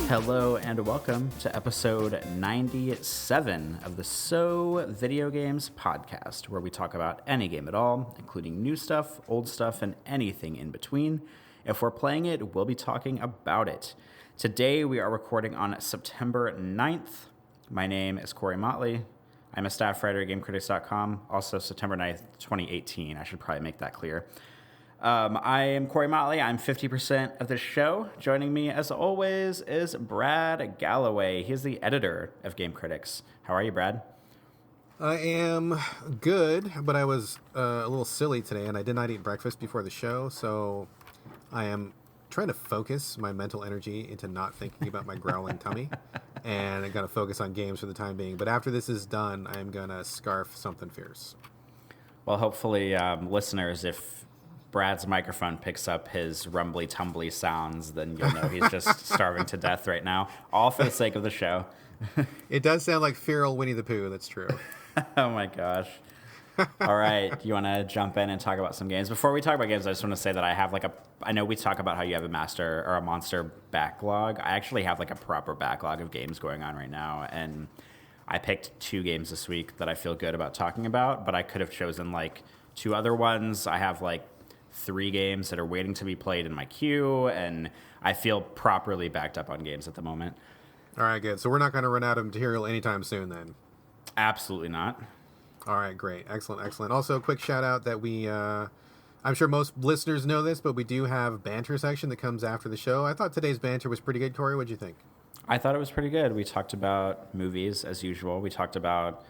Hello and welcome to episode 97 of the So Video Games podcast, where we talk about any game at all, including new stuff, old stuff, and anything in between. If we're playing it, we'll be talking about it. Today we are recording on September 9th. My name is Corey Motley. I'm a staff writer at GameCritics.com. Also September 9th, 2018. I should probably make that clear. I am Corey Motley. I'm 50% of the show. Joining me, as always, is Brad Galloway. He's the editor of Game Critics. How are you, Brad? I am good, but I was a little silly today, and I did not eat breakfast before the show, so I am trying to focus my mental energy into not thinking about my growling tummy, and I'm going to focus on games for the time being. But after this is done, I am going to scarf something fierce. Well, hopefully, listeners, if Brad's microphone picks up his rumbly tumbly sounds, then you'll know he's just starving to death right now, all for the sake of the show. It does sound like feral Winnie the Pooh, that's true. Oh my gosh. All right, you want to jump in and talk about some games? Before we talk about games, I just want to say that I have I know we talk about how you have a monster backlog. I actually have a proper backlog of games going on right now, and I picked 2 games this week that I feel good about talking about, but I could have chosen 2 other ones. I have 3 games that are waiting to be played in my queue, and I feel properly backed up on games at the moment. All right, good. So we're not going to run out of material anytime soon, then? Absolutely not. All right, great. Excellent. Also, a quick shout-out that we, I'm sure most listeners know this, but we do have Banter section that comes after the show. I thought today's Banter was pretty good. Corey, what'd you think? I thought it was pretty good. We talked about movies, as usual. We talked about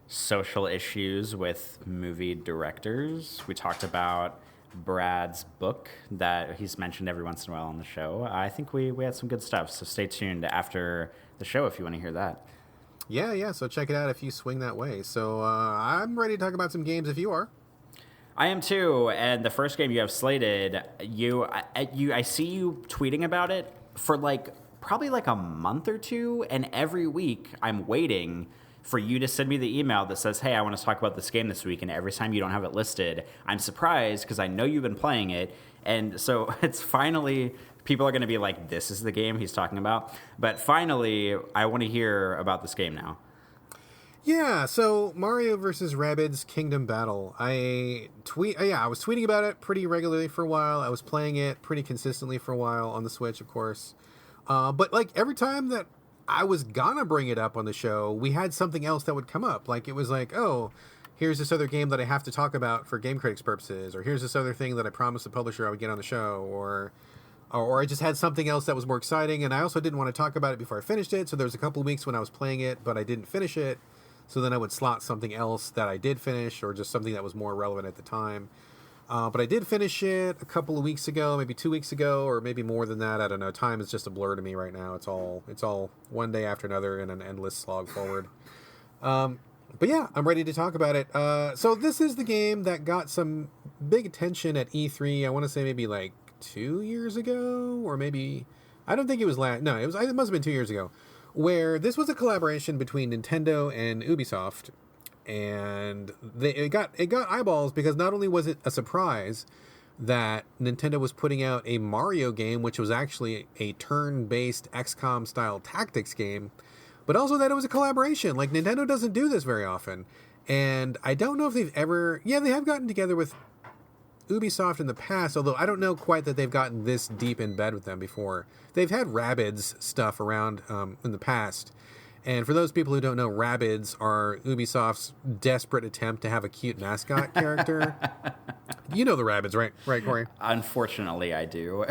social issues with movie directors. We talked about Brad's book that he's mentioned every once in a while on the show. I think we had some good stuff, so stay tuned after the show if you want to hear that. Yeah, so check it out if you swing that way. So I'm ready to talk about some games if you are. I am too, and the first game you have slated, I see you tweeting about it for probably a month or two, and every week I'm waiting for you to send me the email that says, hey, I want to talk about this game this week, and every time you don't have it listed, I'm surprised because I know you've been playing it, and so it's finally, people are going to be like, this is the game he's talking about, but finally, I want to hear about this game now. Yeah, so Mario vs. Rabbids Kingdom Battle. I was tweeting about it pretty regularly for a while. I was playing it pretty consistently for a while on the Switch, of course, but every time that I was gonna bring it up on the show, we had something else that would come up. It was oh, here's this other game that I have to talk about for Game Critics purposes, or here's this other thing that I promised the publisher I would get on the show, or I just had something else that was more exciting, and I also didn't want to talk about it before I finished it, so there was a couple of weeks when I was playing it, but I didn't finish it, so then I would slot something else that I did finish, or just something that was more relevant at the time. But I did finish it a couple of weeks ago, maybe 2 weeks ago, or maybe more than that. I don't know. Time is just a blur to me right now. It's all one day after another in an endless slog forward. But yeah, I'm ready to talk about it. So this is the game that got some big attention at E3. I want to say maybe 2 years ago, or maybe, I don't think it was it must have been 2 years ago, where this was a collaboration between Nintendo and Ubisoft. And it got eyeballs because not only was it a surprise that Nintendo was putting out a Mario game, which was actually a turn-based XCOM-style tactics game, but also that it was a collaboration. Nintendo doesn't do this very often. And I don't know if they've ever... Yeah, they have gotten together with Ubisoft in the past, although I don't know quite that they've gotten this deep in bed with them before. They've had Rabbids stuff around in the past. And for those people who don't know, Rabbids are Ubisoft's desperate attempt to have a cute mascot character. You know the Rabbids, right? Right, Corey? Unfortunately, I do.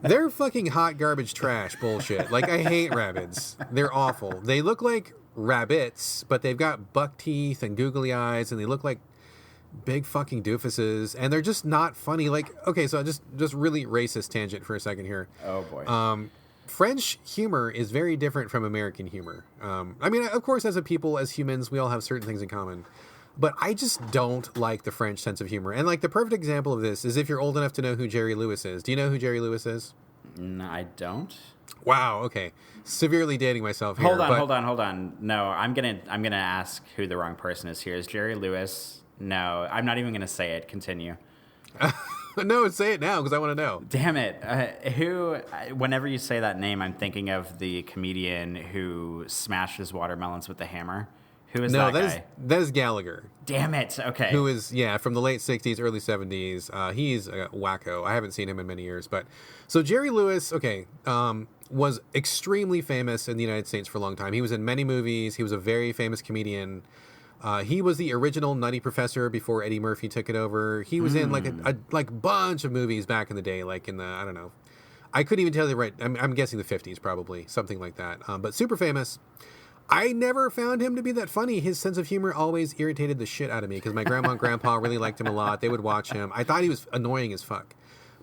They're fucking hot garbage trash bullshit. I hate Rabbids. They're awful. They look like rabbits, but they've got buck teeth and googly eyes, and they look like big fucking doofuses, and they're just not funny. Okay, so just really racist tangent for a second here. Oh, boy. French humor is very different from American humor. Of course, as a people, as humans, we all have certain things in common. But I just don't like the French sense of humor. And the perfect example of this is if you're old enough to know who Jerry Lewis is. Do you know who Jerry Lewis is? No, I don't. Wow, okay. Severely dating myself here. Hold on. No, I'm gonna ask who the wrong person is here. Is Jerry Lewis? No, I'm not even gonna say it. Continue. No, say it now because I want to know. Damn it. Whenever you say that name, I'm thinking of the comedian who smashes watermelons with the hammer. Who is that guy? That is Gallagher. Damn it. Okay. Who is, from the late 60s, early 70s. He's a wacko. I haven't seen him in many years. But so Jerry Lewis, was extremely famous in the United States for a long time. He was in many movies. He was a very famous comedian. He was the original Nutty Professor before Eddie Murphy took it over. He was in like a bunch of movies back in the day, like in the, I don't know. I couldn't even tell you right. I'm guessing the 50s probably, something like that. But super famous. I never found him to be that funny. His sense of humor always irritated the shit out of me because my grandma and grandpa really liked him a lot. They would watch him. I thought he was annoying as fuck.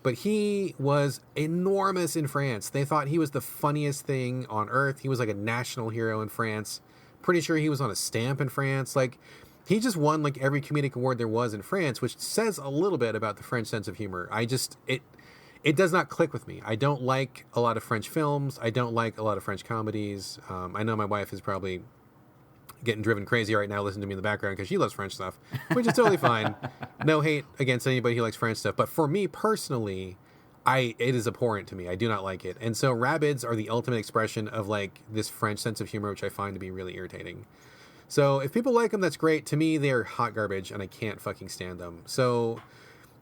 But he was enormous in France. They thought he was the funniest thing on earth. He was like a national hero in France. Pretty sure he was on a stamp in France. Like, he just won like every comedic award there was in France, which says a little bit about the French sense of humor. It does not click with me. I don't like a lot of French films. I don't like a lot of French comedies. I know my wife is probably getting driven crazy right now listening to me in the background because she loves French stuff, which is totally fine. No hate against anybody who likes French stuff. But for me personally, it is abhorrent to me. I do not like it. And so Rabbids are the ultimate expression of like this French sense of humor, which I find to be really irritating. So if people like them, that's great. To me, they're hot garbage and I can't fucking stand them. So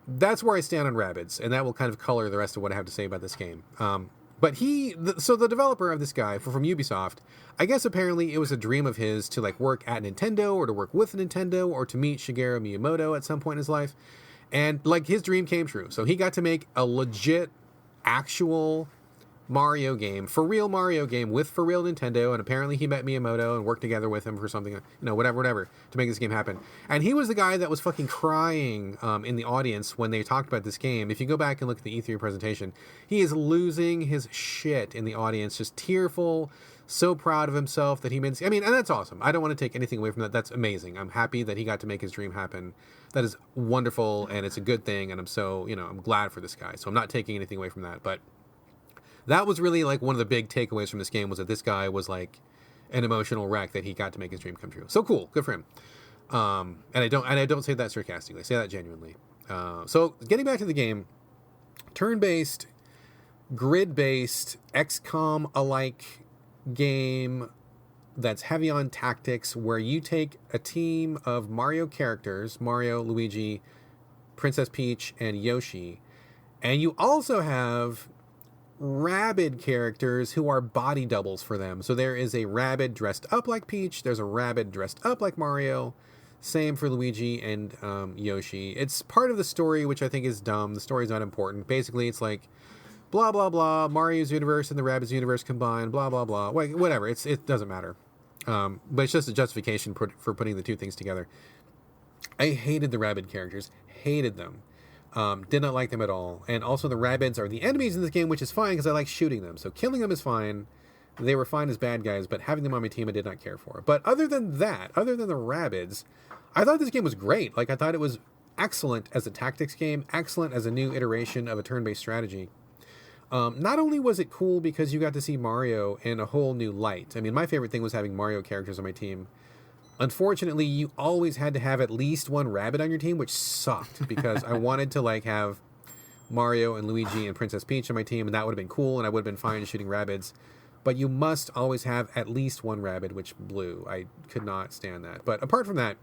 that's where I stand on Rabbids, and that will kind of color the rest of what I have to say about this game. But the developer of this guy from Ubisoft, I guess apparently it was a dream of his to like work at Nintendo or to work with Nintendo or to meet Shigeru Miyamoto at some point in his life. And like his dream came true. So he got to make a legit, actual Mario game, for real Mario game with for real Nintendo. And apparently he met Miyamoto and worked together with him for something, whatever, to make this game happen. And he was the guy that was fucking crying in the audience when they talked about this game. If you go back and look at the E3 presentation, he is losing his shit in the audience, just tearful, so proud of himself that he made. And that's awesome. I don't want to take anything away from that. That's amazing. I'm happy that he got to make his dream happen. That is wonderful, and it's a good thing, and I'm so, I'm glad for this guy. So I'm not taking anything away from that, but that was really like one of the big takeaways from this game was that this guy was like an emotional wreck that he got to make his dream come true. So cool, good for him. And I don't say that sarcastically. I say that genuinely. So getting back to the game, turn-based, grid-based, XCOM-alike game that's heavy on tactics, where you take a team of Mario characters, Mario, Luigi, Princess Peach, and Yoshi, and you also have Rabbid characters who are body doubles for them. So there is a Rabbid dressed up like Peach, there's a Rabbid dressed up like Mario, same for Luigi and Yoshi. It's part of the story, which I think is dumb. The story's not important. Basically, it's like blah, blah, blah, Mario's universe and the Rabbids universe combined, blah, blah, blah. Whatever, it doesn't matter. But it's just a justification for putting the two things together. I hated the Rabbid characters. Hated them. Did not like them at all. And also the Rabbids are the enemies in this game, which is fine because I like shooting them. So killing them is fine. They were fine as bad guys, but having them on my team I did not care for. But other than that, other than the Rabbids, I thought this game was great. Like, I thought it was excellent as a tactics game, excellent as a new iteration of a turn-based strategy. Not only was it cool because you got to see Mario in a whole new light. I mean, my favorite thing was having Mario characters on my team. Unfortunately, you always had to have at least one Rabbid on your team, which sucked because I wanted to like have Mario and Luigi and Princess Peach on my team, and that would have been cool, and I would have been fine shooting Rabbids. But you must always have at least one Rabbid, which blew. I could not stand that. But apart from that,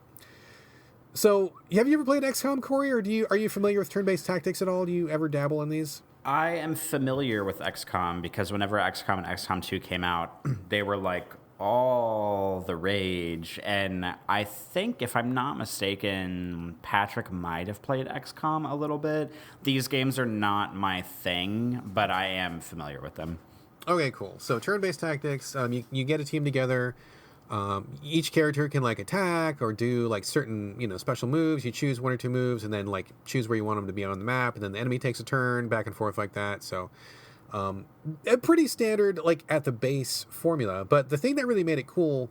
so have you ever played XCOM, Corey, or are you familiar with turn-based tactics at all? Do you ever dabble in these? I am familiar with XCOM because whenever XCOM and XCOM 2 came out, they were like all the rage. And I think, if I'm not mistaken, Patrick might have played XCOM a little bit. These games are not my thing, but I am familiar with them. Okay, cool. So turn-based tactics, you get a team together. Each character can like attack or do like certain, special moves. You choose one or two moves and then like choose where you want them to be on the map. And then the enemy takes a turn back and forth like that. So, a pretty standard, like at the base formula. But the thing that really made it cool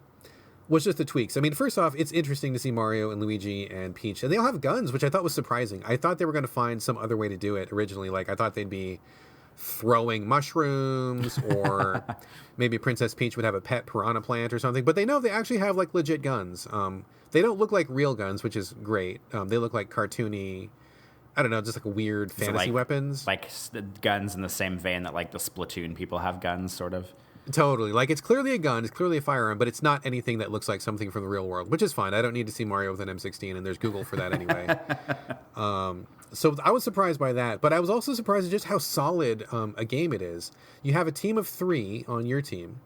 was just the tweaks. I mean, first off, it's interesting to see Mario and Luigi and Peach, and they all have guns, which I thought was surprising. I thought they were going to find some other way to do it originally. Like, I thought they'd be throwing mushrooms, or maybe Princess Peach would have a pet piranha plant or something. But they actually have like legit guns. They don't look like real guns, which is great. They look like cartoony I don't know, just like a weird fantasy weapons. Like guns in the same vein that like the Splatoon people have guns, sort of. Totally. Like, it's clearly a gun, it's clearly a firearm, but it's not anything that looks like something from the real world, which is fine. I don't need to see Mario with an M16, and there's Google for that anyway. So I was surprised by that, but I was also surprised at just how solid a game it is. You have a team of 3 on your team,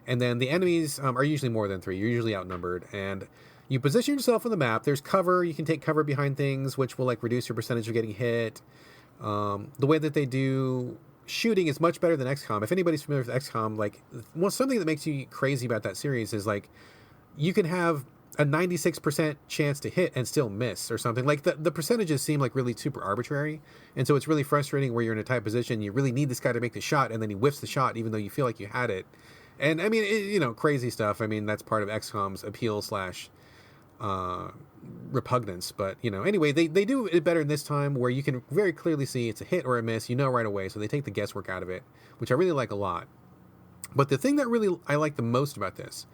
and then the enemies are usually more than 3. You're usually outnumbered, and you position yourself on the map. There's cover. You can take cover behind things, which will like reduce your percentage of getting hit. The way that they do shooting is much better than XCOM. If anybody's familiar with XCOM, like, something that makes you crazy about that series is like you can have a 96% chance to hit and still miss or something. Like the percentages seem like really super arbitrary, and so it's really frustrating where you're in a tight position. You really need this guy to make the shot, and then he whiffs the shot even though you feel like you had it. And I mean, crazy stuff. I mean, that's part of XCOM's appeal / repugnance. But anyway, they do it better this time, where you can very clearly see it's a hit or a miss, right away. So they take the guesswork out of it, which I really like a lot. But the thing that really I like the most about this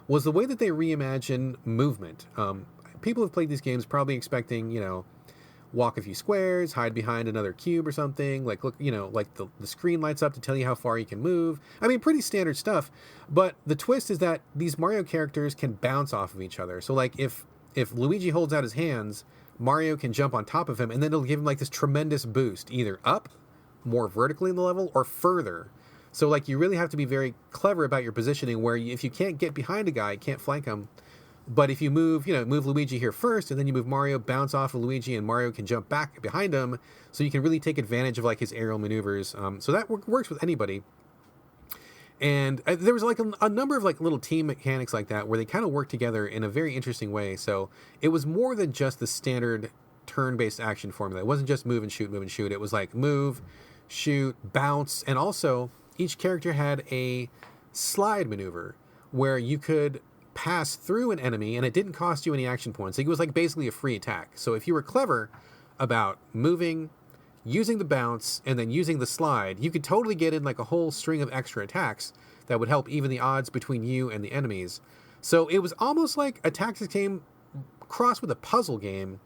was the way that they reimagine movement. People have played these games probably expecting, walk a few squares, hide behind another cube or something. Like, look, like the screen lights up to tell you how far you can move. I mean, pretty standard stuff. But the twist is that these Mario characters can bounce off of each other. So, like, if Luigi holds out his hands, Mario can jump on top of him, and then it'll give him, like, this tremendous boost, either up, more vertically in the level, or further. So, like, you really have to be very clever about your positioning, where if you can't get behind a guy, can't flank him. But if you move Luigi here first, and then you move Mario, bounce off of Luigi, and Mario can jump back behind him, so you can really take advantage of, like, his aerial maneuvers. So that works with anybody. And there was, like, a number of, like, little team mechanics like that, where they kind of work together in a very interesting way. So it was more than just the standard turn-based action formula. It wasn't just move and shoot. It was, like, move, shoot, bounce, and also each character had a slide maneuver where you could pass through an enemy and it didn't cost you any action points. It was like basically a free attack. So if you were clever about moving, using the bounce, and then using the slide, you could totally get in like a whole string of extra attacks that would help even the odds between you and the enemies. So it was almost like a tactics game crossed with a puzzle game,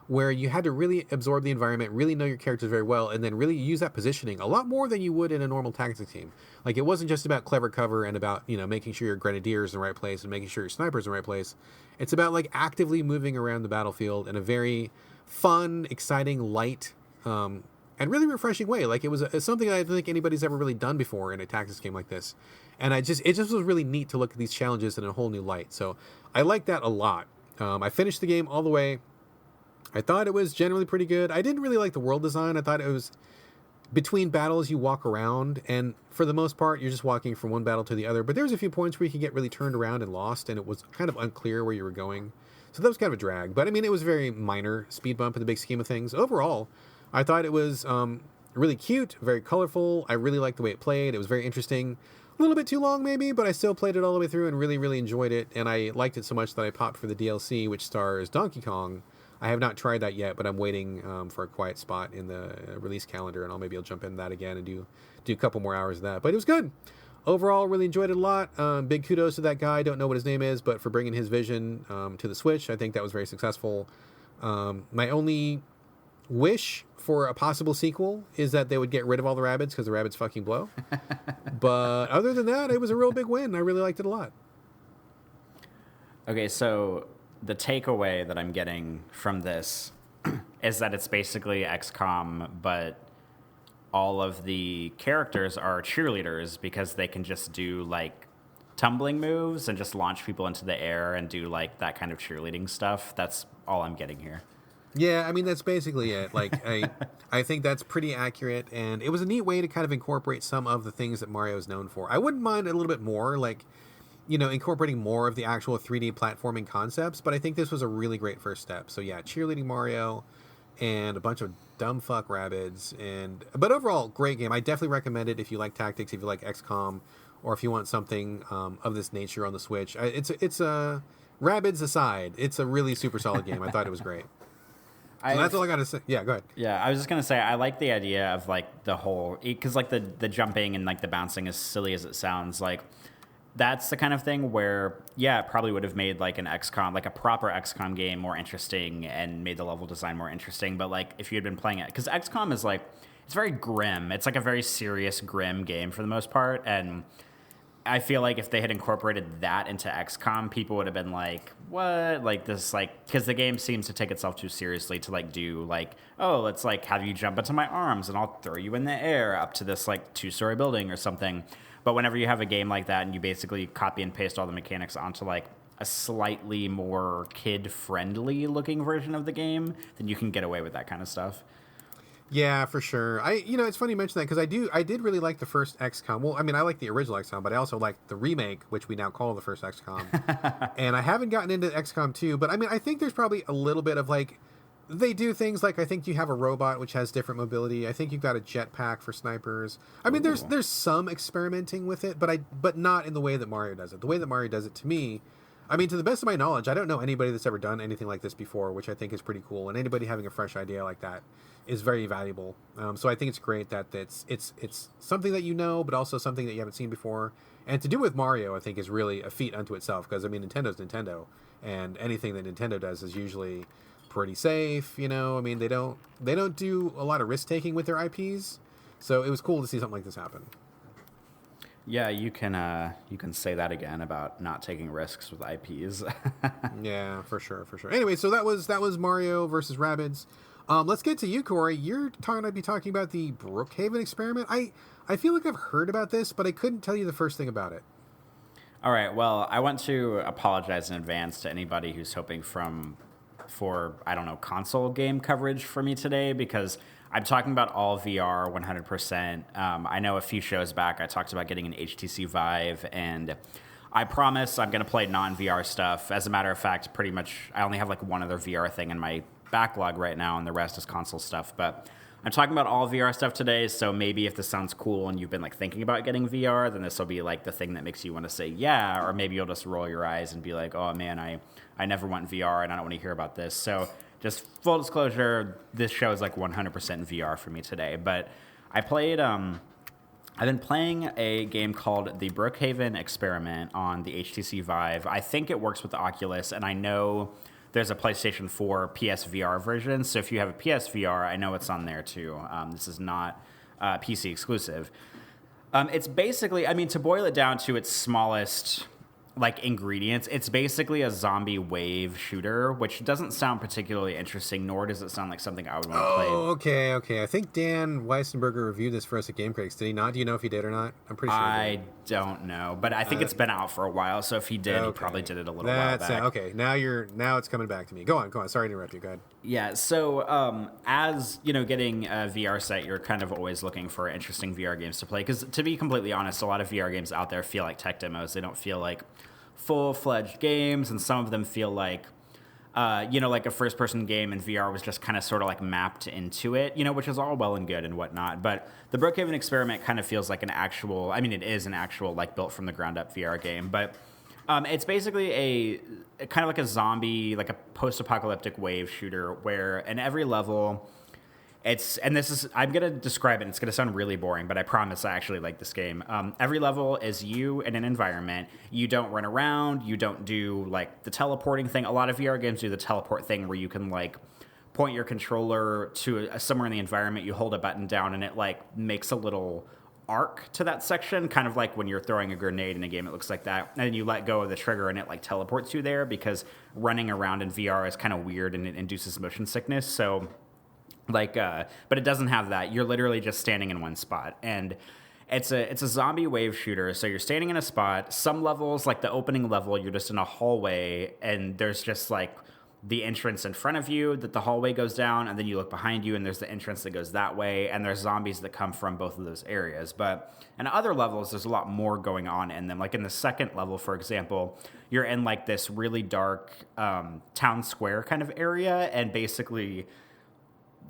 where you had to really absorb the environment, really know your characters very well, and then really use that positioning a lot more than you would in a normal tactics team. Like, it wasn't just about clever cover and about, making sure your grenadier is in the right place and making sure your sniper is in the right place. It's about, like, actively moving around the battlefield in a very fun, exciting, light, and really refreshing way. Like, it was something I don't think anybody's ever really done before in a tactics game like this. And it just was really neat to look at these challenges in a whole new light. So I like that a lot. I finished the game all the way. I thought it was generally pretty good. I didn't really like the world design. I thought it was, between battles you walk around, and for the most part you're just walking from one battle to the other. But there's a few points where you could get really turned around and lost, and it was kind of unclear where you were going. So that was kind of a drag. But I mean, it was a very minor speed bump in the big scheme of things. Overall, I thought it was really cute, very colorful. I really liked the way it played. It was very interesting. A little bit too long maybe, but I still played it all the way through and really, really enjoyed it. And I liked it so much that I popped for the DLC, which stars Donkey Kong. I have not tried that yet, but I'm waiting for a quiet spot in the release calendar, and I'll jump into that again and do a couple more hours of that. But it was good. Overall, really enjoyed it a lot. Big kudos to that guy. Don't know what his name is, but for bringing his vision to the Switch, I think that was very successful. My only wish for a possible sequel is that they would get rid of all the Rabbids, because the Rabbids fucking blow. But other than that, it was a real big win. I really liked it a lot. Okay, so the takeaway that I'm getting from this is that it's basically XCOM, but all of the characters are cheerleaders, because they can just do like tumbling moves and just launch people into the air and do like that kind of cheerleading stuff. That's all I'm getting here. Yeah, I mean, that's basically it. Like, I think that's pretty accurate, and it was a neat way to kind of incorporate some of the things that Mario is known for. I wouldn't mind a little bit more, like, incorporating more of the actual 3D platforming concepts, but I think this was a really great first step. So yeah, cheerleading Mario and a bunch of dumb fuck Rabbids, but overall, great game. I definitely recommend it if you like tactics, if you like XCOM, or if you want something of this nature on the Switch. It's Rabbids aside, it's a really super solid game. I thought it was great. So that's all I got to say. Yeah, go ahead. Yeah, I was just going to say, I like the idea of like the whole, because like the jumping and like the bouncing, as silly as it sounds, like that's the kind of thing where, yeah, it probably would have made like an XCOM, like a proper XCOM game more interesting and made the level design more interesting. But like if you had been playing it, because XCOM is like, it's very grim. It's like a very serious, grim game for the most part. And I feel like if they had incorporated that into XCOM, people would have been like, what? Like this, like, because the game seems to take itself too seriously to like do like, oh, let's like have you jump into my arms and I'll throw you in the air up to this like 2-story building or something. But whenever you have a game like that and you basically copy and paste all the mechanics onto like a slightly more kid-friendly looking version of the game, then you can get away with that kind of stuff. Yeah, for sure. It's funny you mention that because I did really like the first XCOM. Well, I mean, I like the original XCOM, but I also like the remake, which we now call the first XCOM. And I haven't gotten into XCOM 2, but I mean, I think there's probably a little bit of like, they do things like I think you have a robot which has different mobility. I think you've got a jetpack for snipers. I mean, there's some experimenting with it, but not in the way that Mario does it. The way that Mario does it, to me, I mean, to the best of my knowledge, I don't know anybody that's ever done anything like this before, which I think is pretty cool. And anybody having a fresh idea like that is very valuable. So I think it's great that it's something that you know, but also something that you haven't seen before. And to do with Mario, I think is really a feat unto itself because I mean, Nintendo's Nintendo, and anything that Nintendo does is usually pretty safe. I mean, they don't do a lot of risk taking with their IPs. So it was cool to see something like this happen. Yeah, you can say that again about not taking risks with IPs. Yeah, for sure. Anyway, so that was Mario versus Rabbids. Let's get to you, Corey. You're going to be talking about the Brookhaven Experiment. I feel like I've heard about this, but I couldn't tell you the first thing about it. All right. Well, I want to apologize in advance to anybody who's hoping for I don't know, console game coverage for me today because I'm talking about all VR 100%. I know a few shows back I talked about getting an HTC Vive, and I promise I'm going to play non-VR stuff. As a matter of fact, pretty much I only have like one other VR thing in my backlog right now, and the rest is console stuff. But I'm talking about all VR stuff today, so maybe if this sounds cool and you've been like thinking about getting VR, then this will be like the thing that makes you want to say yeah, or maybe you'll just roll your eyes and be like, oh man, I never want VR and I don't want to hear about this. So just full disclosure, this show is like 100% VR for me today. But I played, I've been playing a game called the Brookhaven Experiment on the HTC Vive. I think it works with the Oculus, and I know there's a PlayStation 4 PSVR version. So if you have a PSVR, I know it's on there too. This is not PC exclusive. It's basically, I mean, to boil it down to its smallest like ingredients, it's basically a zombie wave shooter, which doesn't sound particularly interesting, nor does it sound like something I would want to play. Oh, okay. I think Dan Weissenberger reviewed this for us at Game Critics. Did he not? Do you know if he did or not? I'm pretty sure he did. I don't know, but I think it's been out for a while, so if he did, he probably did it a little while back. Okay, now it's coming back to me. Go on. Sorry to interrupt you. Go ahead. Yeah, so as, getting a VR set, you're kind of always looking for interesting VR games to play, because to be completely honest, a lot of VR games out there feel like tech demos. They don't feel like full-fledged games, and some of them feel like like a first-person game in VR was just kind of sort of like mapped into it, which is all well and good and whatnot. But the Brookhaven Experiment kind of feels like it is an actual like built from the ground up VR game. But it's basically a kind of like a zombie, like a post-apocalyptic wave shooter where in every level I'm going to describe it, and it's going to sound really boring, but I promise I actually like this game. Every level is you in an environment. You don't run around. You don't do, like, the teleporting thing. A lot of VR games do the teleport thing where you can, like, point your controller to somewhere in the environment. You hold a button down, and it, like, makes a little arc to that section, kind of like when you're throwing a grenade in a game. It looks like that. And then you let go of the trigger, and it, like, teleports you there because running around in VR is kind of weird, and it induces motion sickness. So but it doesn't have that. You're literally just standing in one spot, and it's a zombie wave shooter. So you're standing in a spot. Some levels, like the opening level, you're just in a hallway, and there's just like the entrance in front of you that the hallway goes down, and then you look behind you, and there's the entrance that goes that way, and there's zombies that come from both of those areas. But in other levels, there's a lot more going on in them. Like in the second level, for example, you're in like this really dark town square kind of area, and basically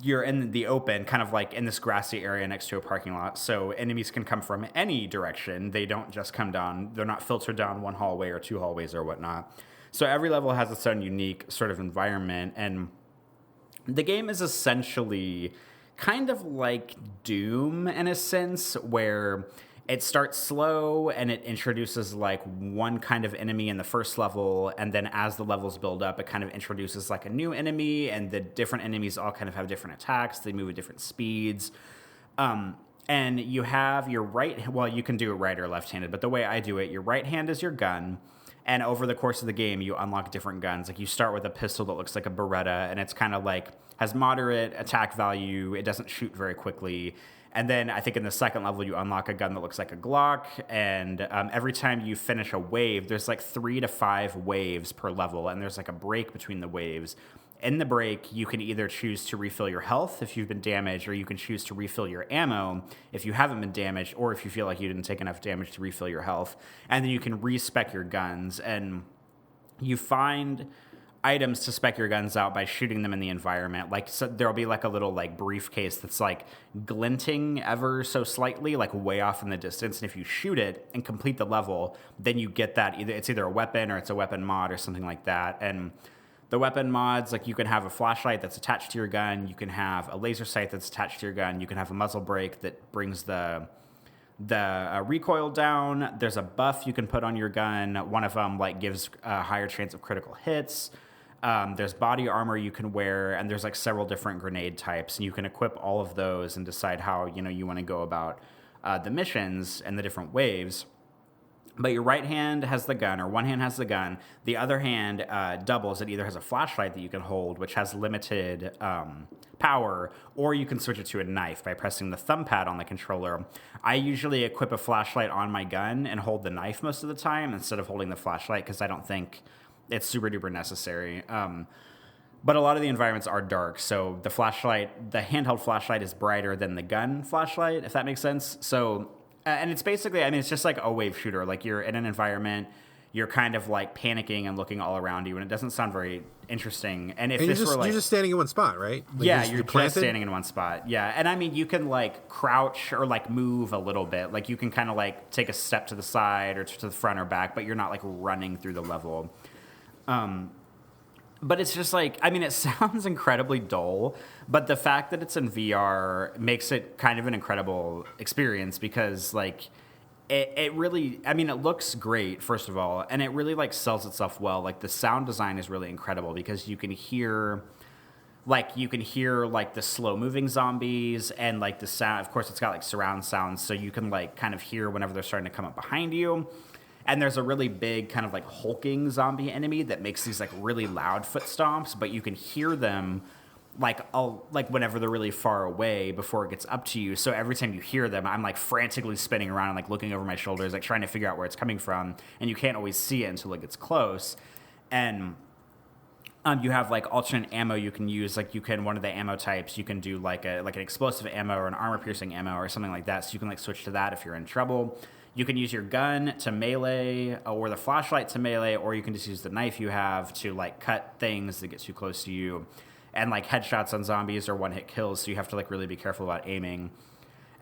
you're in the open, kind of like in this grassy area next to a parking lot. So enemies can come from any direction. They don't just come down. They're not filtered down one hallway or two hallways or whatnot. So every level has its own unique sort of environment. And the game is essentially kind of like Doom in a sense, where it starts slow and it introduces like one kind of enemy in the first level, and then as the levels build up, it kind of introduces like a new enemy, and the different enemies all kind of have different attacks. They move at different speeds. And you have your you can do it right or left-handed, but the way I do it, your right hand is your gun, and over the course of the game, you unlock different guns. Like you start with a pistol that looks like a Beretta, and it's kind of like has moderate attack value. It doesn't shoot very quickly. And then I think in the second level, you unlock a gun that looks like a Glock. And every time you finish a wave, there's like 3 to 5 waves per level. And there's like a break between the waves. In the break, you can either choose to refill your health if you've been damaged, or you can choose to refill your ammo if you haven't been damaged, or if you feel like you didn't take enough damage to refill your health. And then you can respec your guns. And you find items to spec your guns out by shooting them in the environment. Like, so there'll be like a little like briefcase that's like glinting ever so slightly, like way off in the distance. And if you shoot it and complete the level, then you get that. It's either a weapon or it's a weapon mod or something like that. And the weapon mods, like you can have a flashlight that's attached to your gun. You can have a laser sight that's attached to your gun. You can have a muzzle brake that brings the recoil down. There's a buff you can put on your gun. One of them like gives a higher chance of critical hits. There's body armor you can wear, and there's like several different grenade types, and you can equip all of those and decide how you want to go about the missions and the different waves. But your right hand has the gun, or one hand has the gun. The other hand doubles. It either has a flashlight that you can hold, which has limited power, or you can switch it to a knife by pressing the thumb pad on the controller. I usually equip a flashlight on my gun and hold the knife most of the time instead of holding the flashlight, because I don't think it's super duper necessary. But a lot of the environments are dark, so the handheld flashlight is brighter than the gun flashlight, if that makes sense. So, and it's basically, it's just like a wave shooter. Like you're in an environment, you're kind of like panicking and looking all around you, and it doesn't sound very interesting. And if you're just standing in one spot, right? Like you're just standing in one spot. Yeah, and you can like crouch or like move a little bit. Like you can kind of like take a step to the side or to the front or back, but you're not like running through the level. But it's just like, it sounds incredibly dull, but the fact that it's in VR makes it kind of an incredible experience, because like it really, it looks great, first of all, and it really like sells itself well. Like the sound design is really incredible, because you can hear the slow moving zombies, and like the sound, of course it's got like surround sounds, so you can like kind of hear whenever they're starting to come up behind you. And there's a really big kind of like hulking zombie enemy that makes these like really loud foot stomps, but you can hear them like whenever they're really far away before it gets up to you. So every time you hear them, I'm like frantically spinning around and like looking over my shoulders, like trying to figure out where it's coming from. And you can't always see it until it gets close. And you have like alternate ammo you can use. Like one of the ammo types, you can do like an explosive ammo or an armor piercing ammo or something like that. So you can like switch to that if you're in trouble. You can use your gun to melee, or the flashlight to melee, or you can just use the knife you have to like cut things that get too close to you. And like headshots on zombies are one-hit kills, so you have to like really be careful about aiming.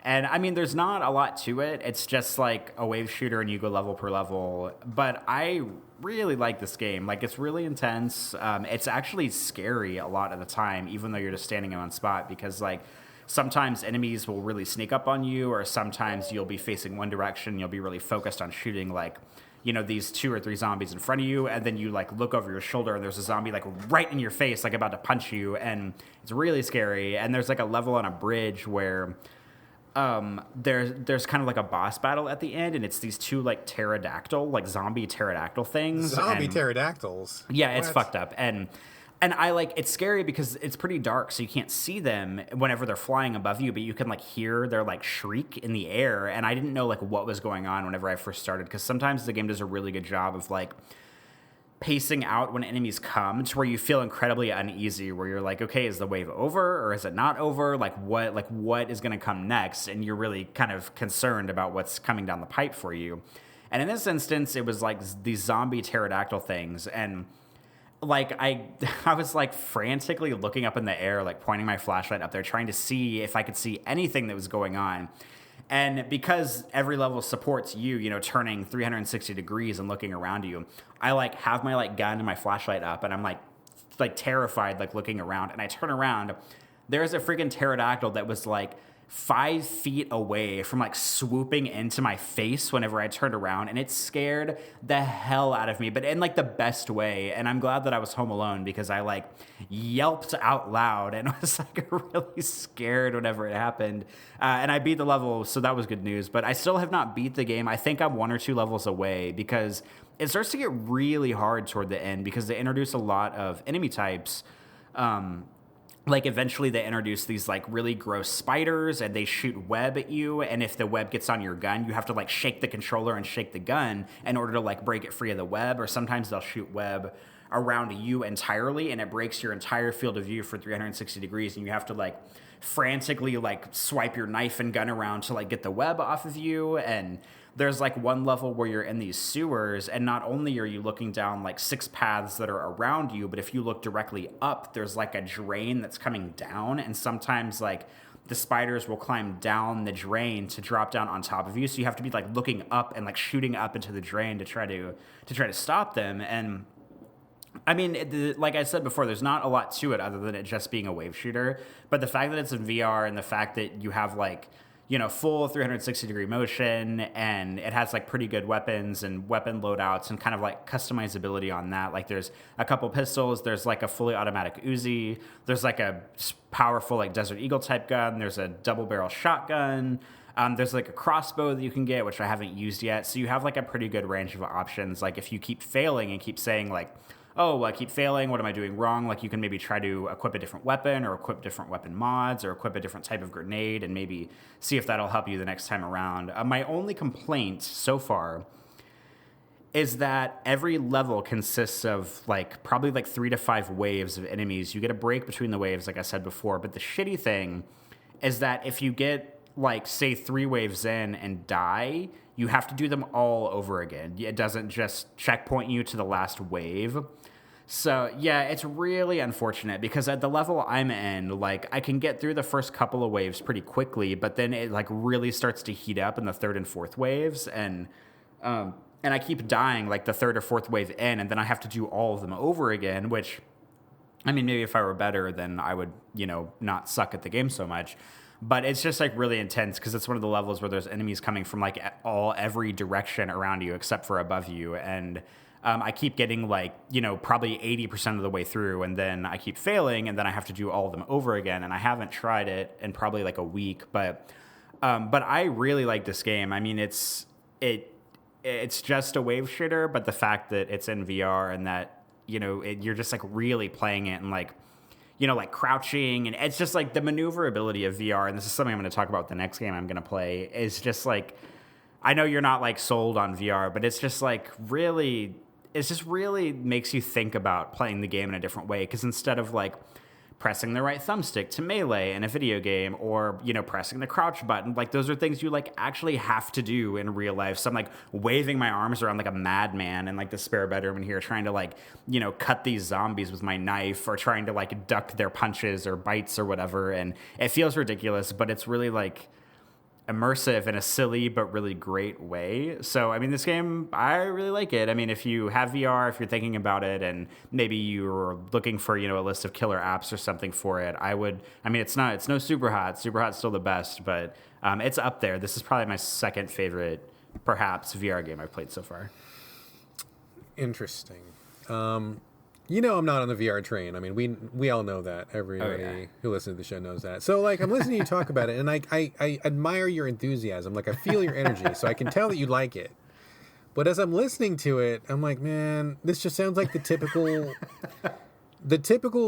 And there's not a lot to it. It's just like a wave shooter, and you go level per level. But I really like this game. Like, it's really intense. It's actually scary a lot of the time, even though you're just standing in one spot, because like sometimes enemies will really sneak up on you, or sometimes you'll be facing one direction. You'll be really focused on shooting like, these 2 or 3 zombies in front of you, and then you like look over your shoulder and there's a zombie like right in your face, like about to punch you, and it's really scary. And there's like a level on a bridge where there's kind of like a boss battle at the end, and it's these 2 like zombie pterodactyl things. Pterodactyls? Yeah, it's fucked up. And I it's scary because it's pretty dark, so you can't see them whenever they're flying above you, but you can like hear their like shriek in the air. And I didn't know like what was going on whenever I first started, because sometimes the game does a really good job of like pacing out when enemies come to where you feel incredibly uneasy, where you're like, okay, is the wave over or is it not over? Like what is going to come next? And you're really kind of concerned about what's coming down the pipe for you. And in this instance, it was like these zombie pterodactyl things, and like I was like frantically looking up in the air, like pointing my flashlight up there, trying to see if I could see anything that was going on. And because every level supports you, turning 360 degrees and looking around you, I like have my like gun and my flashlight up, and I'm like terrified, like looking around, and I turn around. There's a freaking pterodactyl that was like 5 feet away from like swooping into my face whenever I turned around, and it scared the hell out of me, but in like the best way. And I'm glad that I was home alone because I like yelped out loud and was like really scared whenever it happened. And I beat the level, so that was good news, but I still have not beat the game. I think I'm 1 or 2 levels away because it starts to get really hard toward the end because they introduce a lot of enemy types. Like eventually they introduce these like really gross spiders and they shoot web at you. And if the web gets on your gun, you have to like shake the controller and shake the gun in order to like break it free of the web. Or sometimes they'll shoot web around you entirely and it breaks your entire field of view for 360 degrees. And you have to like frantically like swipe your knife and gun around to like get the web off of you. And there's like one level where you're in these sewers and not only are you looking down like 6 paths that are around you, but if you look directly up, there's like a drain that's coming down. And sometimes like the spiders will climb down the drain to drop down on top of you. So you have to be like looking up and like shooting up into the drain to try to stop them. And I mean, like I said before, there's not a lot to it other than it just being a wave shooter. But the fact that it's in VR and the fact that you have like, you know, full 360-degree motion, and it has like pretty good weapons and weapon loadouts and kind of like customizability on that. Like there's a couple pistols, there's like a fully automatic Uzi, there's like a powerful like Desert Eagle type gun, there's a double barrel shotgun, there's like a crossbow that you can get, which I haven't used yet. So you have like a pretty good range of options. Like if you keep failing and keep saying like, oh, I keep failing, what am I doing wrong? Like you can maybe try to equip a different weapon or equip different weapon mods or equip a different type of grenade and maybe see if that'll help you the next time around. My only complaint so far is that every level consists of like probably like 3 to 5 waves of enemies. You get a break between the waves, like I said before, but the shitty thing is that if you get like say 3 waves in and die, you have to do them all over again. It doesn't just checkpoint you to the last wave. So, yeah, it's really unfortunate because at the level I'm in, like, I can get through the first couple of waves pretty quickly, but then it, like, really starts to heat up in the 3rd and 4th waves, and I keep dying, like, the 3rd or 4th wave in, and then I have to do all of them over again, which, I mean, maybe if I were better, then I would, you know, not suck at the game so much. But it's just, like, really intense because it's one of the levels where there's enemies coming from, like, every direction around you except for above you, and I keep getting, like, you know, probably 80% of the way through, and then I keep failing, and then I have to do all of them over again, and I haven't tried it in probably, like, a week, but I really like this game. I mean, it's just a wave shooter, but the fact that it's in VR and that, you know, you're just, like, really playing it and, like, you know, like crouching, and it's just like the maneuverability of VR, and this is something I'm going to talk about with the next game I'm going to play, is just like, I know you're not like sold on VR, but it's just like really, it just really makes you think about playing the game in a different way, because instead of like pressing the right thumbstick to melee in a video game, or, you know, pressing the crouch button, like those are things you like actually have to do in real life. So I'm like waving my arms around like a madman in like the spare bedroom in here, trying to like, you know, cut these zombies with my knife, or trying to like duck their punches or bites or whatever. And it feels ridiculous, but it's really like immersive in a silly but really great way. So, I mean, this game, I really like it. I mean, if you have VR, if you're thinking about it, and maybe you're looking for, you know, a list of killer apps or something for it, I mean, it's no Superhot. Superhot's still the best, but it's up there. This is probably my second favorite, perhaps, VR game I've played so far. Interesting. You know, I'm not on the VR train. I mean, we all know that. Everybody who listens to the show knows that. So, like, I'm listening to you talk about it, and I admire your enthusiasm. Like, I feel your energy, so I can tell that you like it. But as I'm listening to it, I'm like, man, this just sounds like the typical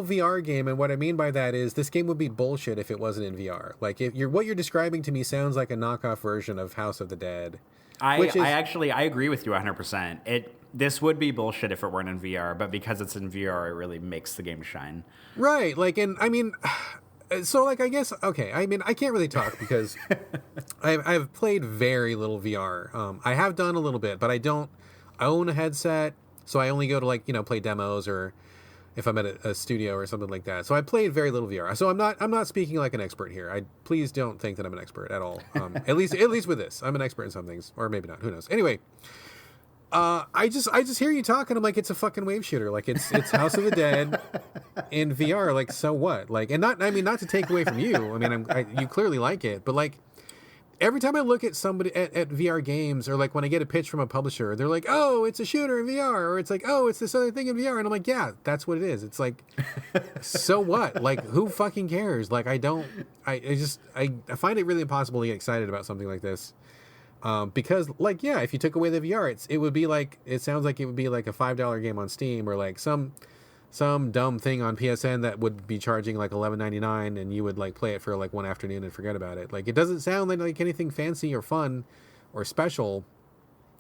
VR game. And what I mean by that is, this game would be bullshit if it wasn't in VR. Like, what you're describing to me sounds like a knockoff version of House of the Dead. I agree with you 100%. This would be bullshit if it weren't in VR, but because it's in VR, it really makes the game shine. Right. like, and I mean, so like, I guess, okay, I mean, I can't really talk because I've played very little VR. I have done a little bit, but I own a headset, so I only go to, like, you know, play demos, or if I'm at a studio or something like that. So I played very little VR. So I'm not speaking like an expert here. Please don't think that I'm an expert at all. At least with this, I'm an expert in some things, or maybe not. Who knows? Anyway, I just hear you talking. I'm like, it's a fucking wave shooter. Like it's House of the Dead in VR. Like, so what? Like, and not to take away from you. I mean, you clearly like it, but like every time I look at somebody at VR games, or like when I get a pitch from a publisher, they're like, oh, it's a shooter in VR, or it's like, oh, it's this other thing in VR, and I'm like, yeah, that's what it is. It's like, so what? Like, who fucking cares? Like, I find it really impossible to get excited about something like this. Because like, yeah, if you took away the VR, it sounds like it would be like a $5 game on Steam, or like some dumb thing on PSN that would be charging like $11.99, and you would like play it for like one afternoon and forget about it. Like, it doesn't sound like anything fancy or fun or special.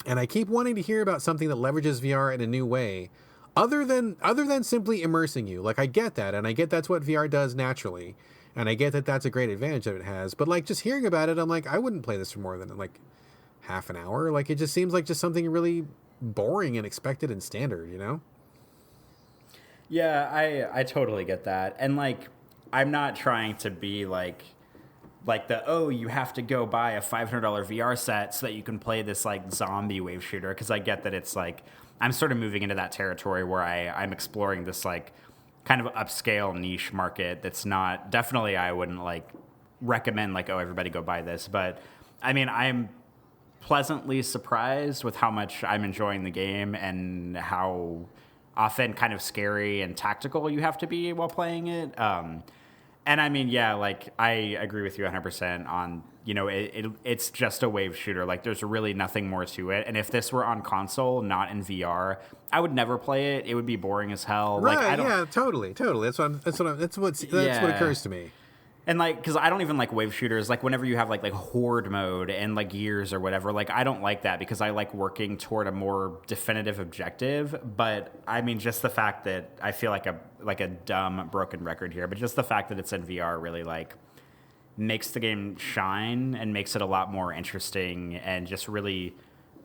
And I keep wanting to hear about something that leverages VR in a new way, other than simply immersing you. Like, I get that, and I get that's what VR does naturally, and I get that that's a great advantage that it has. But like, just hearing about it, I'm like, I wouldn't play this for more than like half an hour. Like, it just seems like just something really boring and expected and standard, you know? Yeah, I totally get that. And like, I'm not trying to be like you have to go buy a $500 VR set so that you can play this like zombie wave shooter, because I get that it's like, I'm sort of moving into that territory where I'm exploring this like kind of upscale niche market that's not, definitely I wouldn't like recommend like, oh, everybody go buy this. But I mean, I'm pleasantly surprised with how much I'm enjoying the game, and how often kind of scary and tactical you have to be while playing it. And I mean, yeah, like, I agree with you 100% on, you know, it's just a wave shooter. Like, there's really nothing more to it. And if this were on console, not in VR, I would never play it. It would be boring as hell. Right? Like, I don't, yeah, totally. That's what occurs to me. And like, because I don't even like wave shooters. Like, whenever you have like horde mode and like years or whatever, like, I don't like that, because I like working toward a more definitive objective. But I mean, just the fact that I feel like a dumb broken record here, but just the fact that it's in VR really like makes the game shine and makes it a lot more interesting, and just really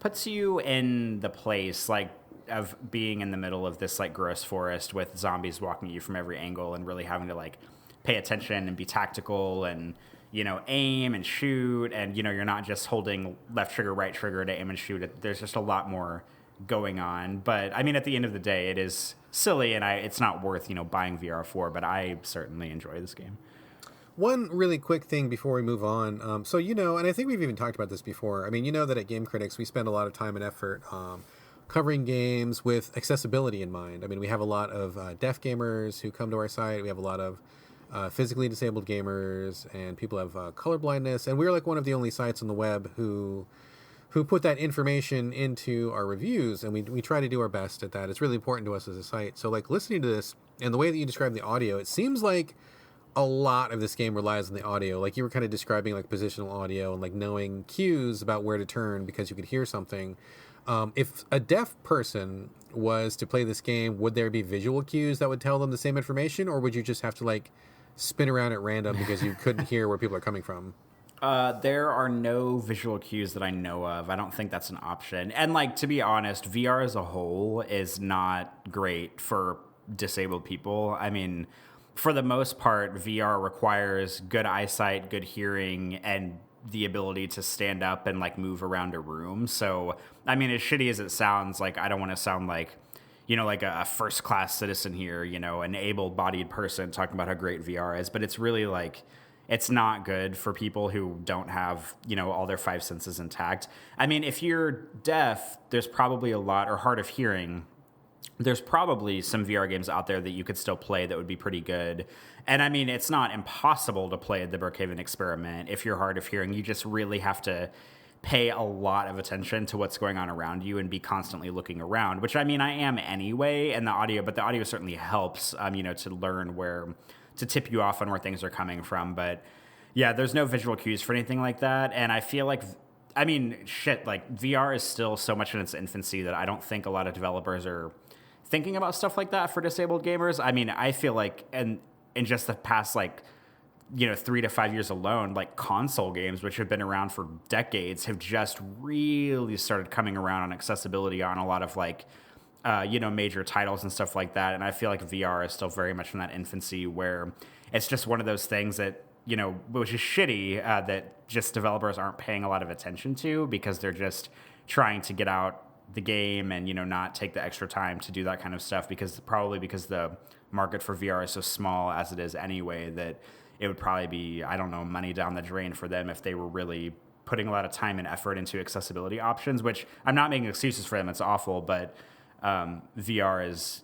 puts you in the place like of being in the middle of this like gross forest with zombies walking at you from every angle, and really having to like pay attention and be tactical, and, you know, aim and shoot, and, you know, you're not just holding left trigger, right trigger to aim and shoot. There's just a lot more going on. But I mean, at the end of the day, it is silly, and it's not worth, you know, buying VR for, but I certainly enjoy this game. One really quick thing before we move on. So, you know, and I think we've even talked about this before. I mean, you know that at Game Critics, we spend a lot of time and effort covering games with accessibility in mind. I mean, we have a lot of deaf gamers who come to our site. We have a lot of physically disabled gamers, and people have color blindness, and we're like one of the only sites on the web who put that information into our reviews, and we try to do our best at that. It's really important to us as a site. So like, listening to this and the way that you describe the audio, it seems like a lot of this game relies on the audio. Like, you were kind of describing like positional audio and like knowing cues about where to turn because you could hear something. If a deaf person was to play this game, would there be visual cues that would tell them the same information, or would you just have to like spin around at random because you couldn't hear where people are coming from? There are no visual cues that I know of. I don't think that's an option. And like, to be honest, VR as a whole is not great for disabled people. I mean, for the most part, VR requires good eyesight, good hearing, and the ability to stand up and like move around a room. So, I mean, as shitty as it sounds, like, I don't want to sound like, you know, like a first-class citizen here, you know, an able-bodied person talking about how great VR is, but it's really like, it's not good for people who don't have, you know, all their five senses intact. I mean, if you're deaf, there's probably a lot, or hard of hearing, there's probably some VR games out there that you could still play that would be pretty good. And I mean, it's not impossible to play the Brookhaven Experiment if you're hard of hearing. You just really have to pay a lot of attention to what's going on around you and be constantly looking around, which, I mean, I am anyway, and but the audio certainly helps, you know, to learn to tip you off on where things are coming from. But yeah, there's no visual cues for anything like that. And I feel like, I mean, shit, like, VR is still so much in its infancy that I don't think a lot of developers are thinking about stuff like that for disabled gamers. I mean, I feel like, and in just the past, like, you know, 3 to 5 years alone, like, console games, which have been around for decades, have just really started coming around on accessibility on a lot of like, you know, major titles and stuff like that. And I feel like VR is still very much in that infancy where it's just one of those things that, you know, which is shitty, that just developers aren't paying a lot of attention to because they're just trying to get out the game and, not take the extra time to do that kind of stuff because the market for VR is so small as it is anyway, that it would probably be, I don't know, money down the drain for them if they were really putting a lot of time and effort into accessibility options, which I'm not making excuses for them. It's awful, but VR is,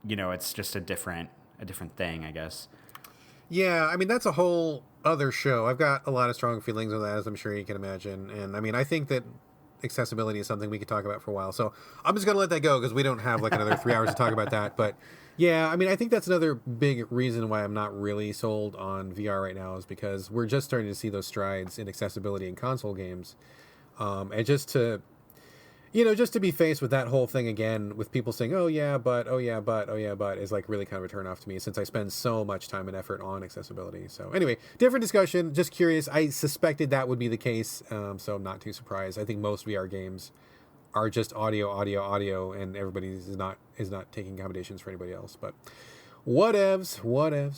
it's just a different thing, I guess. Yeah, I mean, that's a whole other show. I've got a lot of strong feelings on that, as I'm sure you can imagine. And I mean, I think that accessibility is something we could talk about for a while. So I'm just going to let that go because we don't have like another 3 hours to talk about that. But yeah, I mean, I think that's another big reason why I'm not really sold on VR right now, is because we're just starting to see those strides in accessibility in console games. And just to be faced with that whole thing again, with people saying, oh yeah, but, is like really kind of a turn off to me, since I spend so much time and effort on accessibility. So anyway, different discussion, just curious. I suspected that would be the case. So I'm not too surprised. I think most VR games are just audio, and everybody is not taking accommodations for anybody else, but whatevs.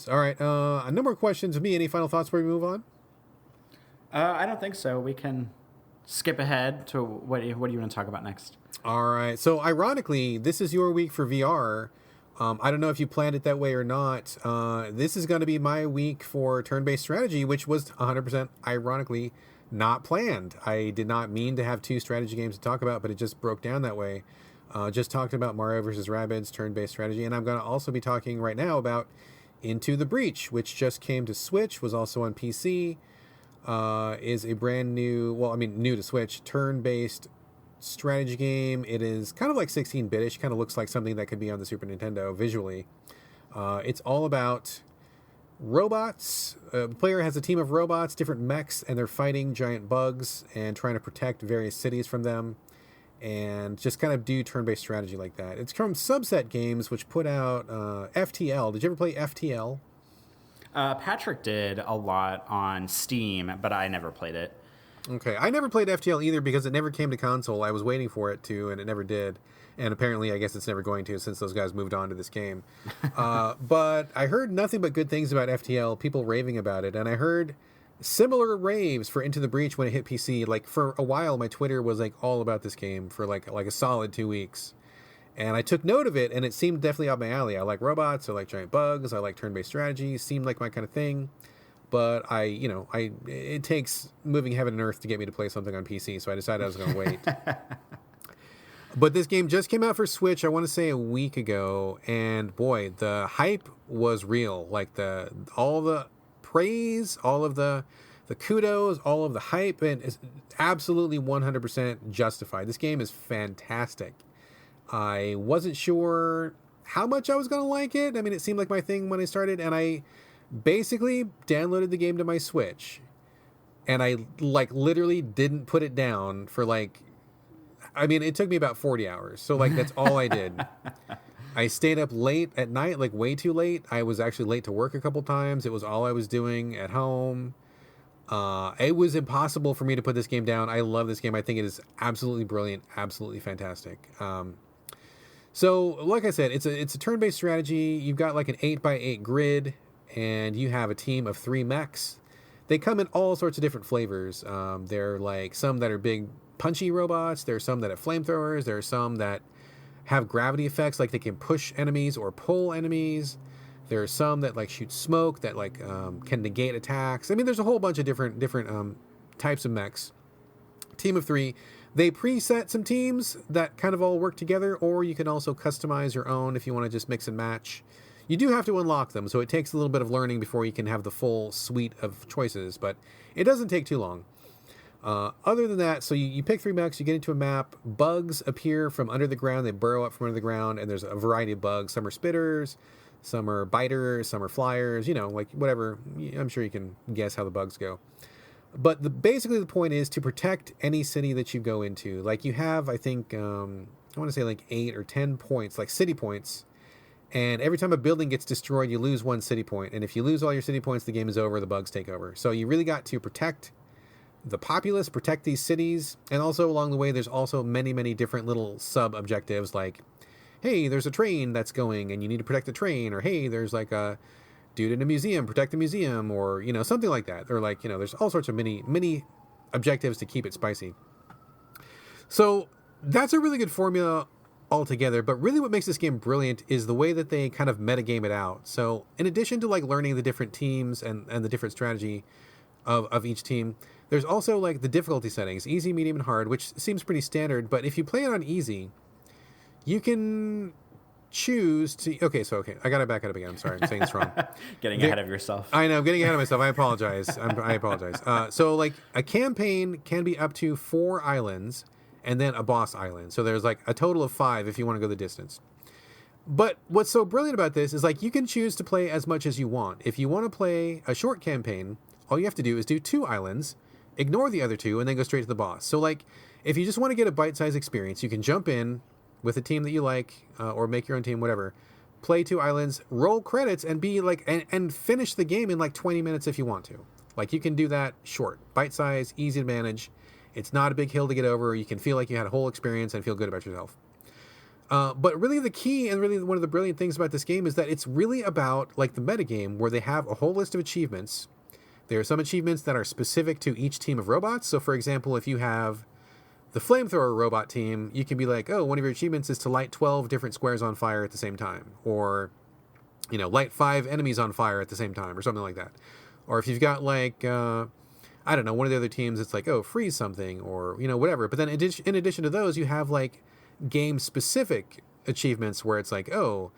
All right. No more questions of me. Any final thoughts before we move on? I don't think so. We can skip ahead to what do you want to talk about next? All right. So ironically, this is your week for VR. I don't know if you planned it that way or not. This is going to be my week for turn-based strategy, which was 100% ironically not planned. I did not mean to have 2 strategy games to talk about, but it just broke down that way. Just talked about Mario vs. Rabbids turn-based strategy, and I'm going to also be talking right now about Into the Breach, which just came to Switch, was also on PC. Is a brand new, new to Switch, turn-based strategy game. It is kind of like 16-bitish, kind of looks like something that could be on the Super Nintendo visually. It's all about robots. The player has a team of robots, different mechs, and they're fighting giant bugs and trying to protect various cities from them, and just kind of do turn-based strategy like that. It's from Subset Games, which put out FTL. Did you ever play FTL? Patrick did a lot on Steam, but I never played it. Okay, I never played FTL either because it never came to console. I was waiting for it to, and it never did. And apparently, I guess it's never going to, since those guys moved on to this game. But I heard nothing but good things about FTL, people raving about it. And I heard similar raves for Into the Breach when it hit PC. Like, for a while, my Twitter was like all about this game for like a solid 2 weeks. And I took note of it, and it seemed definitely up my alley. I like robots, I like giant bugs, I like turn-based strategy. Seemed like my kind of thing. But it takes moving heaven and earth to get me to play something on PC, so I decided I was going to wait. But this game just came out for Switch, I want to say a week ago, and boy, the hype was real. Like all the praise, all of the kudos, all of the hype, and it's absolutely 100% justified. This game is fantastic. I wasn't sure how much I was going to like it. I mean, it seemed like my thing when I started, and I basically downloaded the game to my Switch, and I literally didn't put it down for it took me about 40 hours. So that's all I did. I stayed up late at night, way too late. I was actually late to work a couple times. It was all I was doing at home. It was impossible for me to put this game down. I love this game. I think it is absolutely brilliant, absolutely fantastic. So, like I said, it's a turn-based strategy. You've got an 8x8 grid, and you have a team of 3 mechs. They come in all sorts of different flavors. They're some that are big, punchy robots. There are some that have flamethrowers. There are some that have gravity effects, they can push enemies or pull enemies. There are some that shoot smoke that can negate attacks. I mean, there's a whole bunch of different types of mechs. Team of 3. They preset some teams that kind of all work together, or you can also customize your own if you want to just mix and match. You do have to unlock them, so it takes a little bit of learning before you can have the full suite of choices, but it doesn't take too long. Other than that, so you pick 3 mechs, you get into a map, bugs appear from under the ground, they burrow up from under the ground, and there's a variety of bugs. Some are spitters, some are biters, some are flyers, whatever. I'm sure you can guess how the bugs go. But basically the point is to protect any city that you go into. You have, I think, I want to say 8 or 10 points, city points. And every time a building gets destroyed, you lose 1 city point. And if you lose all your city points, the game is over, the bugs take over. So you really got to protect the populace, protect these cities. And also along the way, there's also many, many different little sub-objectives hey, there's a train that's going and you need to protect the train. Or hey, there's a dude in a museum, protect the museum, or something like that. Or there's all sorts of mini objectives to keep it spicy. So That's a really good formula altogether, but really what makes this game brilliant is the way that they kind of metagame it out. So in addition to like learning the different teams and the different strategy of each team, there's also like the difficulty settings, easy, medium, and hard, which seems pretty standard, but if you play it on easy, you can choose to... Okay, I gotta back it up again. I'm sorry, I'm saying this wrong. Getting ahead of yourself. I know, I'm getting ahead of myself. I apologize. I apologize. So like a campaign can be up to 4 islands, and then a boss island. So there's like a total of 5 if you want to go the distance. But what's so brilliant about this is like you can choose to play as much as you want. If you want to play a short campaign, all you have to do is do 2 islands, ignore the other 2, and then go straight to the boss. So like if you just want to get a bite-sized experience, you can jump in with a team that you like, or make your own team, whatever. Play 2 islands, roll credits, and be like and finish the game in like 20 minutes if you want to. Like you can do that short, bite-sized, easy to manage. It's not a big hill to get over. You can feel like you had a whole experience and feel good about yourself. But really the key and really one of the brilliant things about this game is that it's really about like the metagame where they have a whole list of achievements. There are some achievements that are specific to each team of robots. So for example, if you have the flamethrower robot team, you can be like, oh, one of your achievements is to light 12 different squares on fire at the same time. Or, you know, light 5 enemies on fire at the same time or something like that. Or if you've got like... I don't know, one of the other teams, it's like, oh, freeze something or, you know, whatever. But then in addition to those, you have like game-specific achievements where it's like, oh,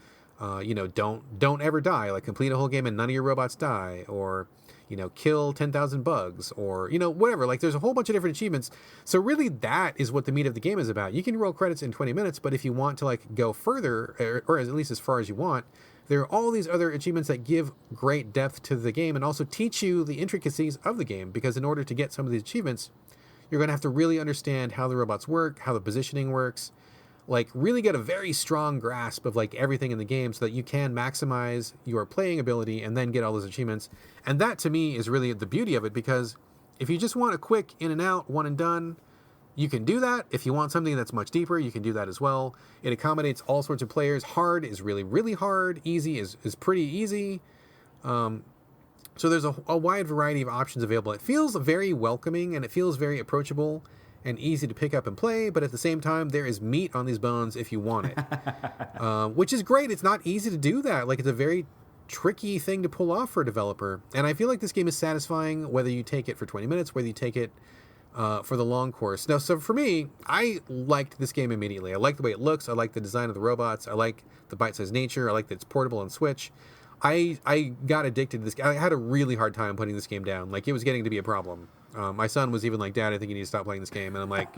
you know, don't ever die. Like complete a whole game and none of your robots die. Or, you know, kill 10,000 bugs or, you know, whatever. Like there's a whole bunch of different achievements. So really that is what the meat of the game is about. You can roll credits in 20 minutes, but if you want to like go further, or at least as far as you want, there are all these other achievements that give great depth to the game and also teach you the intricacies of the game, because in order to get some of these achievements, you're going to have to really understand how the robots work, how the positioning works, like really get a very strong grasp of like everything in the game so that you can maximize your playing ability and then get all those achievements. And that to me is really the beauty of it, because if you just want a quick in and out, one and done, you can do that. If you want something that's much deeper, you can do that as well. It accommodates all sorts of players. Hard is really, really hard. Easy is pretty easy. So there's a wide variety of options available. It feels very welcoming and it feels very approachable and easy to pick up and play, but at the same time, there is meat on these bones if you want it, which is great. It's not easy to do that. Like it's a very tricky thing to pull off for a developer. And I feel like this game is satisfying whether you take it for 20 minutes, whether you take it for the long course. Now, so for me, I liked this game immediately. I like the way it looks. I like the design of the robots. I like the bite-sized nature. I like that it's portable and Switch. I got addicted to this. I had a really hard time putting this game down. Like, it was getting to be a problem. My son was even like, Dad, I think you need to stop playing this game. And I'm like,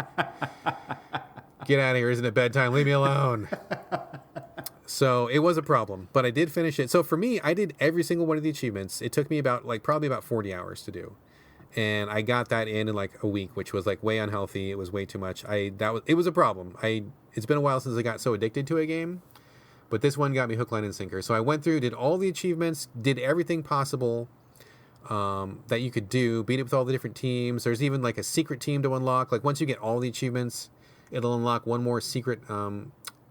get out of here. Isn't it bedtime? Leave me alone. So it was a problem, but I did finish it. So for me, I did every single one of the achievements. It took me probably about 40 hours to do. And I got that in like a week, which was like way unhealthy. It was way too much. It was a problem. It's been a while since I got so addicted to a game, but this one got me hook, line, and sinker. So I went through, did all the achievements, did everything possible that you could do, beat it with all the different teams. There's even like a secret team to unlock. Like once you get all the achievements, it'll unlock one more secret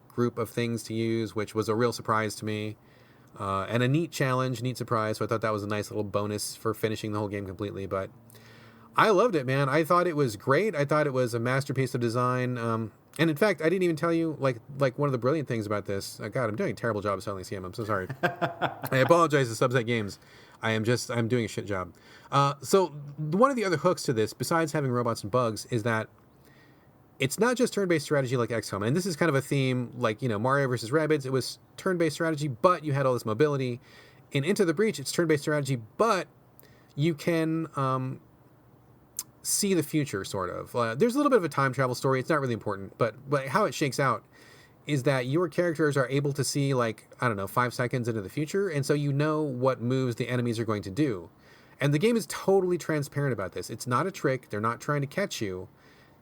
group of things to use, which was a real surprise to me. And a neat challenge, neat surprise. So I thought that was a nice little bonus for finishing the whole game completely. But I loved it, man. I thought it was great. I thought it was a masterpiece of design. And in fact, I didn't even tell you like one of the brilliant things about this. God, I'm doing a terrible job of selling this game. I'm so sorry. I apologize to Subset Games. I'm doing a shit job. So one of the other hooks to this, besides having robots and bugs, is that it's not just turn-based strategy like XCOM. And this is kind of a theme like, you know, Mario versus Rabbids. It was turn-based strategy, but you had all this mobility. In Into the Breach, it's turn-based strategy, but you can see the future, sort of. There's a little bit of a time travel story. It's not really important, but how it shakes out is that your characters are able to see, like, I don't know, 5 seconds into the future, and so you know what moves the enemies are going to do. And the game is totally transparent about this. It's not a trick. They're not trying to catch you.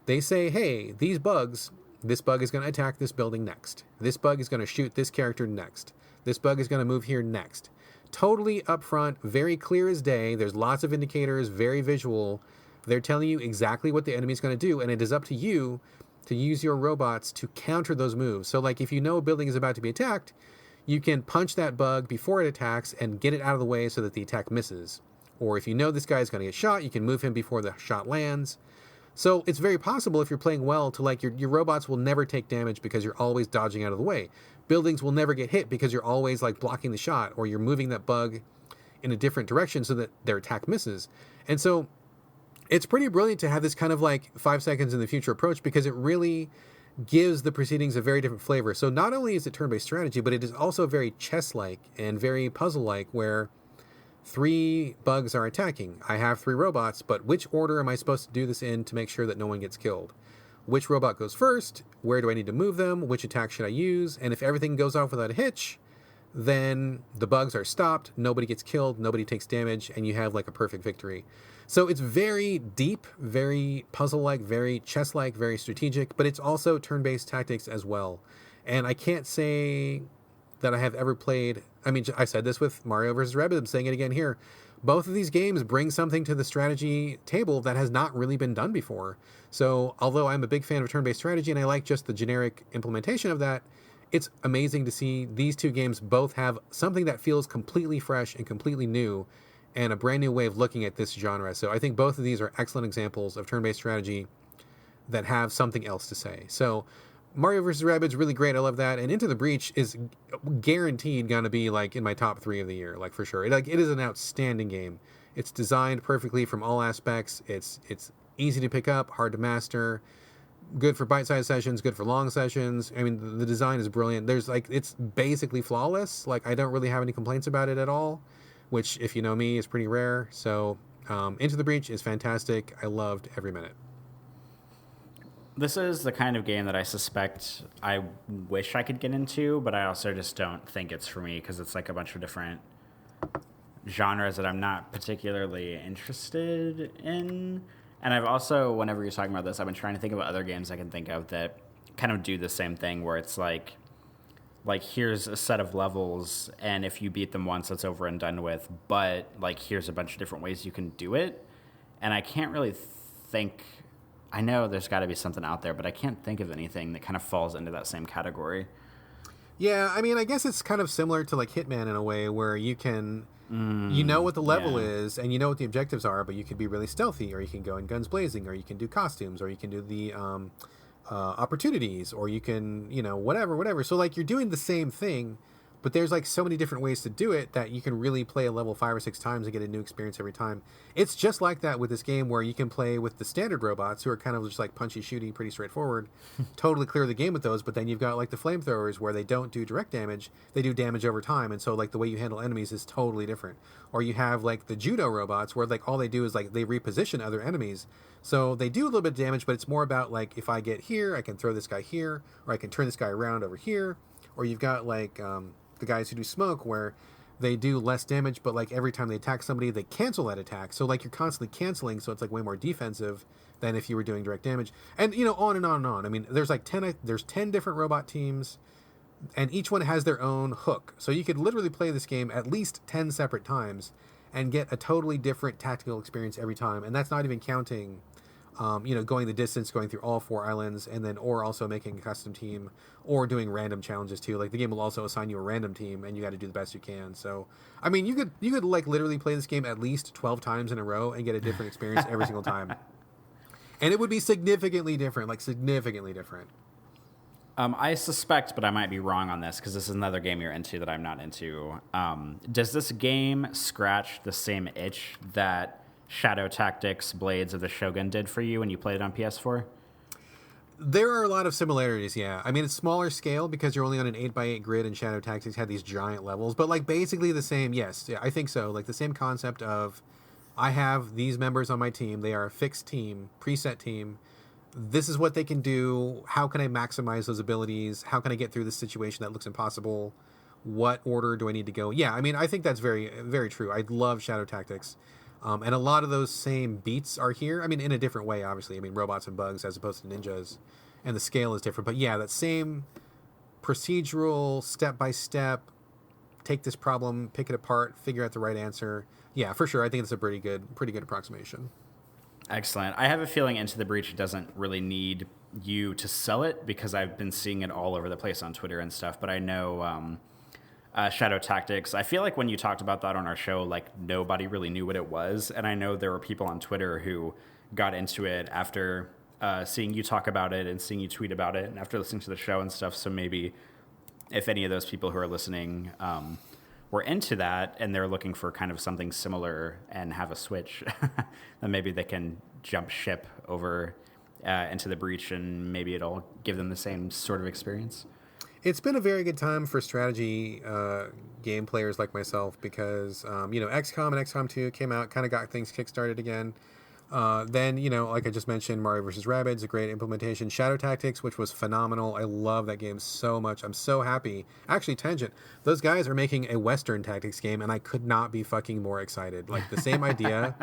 They say, hey, this bug is going to attack this building next. This bug is going to shoot this character next. This bug is going to move here next. Totally upfront, very clear as day. There's lots of indicators, very visual. They're telling you exactly what the enemy is going to do, and it is up to you to use your robots to counter those moves. So, like, if you know a building is about to be attacked, you can punch that bug before it attacks and get it out of the way so that the attack misses. Or if you know this guy is going to get shot, you can move him before the shot lands. So it's very possible if you're playing well to like your robots will never take damage because you're always dodging out of the way. Buildings will never get hit because you're always like blocking the shot, or you're moving that bug in a different direction so that their attack misses. And so it's pretty brilliant to have this kind of like 5 seconds in the future approach, because it really gives the proceedings a very different flavor. So not only is it turn-based strategy, but it is also very chess-like and very puzzle-like, where 3 bugs are attacking. I have 3 robots, but which order am I supposed to do this in to make sure that no one gets killed? Which robot goes first? Where do I need to move them? Which attack should I use? And if everything goes off without a hitch, then the bugs are stopped, nobody gets killed, nobody takes damage, and you have like a perfect victory. So it's very deep, very puzzle-like, very chess-like, very strategic, but it's also turn-based tactics as well. And I can't say that I have ever played... I mean, I said this with Mario vs. Rabbids, I'm saying it again here. Both of these games bring something to the strategy table that has not really been done before. So although I'm a big fan of turn-based strategy and I like just the generic implementation of that, it's amazing to see these 2 games both have something that feels completely fresh and completely new, and a brand new way of looking at this genre. So I think both of these are excellent examples of turn-based strategy that have something else to say. So Mario vs. Rabbids, really great. I love that. And Into the Breach is guaranteed going to be like in my top 3 of the year, like for sure. It is an outstanding game. It's designed perfectly from all aspects. It's easy to pick up, hard to master, good for bite-sized sessions, good for long sessions. I mean, the design is brilliant. There's like, it's basically flawless. Like, I don't really have any complaints about it at all, which, if you know me, is pretty rare. So Into the Breach is fantastic. I loved every minute. This is the kind of game that I suspect I wish I could get into, but I also just don't think it's for me, because it's like a bunch of different genres that I'm not particularly interested in. And I've also, whenever you're talking about this, I've been trying to think of other games I can think of that kind of do the same thing, where it's like here's a set of levels, and if you beat them once, it's over and done with, but like here's a bunch of different ways you can do it. And I can't really think... I know there's got to be something out there, but I can't think of anything that kind of falls into that same category. Yeah, I mean, I guess it's kind of similar to like Hitman in a way, where you can... you know what the level is, and you know what the objectives are, but you can be really stealthy, or you can go in guns blazing, or you can do costumes, or you can do the opportunities, or you can, whatever. So like you're doing the same thing, but there's like so many different ways to do it that you can really play a level 5 or 6 times and get a new experience every time. It's just like that with this game, where you can play with the standard robots, who are kind of just like punchy shooty, pretty straightforward, totally clear the game with those. But then you've got like the flamethrowers, where they don't do direct damage, they do damage over time, and so like the way you handle enemies is totally different. Or you have like the judo robots, where like all they do is like they reposition other enemies, so they do a little bit of damage, but it's more about like, if I get here, I can throw this guy here, or I can turn this guy around over here. Or you've got like the guys who do smoke, where they do less damage, but like every time they attack somebody, they cancel that attack. So like you're constantly canceling, so it's like way more defensive than if you were doing direct damage. And on and on and on. I mean, there's 10 different robot teams, and each one has their own hook. So you could literally play this game at least 10 separate times and get a totally different tactical experience every time. And that's not even counting going the distance, going through all 4 islands, and then or also making a custom team, or doing random challenges too. Like the game will also assign you a random team, and you got to do the best you can. So I mean, you could like literally play this game at least 12 times in a row and get a different experience every single time, and it would be significantly different. I suspect, but I might be wrong on this, because this is another game you're into that I'm not into. Does this game scratch the same itch that Shadow Tactics Blades of the Shogun did for you when you played it on PS4? There are a lot of similarities, yeah. I mean, it's smaller scale because you're only on an 8x8 grid, and Shadow Tactics had these giant levels, but like basically the same. Yes, yeah, I think so. Like the same concept of, I have these members on my team, they are a fixed team, preset team. This is what they can do. How can I maximize those abilities? How can I get through this situation that looks impossible? What order do I need to go? Yeah, I mean, I think that's very, very true. I love Shadow Tactics. And a lot of those same beats are here. I mean, in a different way, obviously. I mean, robots and bugs as opposed to ninjas. And the scale is different. But yeah, that same procedural, step-by-step, take this problem, pick it apart, figure out the right answer. Yeah, for sure. I think it's a pretty good approximation. Excellent. I have a feeling Into the Breach doesn't really need you to sell it, because I've been seeing it all over the place on Twitter and stuff. But I know... Shadow Tactics, I feel like when you talked about that on our show, like nobody really knew what it was, and I know there were people on Twitter who got into it after seeing you talk about it and seeing you tweet about it, and after listening to the show and stuff. So maybe if any of those people who are listening were into that and they're looking for kind of something similar and have a Switch, then maybe they can jump ship over into the Breach, and maybe it'll give them the same sort of experience. It's been a very good time for strategy game players like myself because, XCOM and XCOM 2 came out, kind of got things kickstarted again. Then, like I just mentioned, Mario vs. Rabbids, a great implementation. Shadow Tactics, which was phenomenal. I love that game so much. I'm so happy. Actually, tangent. Those guys are making a Western tactics game, and I could not be fucking more excited. Like, the same idea.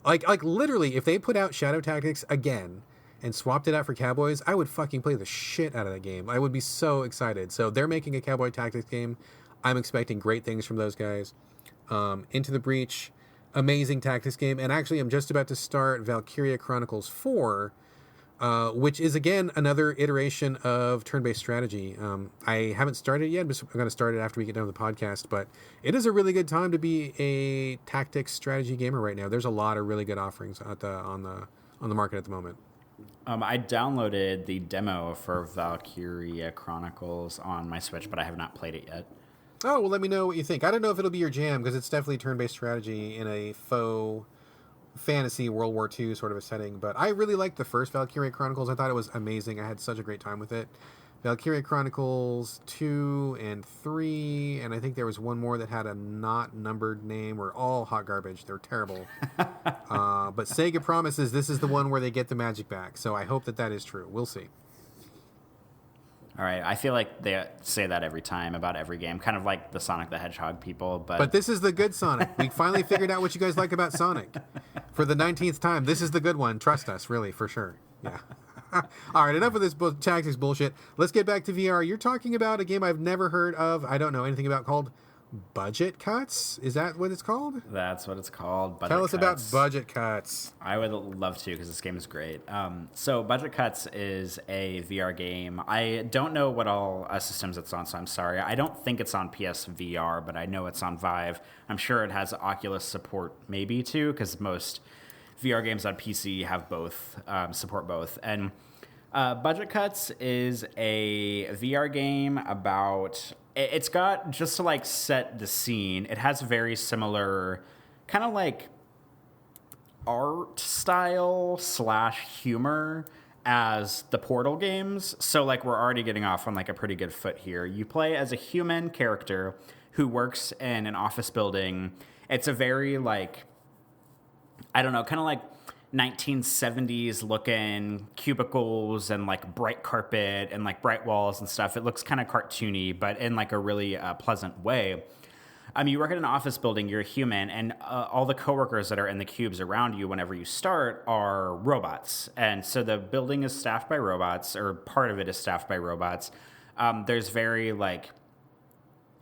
Like literally, if they put out Shadow Tactics again and swapped it out for Cowboys, I would fucking play the shit out of that game. I would be so excited. So they're making a Cowboy Tactics game. I'm expecting great things from those guys. Into the Breach. Amazing tactics game, and actually I'm just about to start Valkyria Chronicles 4, which is again another iteration of turn-based strategy. I haven't started it yet, but I'm going to start it after we get done with the podcast, but it is a really good time to be a tactics strategy gamer right now. There's a lot of really good offerings on the market at the moment. I downloaded the demo for Valkyria Chronicles on my Switch, but I have not played it yet. Oh, well, let me know what you think. I don't know if it'll be your jam, because it's definitely turn-based strategy in a faux fantasy World War II sort of a setting. But I really liked the first Valkyria Chronicles. I thought it was amazing. I had such a great time with it. Valkyria Chronicles 2 and 3, and I think there was one more that had a not numbered name, were all hot garbage. They're terrible. But Sega promises this is the one where they get the magic back. So I hope that is true. We'll see. All right, I feel like they say that every time about every game, kind of like the Sonic the Hedgehog people. But this is the good Sonic. We finally figured out what you guys like about Sonic. For the 19th time, this is the good one. Trust us, really, for sure. Yeah. All right, enough of this tactics bullshit. Let's get back to VR. You're talking about a game I've never heard of, I don't know anything about, called Budget Cuts? Is that what it's called? That's what it's called. Tell us about Budget Cuts. I would love to, because this game is great. So Budget Cuts is a VR game. I don't know what all systems it's on, so I'm sorry. I don't think it's on PSVR, but I know it's on Vive. I'm sure it has Oculus support maybe too, because most VR games on PC have both, support both. And Budget Cuts is a VR game about... It's got, just to like set the scene, it has very similar kind of like art style / humor as the Portal games. So like we're already getting off on like a pretty good foot here. You play as a human character who works in an office building. It's a very like, I don't know, kind of like 1970s looking cubicles and like bright carpet and like bright walls and stuff. It looks kind of cartoony, but in like a really pleasant way. You work in an office building, you're a human, and all the coworkers that are in the cubes around you whenever you start are robots. And so the building is staffed by robots, or part of it is staffed by robots. There's very like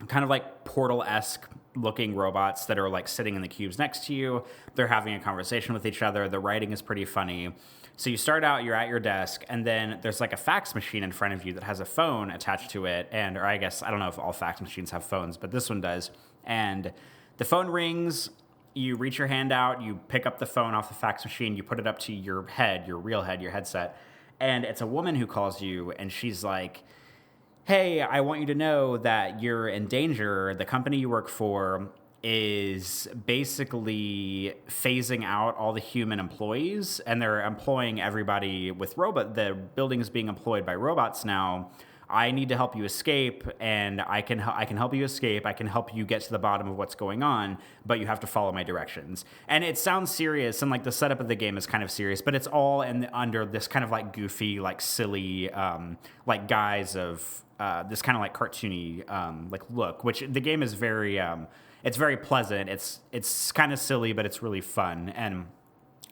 kind of like Portal-esque looking robots that are like sitting in the cubes next to you. They're having a conversation with each other. The writing is pretty funny. So you start out, you're at your desk, and then there's like a fax machine in front of you that has a phone attached to it. Or I guess, I don't know if all fax machines have phones, but this one does. And the phone rings, you reach your hand out, you pick up the phone off the fax machine, you put it up to your head, your real head, your headset. And it's a woman who calls you, and she's like, hey, I want you to know that you're in danger. The company you work for is basically phasing out all the human employees, and they're employing everybody with robot. The building is being employed by robots now. I need to help you escape, and I can help you escape. I can help you get to the bottom of what's going on, but you have to follow my directions. And it sounds serious, and like the setup of the game is kind of serious, but it's all under this kind of like goofy, like silly, like guise of this kind of like cartoony like look. Which the game is very, it's very pleasant. It's kind of silly, but it's really fun. And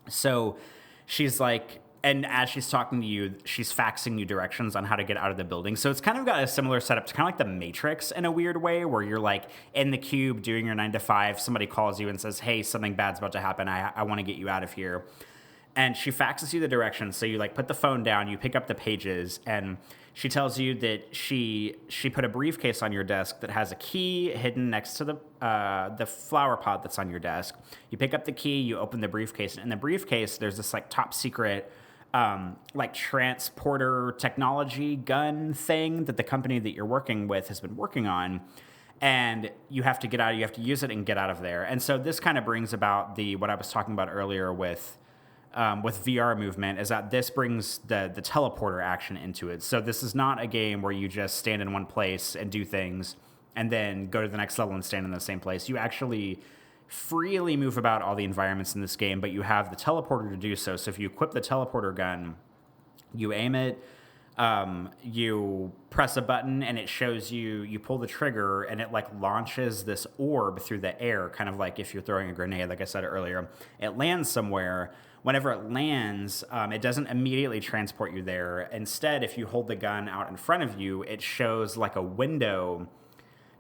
so she's like. And as she's talking to you, she's faxing you directions on how to get out of the building. So it's kind of got a similar setup to kind of like the Matrix in a weird way, where you're like in the cube doing your 9 to 5. Somebody calls you and says, hey, something bad's about to happen. I want to get you out of here. And she faxes you the directions. So you like put the phone down, you pick up the pages, and she tells you that she put a briefcase on your desk that has a key hidden next to the flower pot that's on your desk. You pick up the key, you open the briefcase, and in the briefcase there's this like top secret like transporter technology gun thing that the company that you're working with has been working on. And you have to get out, you have to use it and get out of there. And so this kind of brings about what I was talking about earlier with VR movement, is that this brings the teleporter action into it. So this is not a game where you just stand in one place and do things and then go to the next level and stand in the same place. You actually freely move about all the environments in this game, but you have the teleporter to do so. So if you equip the teleporter gun, you aim it, you press a button and it shows you pull the trigger and it like launches this orb through the air, kind of like if you're throwing a grenade, like I said earlier. It lands somewhere. Whenever it lands, it doesn't immediately transport you there. Instead, if you hold the gun out in front of you, it shows like a window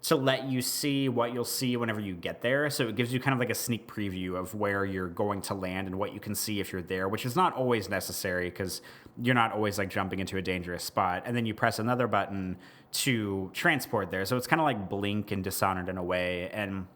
to let you see what you'll see whenever you get there. So it gives you kind of like a sneak preview of where you're going to land and what you can see if you're there, which is not always necessary because you're not always like jumping into a dangerous spot. And then you press another button to transport there. So it's kind of like Blink and Dishonored in a way. And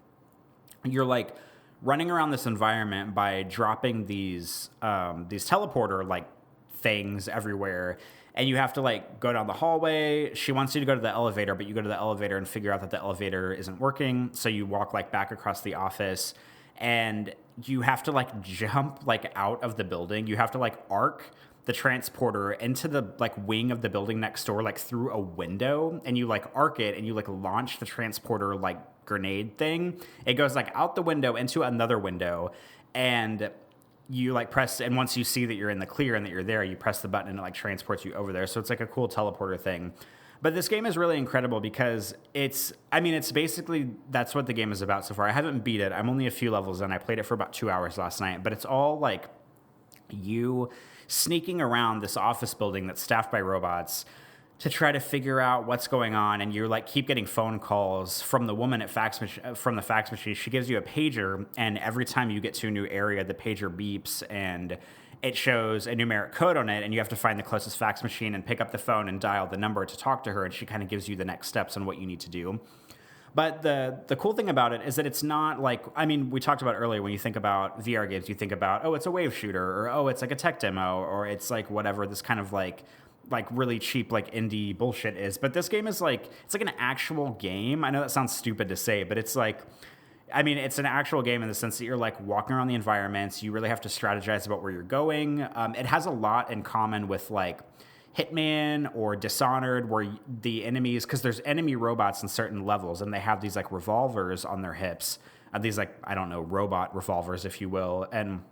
you're like running around this environment by dropping these teleporter like things everywhere. And you have to like go down the hallway. She wants you to go to the elevator, but you go to the elevator and figure out that the elevator isn't working. So you walk like back across the office and you have to like jump like out of the building. You have to like arc the transporter into the like wing of the building next door, like through a window, and you like arc it and you like launch the transporter like grenade thing. It goes like out the window into another window, and you like press, and once you see that you're in the clear and that you're there, you press the button and it like transports you over there. So it's like a cool teleporter thing. But this game is really incredible because it's basically, that's what the game is about so far. I haven't beat it. I'm only a few levels in. I played it for about 2 hours last night, but it's all like you sneaking around this office building that's staffed by robots to try to figure out what's going on. And you like keep getting phone calls from the woman at from the fax machine. She gives you a pager, and every time you get to a new area, the pager beeps and it shows a numeric code on it, and you have to find the closest fax machine and pick up the phone and dial the number to talk to her, and she kind of gives you the next steps on what you need to do. But the cool thing about it is that it's not like, I mean, we talked about earlier, when you think about VR games, you think about, oh, it's a wave shooter, or oh, it's like a tech demo, or it's like whatever, this kind of like really cheap like indie bullshit is. But this game is like, it's like an actual game. I know that sounds stupid to say, but it's like, I mean, it's an actual game in the sense that you're like walking around the environments. You really have to strategize about where you're going. It has a lot in common with like Hitman or Dishonored, where the enemies, because there's enemy robots in certain levels, and they have these like revolvers on their hips, these like, I don't know, robot revolvers, if you will, and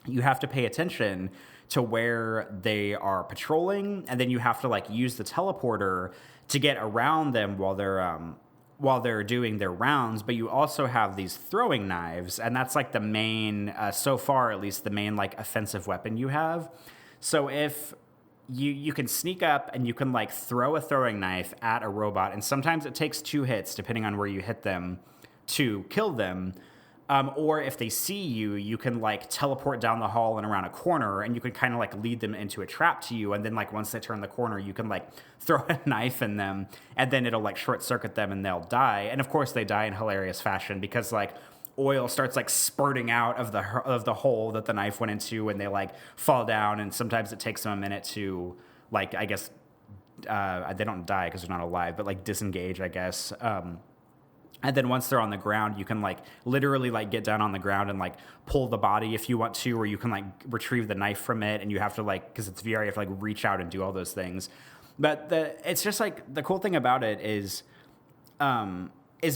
you have to pay attention to where they are patrolling, and then you have to like use the teleporter to get around them while they're doing their rounds. But you also have these throwing knives, and that's like the main, so far at least, the main like offensive weapon you have. So if you can sneak up and you can like throw a throwing knife at a robot, and sometimes it takes 2 hits depending on where you hit them to kill them. Or if they see you, you can like teleport down the hall and around a corner, and you can kind of like lead them into a trap to you. And then like once they turn the corner, you can like throw a knife in them, and then it'll like short circuit them and they'll die. And of course they die in hilarious fashion because like oil starts like spurting out of the hole that the knife went into, and they like fall down. And sometimes it takes them a minute to like, I guess, they don't die because they're not alive, but like disengage, I guess. And then once they're on the ground, you can like literally like get down on the ground and like pull the body if you want to, or you can like retrieve the knife from it, and you have to like, because it's VR, you have to like reach out and do all those things. But it's just like, the cool thing about it is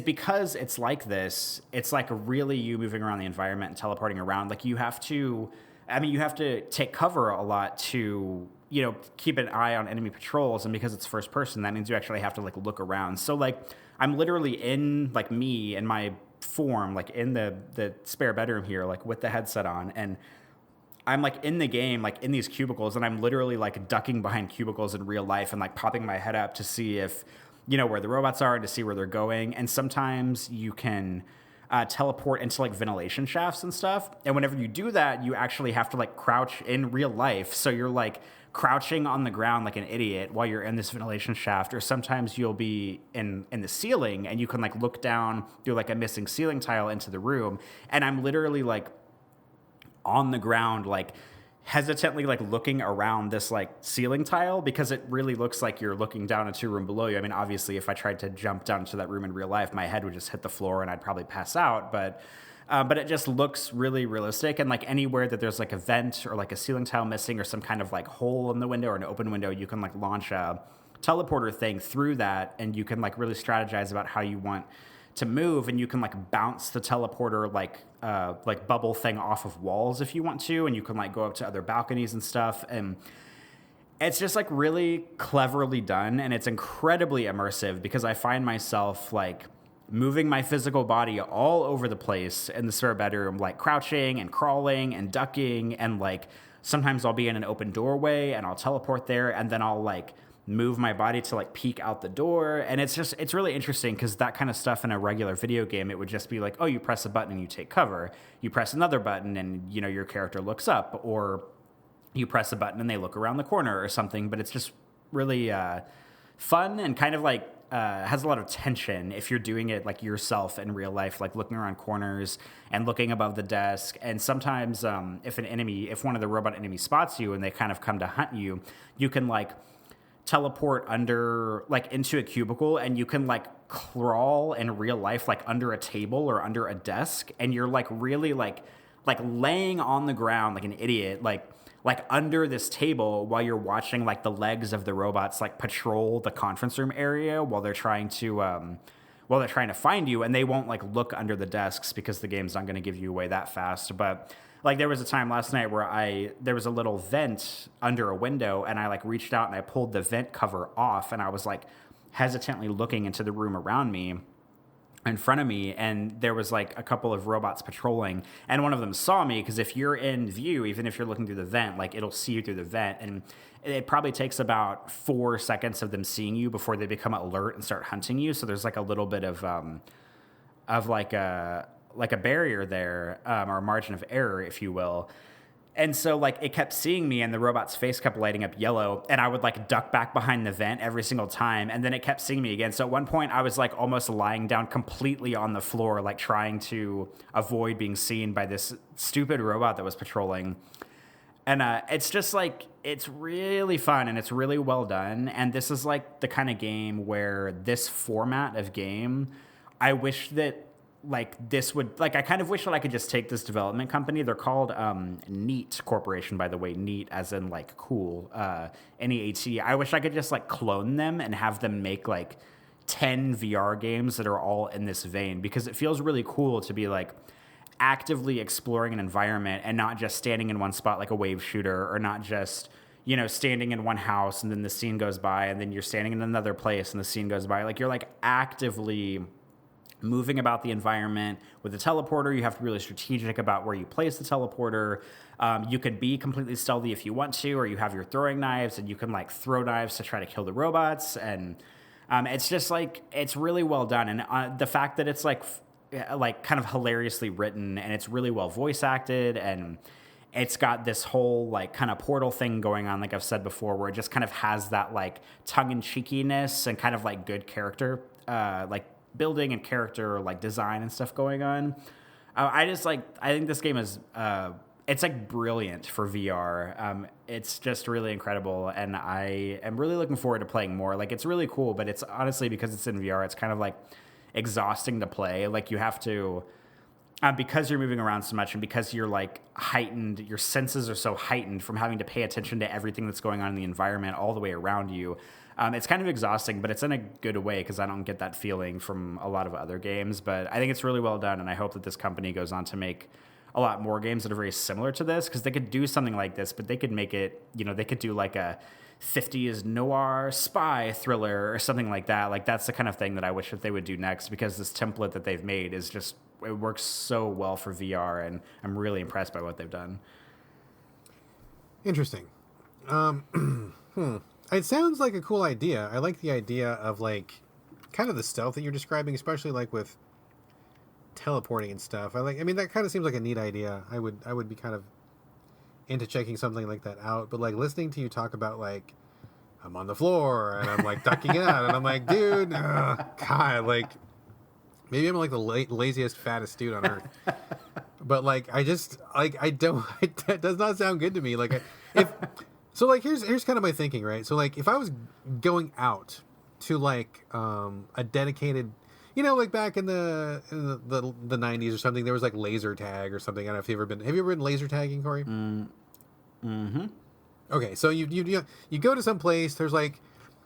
because it's like this, it's like really you moving around the environment and teleporting around. Like you have to take cover a lot to, you know, keep an eye on enemy patrols. And because it's first person, that means you actually have to like look around. So like I'm literally in like me in my form, like in the spare bedroom here, like with the headset on, and I'm like in the game, like in these cubicles, and I'm literally like ducking behind cubicles in real life and like popping my head up to see if, you know, where the robots are and to see where they're going. And sometimes you can teleport into like ventilation shafts and stuff. And whenever you do that, you actually have to like crouch in real life. So you're like crouching on the ground like an idiot while you're in this ventilation shaft, or sometimes you'll be in the ceiling and you can like look down through like a missing ceiling tile into the room. And I'm literally like on the ground, like hesitantly like looking around this like ceiling tile because it really looks like you're looking down into a room below you. I mean, obviously, if I tried to jump down into that room in real life, my head would just hit the floor and I'd probably pass out. But it just looks really realistic. And like anywhere that there's like a vent or like a ceiling tile missing or some kind of like hole in the window or an open window, you can like launch a teleporter thing through that, and you can like really strategize about how you want to move, and you can like bounce the teleporter like bubble thing off of walls if you want to, and you can like go up to other balconies and stuff. And it's just like really cleverly done, and it's incredibly immersive because I find myself like moving my physical body all over the place in the spare bedroom, like crouching and crawling and ducking, and like sometimes I'll be in an open doorway and I'll teleport there, and then I'll like move my body to like peek out the door. And it's really interesting because that kind of stuff in a regular video game, it would just be like, oh, you press a button and you take cover, you press another button and you know your character looks up, or you press a button and they look around the corner or something. But it's just really fun and kind of like has a lot of tension if you're doing it like yourself in real life, like looking around corners and looking above the desk. And sometimes if one of the robot enemies spots you and they kind of come to hunt you, you can like teleport under like into a cubicle, and you can like crawl in real life like under a table or under a desk, and you're like really like laying on the ground like an idiot, like under this table while you're watching like the legs of the robots like patrol the conference room area while they're trying to find you. And they won't like look under the desks because the game's not going to give you away that fast. But like there was a time last night where there was a little vent under a window, and I like reached out and I pulled the vent cover off, and I was like hesitantly looking into the room around me in front of me, and there was like a couple of robots patrolling, and one of them saw me because if you're in view, even if you're looking through the vent, like it'll see you through the vent, and it probably takes about 4 seconds of them seeing you before they become alert and start hunting you. So there's like a little bit of like a barrier there, or a margin of error, if you will. And so like it kept seeing me, and the robot's face kept lighting up yellow, and I would like duck back behind the vent every single time, and then it kept seeing me again. So at one point I was like almost lying down completely on the floor, like trying to avoid being seen by this stupid robot that was patrolling. And it's just like, it's really fun and it's really well done. And this is like the kind of game where this format of game, I wish that like this would, like I kind of wish that I could just take this development company. They're called Neat Corporation, by the way. Neat as in like cool, N-E-A-T. I wish I could just like clone them and have them make like 10 VR games that are all in this vein, because it feels really cool to be like actively exploring an environment and not just standing in one spot like a wave shooter, or not just, you know, standing in one house and then the scene goes by and then you're standing in another place and the scene goes by. Like you're like actively moving about the environment. With the teleporter, you have to be really strategic about where you place the teleporter. You can be completely stealthy if you want to, or you have your throwing knives and you can like throw knives to try to kill the robots. And it's just like, it's really well done. And the fact that it's like kind of hilariously written, and it's really well voice acted, and it's got this whole like kind of portal thing going on, like I've said before, where it just kind of has that like tongue-in-cheekiness and kind of like good character like building and character like design and stuff going on. I think this game is it's like brilliant for VR. It's just really incredible, and I am really looking forward to playing more. Like it's really cool, but it's honestly, because it's in VR, it's kind of like exhausting to play. Like you have to, because you're moving around so much, and because you're like heightened, your senses are so heightened from having to pay attention to everything that's going on in the environment all the way around you. It's kind of exhausting, but it's in a good way, because I don't get that feeling from a lot of other games. But I think it's really well done, and I hope that this company goes on to make a lot more games that are very similar to this, because they could do something like this, but they could make it, you know, they could do like a 50s noir spy thriller or something like that. Like that's the kind of thing that I wish that they would do next, because this template that they've made is just, it works so well for VR, and I'm really impressed by what they've done. Interesting. It sounds like a cool idea. I like the idea of like kind of the stealth that you're describing, especially like with teleporting and stuff. I mean, that kind of seems like a neat idea. I would be kind of into checking something like that out. But like listening to you talk about like I'm on the floor and I'm like ducking out and I'm like, dude, God, like maybe I'm like the laziest, fattest dude on earth. But like I just like I don't. That does not sound good to me. Like if so, like here's kind of my thinking, right? So like if I was going out to like a dedicated, you know, like back in the 90s or something, there was like laser tag or something. I don't know if have you ever been laser tagging, Corey? Mm-hmm. Okay, so you go to some place, there's like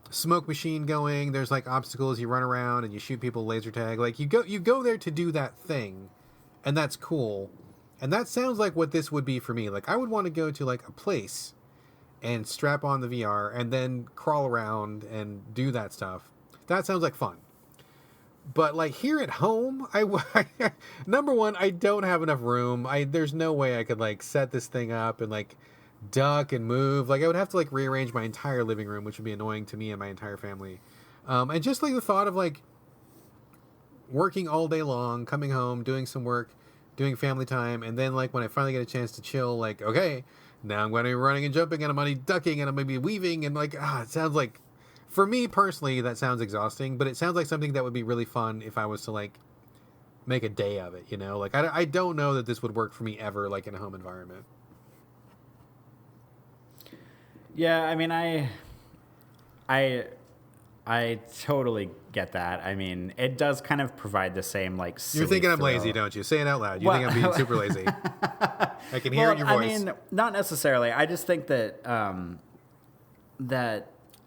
smoke machine going, there's like obstacles, you run around and you shoot people laser tag. Like you go there to do that thing, and that's cool. And that sounds like what this would be for me. Like I would want to go to like a place and strap on the VR and then crawl around and do that stuff. That sounds like fun. But like here at home, number one, I don't have enough room. There's no way I could like set this thing up and like duck and move. Like I would have to like rearrange my entire living room, which would be annoying to me and my entire family. And just like the thought of like working all day long, coming home, doing some work, doing family time, and then like when I finally get a chance to chill, like okay, now I'm going to be running and jumping and I'm going to be ducking and I'm going to be weaving and like it sounds like, for me personally, that sounds exhausting, but it sounds like something that would be really fun if I was to like make a day of it, you know? Like I don't know that this would work for me ever, like in a home environment. Yeah, I mean, I totally get that. I mean, it does kind of provide the same like You're thinking I'm thrill. lazy, don't you? Say it out loud. You think I'm being super lazy. I can hear it in your voice. I mean, not necessarily. I just think that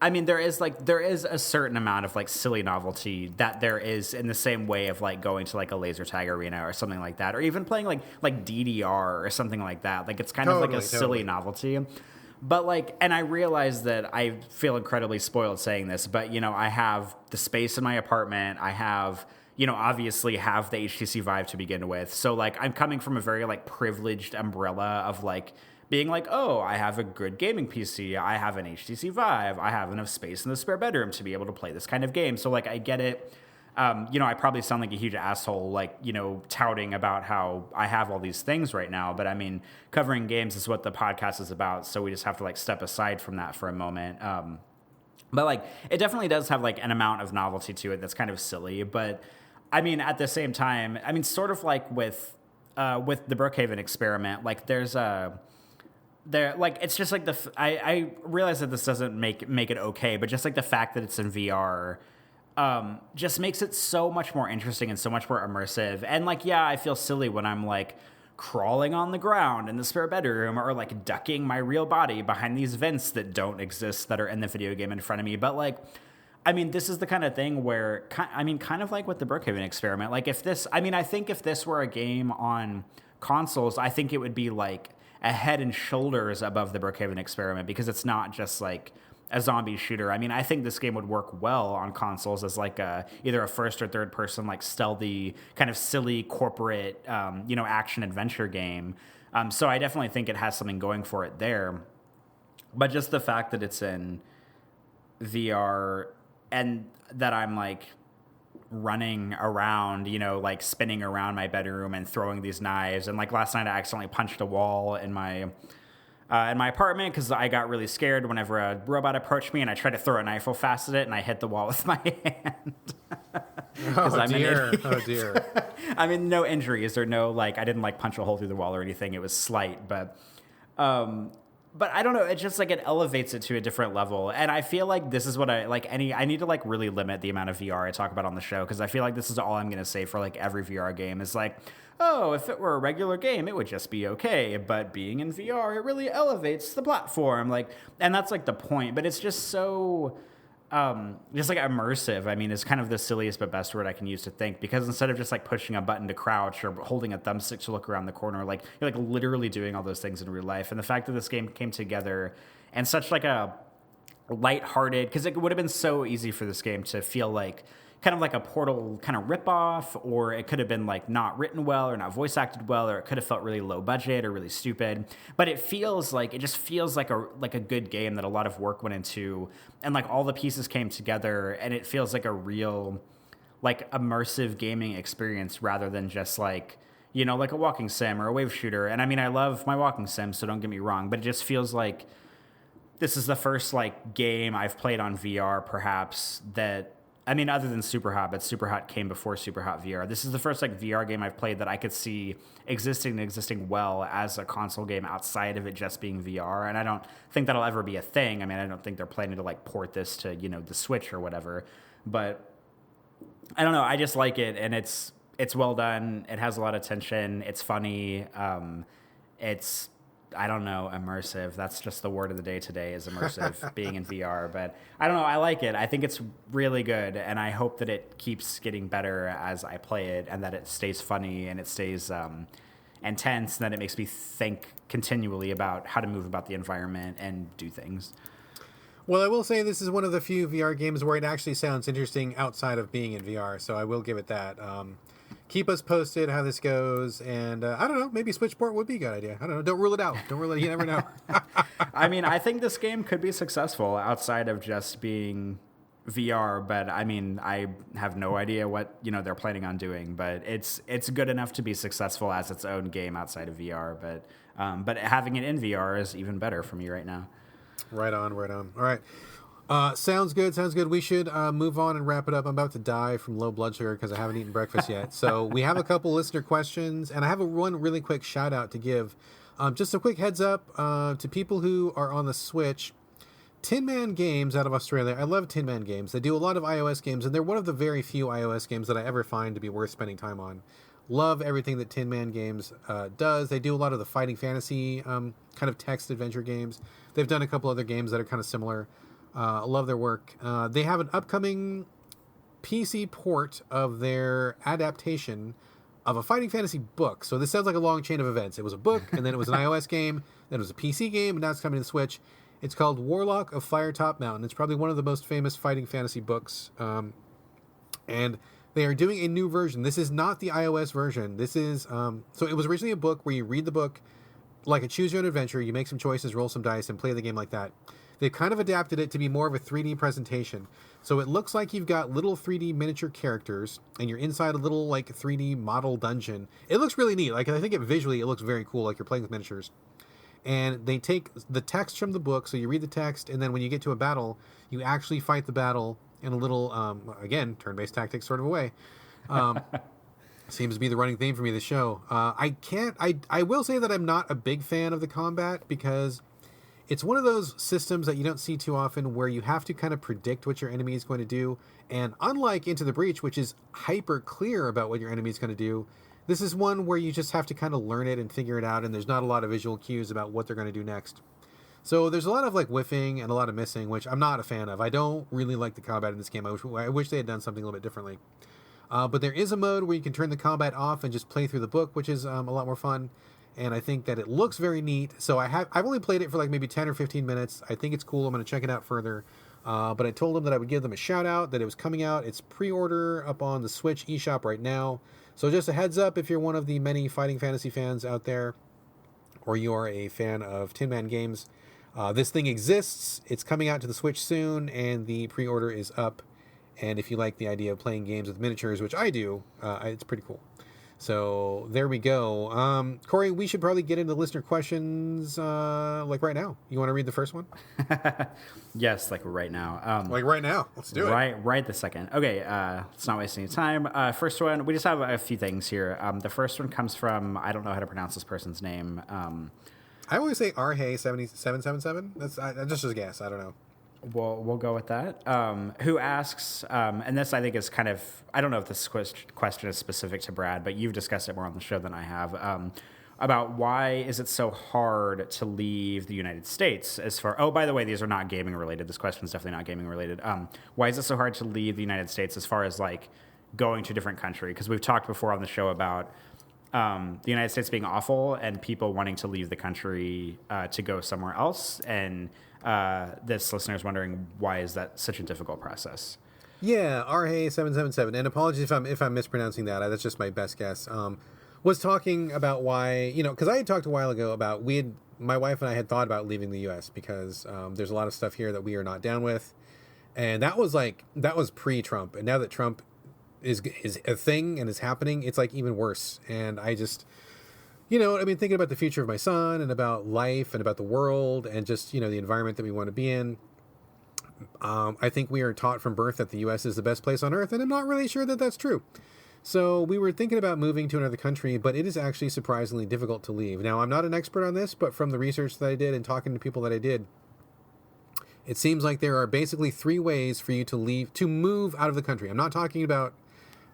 I mean, there is a certain amount of like silly novelty that there is in the same way of like going to like a laser tag arena or something like that, or even playing like DDR or something like that. Like it's kind of like a silly novelty. But like, and I realize that I feel incredibly spoiled saying this, but you know, I have the space in my apartment. I have, you know, obviously have the HTC Vive to begin with. So like, I'm coming from a very like privileged umbrella of like being like, oh, I have a good gaming PC. I have an HTC Vive. I have enough space in the spare bedroom to be able to play this kind of game. So like, I get it. You know, I probably sound like a huge asshole, like, you know, touting about how I have all these things right now. But I mean, covering games is what the podcast is about. So we just have to like step aside from that for a moment. But like, it definitely does have like an amount of novelty to it that's kind of silly. But I mean, at the same time, I mean, sort of like with the Brookhaven Experiment, like there's like it's just like I realize that this doesn't make it okay, but just like the fact that it's in VR just makes it so much more interesting and so much more immersive. And like, yeah, I feel silly when I'm like crawling on the ground in the spare bedroom or like ducking my real body behind these vents that don't exist that are in the video game in front of me. But like, I mean, this is the kind of thing where, I mean, kind of like with the Brookhaven Experiment, like if this, I mean, I think if this were a game on consoles, I think it would be like a head and shoulders above the Brookhaven Experiment, because it's not just like a zombie shooter. I mean, I think this game would work well on consoles as like either a first or third person, like stealthy, kind of silly corporate, you know, action adventure game. So I definitely think it has something going for it there. But just the fact that it's in VR and that I'm like running around, you know, like spinning around my bedroom and throwing these knives. And like last night I accidentally punched a wall in my apartment because I got really scared whenever a robot approached me and I tried to throw a knife real fast at it and I hit the wall with my hand. Oh dear. Oh dear. I mean, no injuries or no, like, I didn't like punch a hole through the wall or anything. It was slight, but I don't know. It just like, it elevates it to a different level. And I feel like this is what I need to like really limit the amount of VR I talk about on the show. Cause I feel like this is all I'm going to say for like every VR game is like, oh, if it were a regular game, it would just be okay. But being in VR, it really elevates the platform. Like, and that's like the point, but it's just so, just like immersive. I mean, it's kind of the silliest but best word I can use to think, because instead of just like pushing a button to crouch or holding a thumbstick to look around the corner, like you're like literally doing all those things in real life. And the fact that this game came together and such like a lighthearted, because it would have been so easy for this game to feel like kind of like a Portal kind of ripoff, or it could have been like not written well or not voice acted well, or it could have felt really low budget or really stupid. But it just feels like a good game that a lot of work went into, and like all the pieces came together, and it feels like a real like immersive gaming experience rather than just like, you know, like a walking sim or a wave shooter. And I mean, I love my walking sim, so don't get me wrong, but it just feels like this is the first like game I've played on VR, perhaps, that, I mean, other than Superhot, but Superhot came before Superhot VR. This is the first like VR game I've played that I could see existing well as a console game outside of it just being VR. And I don't think that'll ever be a thing. I mean, I don't think they're planning to like port this to, you know, the Switch or whatever. But I don't know. I just like it, and it's well done. It has a lot of tension. It's funny. It's, I don't know, immersive. That's just the word of the day today, is immersive, being in VR. But I don't know. I like it. I think it's really good, and I hope that it keeps getting better as I play it, and that it stays funny and it stays intense, and that it makes me think continually about how to move about the environment and do things. Well, I will say this is one of the few VR games where it actually sounds interesting outside of being in VR, so I will give it that. Keep us posted how this goes, and I don't know, maybe Switchport would be a good idea. I don't know. Don't rule it out. Don't rule it. You never know. I mean, I think this game could be successful outside of just being VR, but I mean, I have no idea what, you know, they're planning on doing, but it's good enough to be successful as its own game outside of VR, but having it in VR is even better for me right now. Right on. All right. Sounds good. We should move on and wrap it up. I'm about to die from low blood sugar because I haven't eaten breakfast yet. So we have a couple listener questions, and I have one really quick shout out to give. Just a quick heads up to people who are on the Switch. Tin Man Games out of Australia. I love Tin Man Games. They do a lot of iOS games, and they're one of the very few iOS games that I ever find to be worth spending time on. Love everything that Tin Man Games does. They do a lot of the fighting fantasy kind of text adventure games. They've done a couple other games that are kind of similar. I love their work. They have an upcoming PC port of their adaptation of a fighting fantasy book. So this sounds like a long chain of events. It was a book, and then it was an iOS game, then it was a PC game, and now it's coming to the Switch. It's called Warlock of Firetop Mountain. It's probably one of the most famous fighting fantasy books. And they are doing a new version. This is not the iOS version. This is... so it was originally a book where you read the book like a choose-your-own-adventure. You make some choices, roll some dice, and play the game like that. They've kind of adapted it to be more of a 3D presentation. So it looks like you've got little 3D miniature characters, and you're inside a little like 3D model dungeon. It looks really neat. Like, I think visually it looks very cool, like you're playing with miniatures. And they take the text from the book, so you read the text, and then when you get to a battle, you actually fight the battle in a little, again, turn-based tactics sort of a way. Seems to be the running theme for me this show. I will say that I'm not a big fan of the combat, because it's one of those systems that you don't see too often where you have to kind of predict what your enemy is going to do. And unlike Into the Breach, which is hyper clear about what your enemy is going to do, this is one where you just have to kind of learn it and figure it out, and there's not a lot of visual cues about what they're going to do next. So there's a lot of like whiffing and a lot of missing, which I'm not a fan of. I don't really like the combat in this game. I wish they had done something a little bit differently. But there is a mode where you can turn the combat off and just play through the book, which is a lot more fun. And I think that it looks very neat. So I've only played it for like maybe 10 or 15 minutes. I think it's cool. I'm going to check it out further. But I told them that I would give them a shout out, that it was coming out. It's pre-order up on the Switch eShop right now. So just a heads up, if you're one of the many fighting fantasy fans out there, or you are a fan of Tin Man Games, this thing exists. It's coming out to the Switch soon, and the pre-order is up. And if you like the idea of playing games with miniatures, which I do, it's pretty cool. So there we go. Corey, we should probably get into listener questions like right now. You want to read the first one? Yes, like right now. Like right now. Let's do it. Right this second. Okay, let's not waste any time. First one, we just have a few things here. The first one comes from, I don't know how to pronounce this person's name. I always say Arhay7777. That's just a guess. I don't know. We'll go with that. Who asks, and this I think is kind of, I don't know if this question is specific to Brad, but you've discussed it more on the show than I have, about why is it so hard to leave the United States oh, by the way, these are not gaming related. This question is definitely not gaming related. Why is it so hard to leave the United States as far as like going to a different country? Because we've talked before on the show about the United States being awful and people wanting to leave the country to go somewhere else. And this listener is wondering, why is that such a difficult process? Yeah, Arhay777, and apologies if I'm mispronouncing that. That's just my best guess. Was talking about why, because I had talked a while ago about my wife and I had thought about leaving the U.S. because there's a lot of stuff here that we are not down with, and that was pre-Trump, and now that Trump is a thing and is happening, it's like even worse. And I just, thinking about the future of my son and about life and about the world and just, the environment that we want to be in. I think we are taught from birth that the U.S. is the best place on earth, and I'm not really sure that that's true. So we were thinking about moving to another country, but it is actually surprisingly difficult to leave. Now, I'm not an expert on this, but from the research that I did and talking to people that I did, it seems like there are basically 3 ways for you to move out of the country. I'm not talking about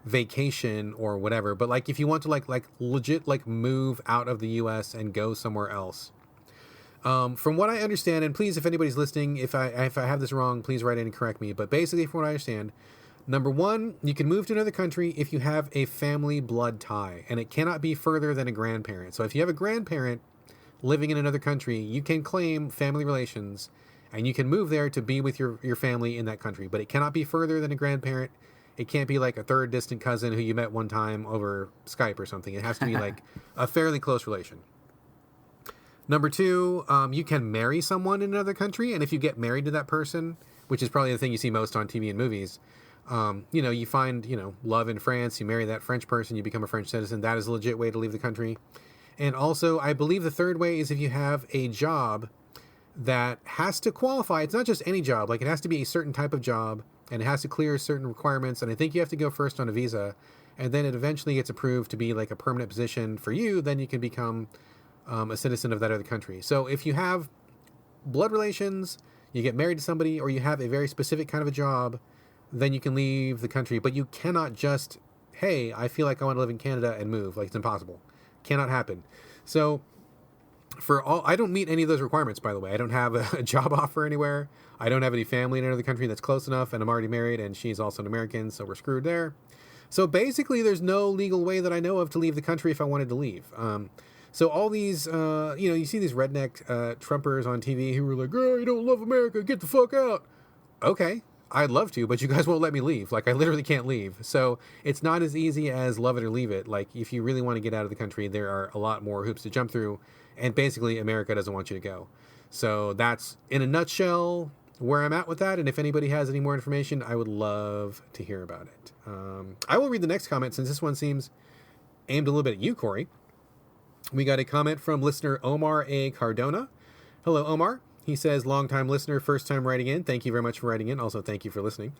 vacation or whatever, but like if you want to like legit like move out of the U.S. and go somewhere else. From what I understand, and please, if anybody's listening, if I have this wrong, please write in and correct me. But basically, from what I understand, number 1, you can move to another country if you have a family blood tie, and it cannot be further than a grandparent. So if you have a grandparent living in another country, you can claim family relations, and you can move there to be with your family in that country. But it cannot be further than a grandparent. It can't be like a third distant cousin who you met one time over Skype or something. It has to be like a fairly close relation. Number 2, you can marry someone in another country, and if you get married to that person, which is probably the thing you see most on TV and movies, you find, love in France, you marry that French person, you become a French citizen. That is a legit way to leave the country. And also, I believe the third way is if you have a job that has to qualify. It's not just any job. Like, it has to be a certain type of job, and it has to clear certain requirements. And I think you have to go first on a visa, and then it eventually gets approved to be like a permanent position for you. Then you can become a citizen of that other country. So if you have blood relations, you get married to somebody, or you have a very specific kind of a job, then you can leave the country. But you cannot just, hey, I feel like I want to live in Canada and move. Like, it's impossible. Cannot happen. So I don't meet any of those requirements, by the way. I don't have a job offer anywhere. I don't have any family in another country that's close enough, and I'm already married, and she's also an American, so we're screwed there. So basically, there's no legal way that I know of to leave the country if I wanted to leave. So all these, you see these redneck Trumpers on TV who are like, oh, you don't love America, get the fuck out. Okay, I'd love to, but you guys won't let me leave. Like, I literally can't leave. So it's not as easy as love it or leave it. Like, if you really want to get out of the country, there are a lot more hoops to jump through. And basically, America doesn't want you to go. So that's, in a nutshell, where I'm at with that. And if anybody has any more information, I would love to hear about it. I will read the next comment, since this one seems aimed a little bit at you, Corey. We got a comment from listener Omar A. Cardona. Hello, Omar. He says, long-time listener, first time writing in. Thank you very much for writing in. Also, thank you for listening.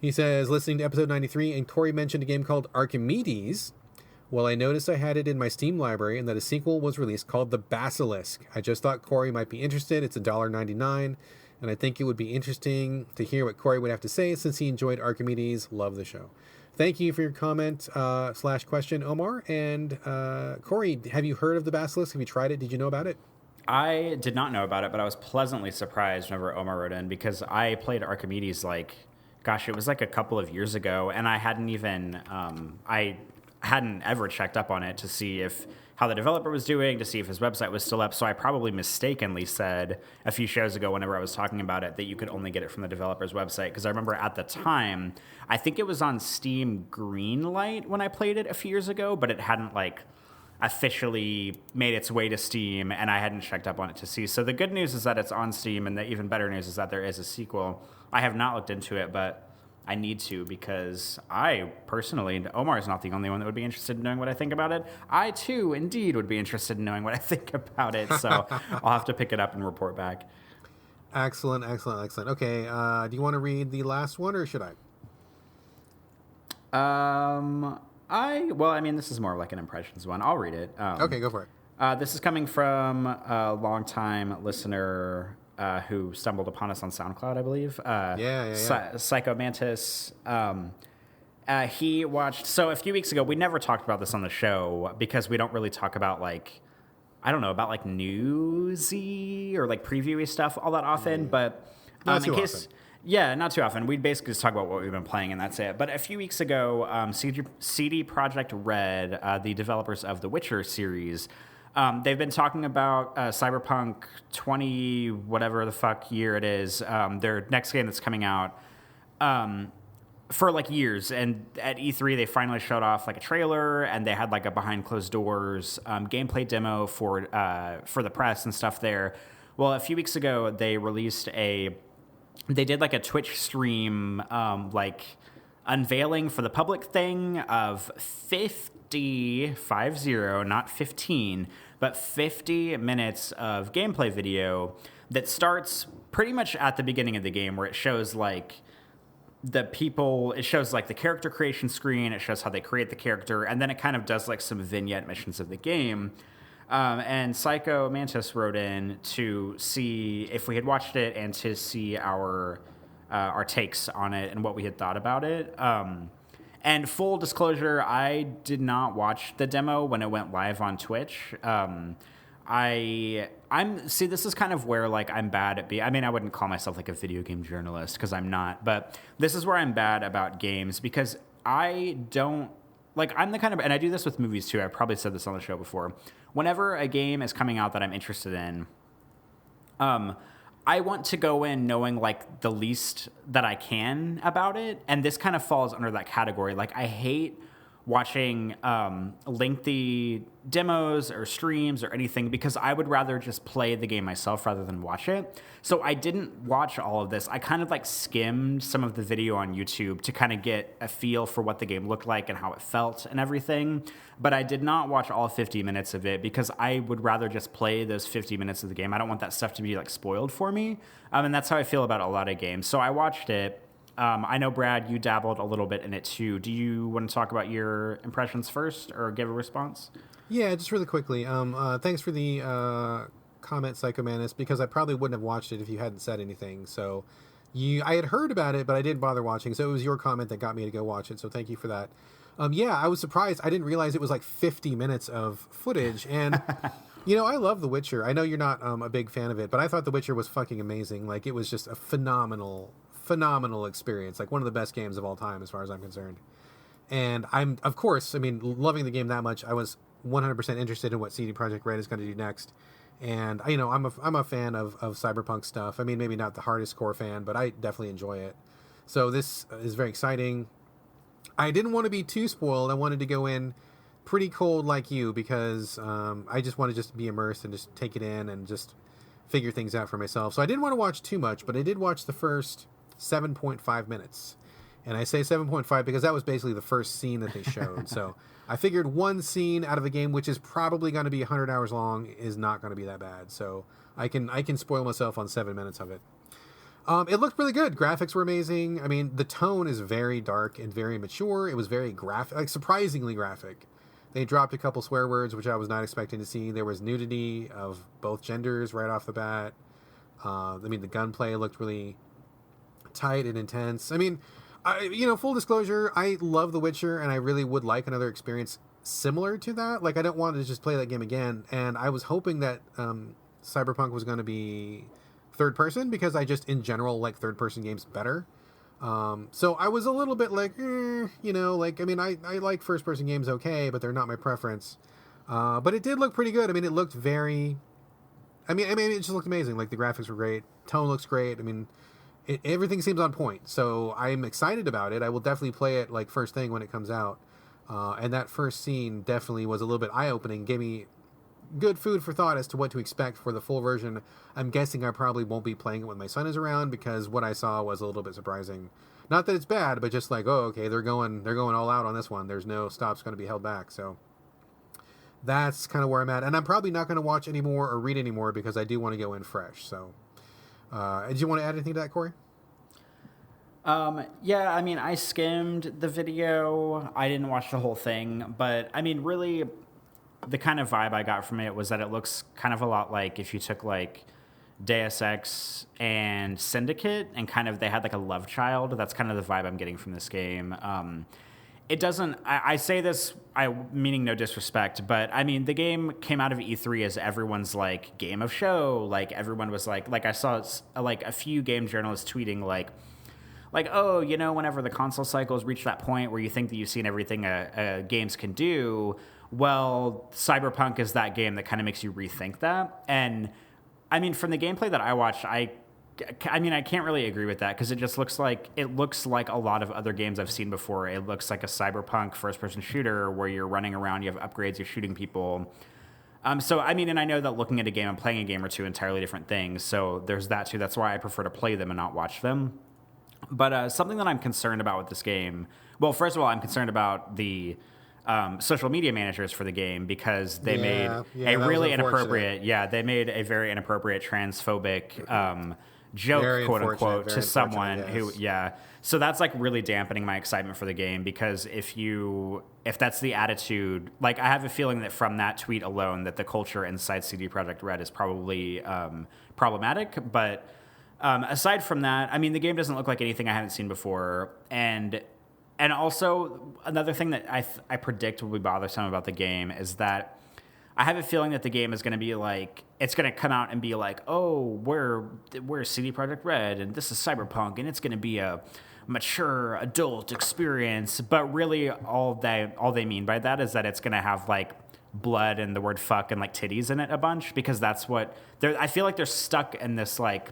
He says, listening to episode 93, and Corey mentioned a game called Archimedes. Well, I noticed I had it in my Steam library and that a sequel was released called The Basilisk. I just thought Corey might be interested. It's $1.99, and I think it would be interesting to hear what Corey would have to say since he enjoyed Archimedes. Love the show. Thank you for your comment / question, Omar. And Corey, have you heard of The Basilisk? Have you tried it? Did you know about it? I did not know about it, but I was pleasantly surprised whenever Omar wrote in, because I played Archimedes it was like a couple of years ago, and I hadn't even, I hadn't ever checked up on it to see how the developer was doing, to see if his website was still up. So I probably mistakenly said a few shows ago, whenever I was talking about it, that you could only get it from the developer's website. Because I remember at the time, I think it was on Steam Greenlight when I played it a few years ago, but it hadn't officially made its way to Steam, and I hadn't checked up on it to see. So the good news is that it's on Steam, and the even better news is that there is a sequel. I have not looked into it, but I need to, because I personally, Omar is not the only one that would be interested in knowing what I think about it. I too, indeed, would be interested in knowing what I think about it. So I'll have to pick it up and report back. Excellent. Okay, do you want to read the last one, or should I? This is more like an impressions one. I'll read it. Okay, go for it. This is coming from a longtime listener who stumbled upon us on SoundCloud, I believe. Psycho Mantis. He watched... So a few weeks ago, we never talked about this on the show because we don't really talk about, newsy or, previewy stuff all that often. But not too often. Yeah, not too often. We basically just talk about what we've been playing, and that's it. But a few weeks ago, CD Projekt Red, the developers of the Witcher series... they've been talking about Cyberpunk 20, whatever the fuck year it is, their next game that's coming out, for years. And at E3, they finally showed off a trailer, and they had a behind closed doors gameplay demo for the press and stuff there. Well, a few weeks ago, they released they did a Twitch stream, unveiling for the public thing of 50, not 15, but 50 minutes of gameplay video that starts pretty much at the beginning of the game, where it shows like it shows like the character creation screen, it shows how they create the character, and then it kind of does like some vignette missions of the game. And Psycho Mantis wrote in to see if we had watched it and to see our takes on it and what we had thought about it. And full disclosure, I did not watch the demo when it went live on Twitch. This is kind of where like I'm bad at I wouldn't call myself like a video game journalist because I'm not, but this is where I'm bad about games because I don't like, I'm the kind of, and I do this with movies too. I've probably said this on the show before. Whenever a game is coming out that I'm interested in, I want to go in knowing like the least that I can about it. And this kind of falls under that category. Like I hate watching lengthy demos or streams or anything because I would rather just play the game myself rather than watch it. So I didn't watch all of this. I kind of like skimmed some of the video on YouTube to kind of get a feel for what the game looked like and how it felt and everything. But I did not watch all 50 minutes of it because I would rather just play those 50 minutes of the game. I don't want that stuff to be like spoiled for me. And that's how I feel about a lot of games. So I watched it. I know, Brad, you dabbled a little bit in it too. Do you want to talk about your impressions first or give a response? Yeah, just really quickly. Thanks for the comment, Psychomanus, because I probably wouldn't have watched it if you hadn't said anything. So I had heard about it, but I didn't bother watching. So it was your comment that got me to go watch it. So thank you for that. Yeah, I was surprised. I didn't realize it was like 50 minutes of footage. And, I love The Witcher. I know you're not a big fan of it, but I thought The Witcher was fucking amazing. Like, it was just a phenomenal experience. Like, one of the best games of all time, as far as I'm concerned. And I'm, of course, loving the game that much. I was 100% interested in what CD Projekt Red is going to do next. And, I'm a fan of cyberpunk stuff. Maybe not the hardest core fan, but I definitely enjoy it. So this is very exciting. I didn't want to be too spoiled. I wanted to go in pretty cold like you because I just want to just be immersed and just take it in and just figure things out for myself. So I didn't want to watch too much, but I did watch the first 7.5 minutes. And I say 7.5 because that was basically the first scene that they showed. So I figured one scene out of a game, which is probably going to be 100 hours long, is not going to be that bad. So I can spoil myself on 7 minutes of it. It looked really good. Graphics were amazing. The tone is very dark and very mature. It was very graphic, like surprisingly graphic. They dropped a couple swear words, which I was not expecting to see. There was nudity of both genders right off the bat. The gunplay looked really tight and intense. Full disclosure, I love The Witcher, and I really would like another experience similar to that. Like, I don't want to just play that game again. And I was hoping that Cyberpunk was going to be third person because I just in general like third person games better. So I was a little bit like, I like first person games okay, but they're not my preference. But it did look pretty good. It looked very, it just looked amazing. Like, the graphics were great. Tone looks great. Everything seems on point. So I'm excited about it. I will definitely play it like first thing when it comes out. And that first scene definitely was a little bit eye-opening. Gave me good food for thought as to what to expect for the full version. I'm guessing I probably won't be playing it when my son is around because what I saw was a little bit surprising. Not that it's bad, but just like, oh, okay, they're going all out on this one. There's no stops going to be held back. So that's kind of where I'm at. And I'm probably not going to watch anymore or read anymore because I do want to go in fresh. So did you want to add anything to that, Corey? Yeah, I skimmed the video. I didn't watch the whole thing, but really the kind of vibe I got from it was that it looks kind of a lot like if you took like Deus Ex and Syndicate and kind of they had like a love child. That's kind of the vibe I'm getting from this game. It doesn't, I say this, meaning no disrespect, but the game came out of E3 as everyone's like game of show. Like, everyone was like I saw like a few game journalists tweeting like, oh, whenever the console cycles reach that point where you think that you've seen everything games can do, well, Cyberpunk is that game that kind of makes you rethink that. And from the gameplay that I watched, I can't really agree with that because it just looks like a lot of other games I've seen before. It looks like a Cyberpunk first-person shooter where you're running around, you have upgrades, you're shooting people. And I know that looking at a game and playing a game are two entirely different things. So there's that too. That's why I prefer to play them and not watch them. But something that I'm concerned about with this game, well, first of all, I'm concerned about the social media managers for the game because they made a really inappropriate, they made a very inappropriate transphobic joke, very quote unquote, to someone yes. So that's like really dampening my excitement for the game because if that's the attitude, like I have a feeling that from that tweet alone that the culture inside CD Projekt Red is probably problematic, but aside from that, I mean, the game doesn't look like anything I haven't seen before, and also another thing that I predict will be bothersome about the game is that I have a feeling that the game is going to be like, it's going to come out and be like, oh, we're CD Projekt Red and this is Cyberpunk and it's going to be a mature adult experience, but really all they mean by that is that it's going to have like blood and the word fuck and like titties in it a bunch, because that's what I feel like they're stuck in this like,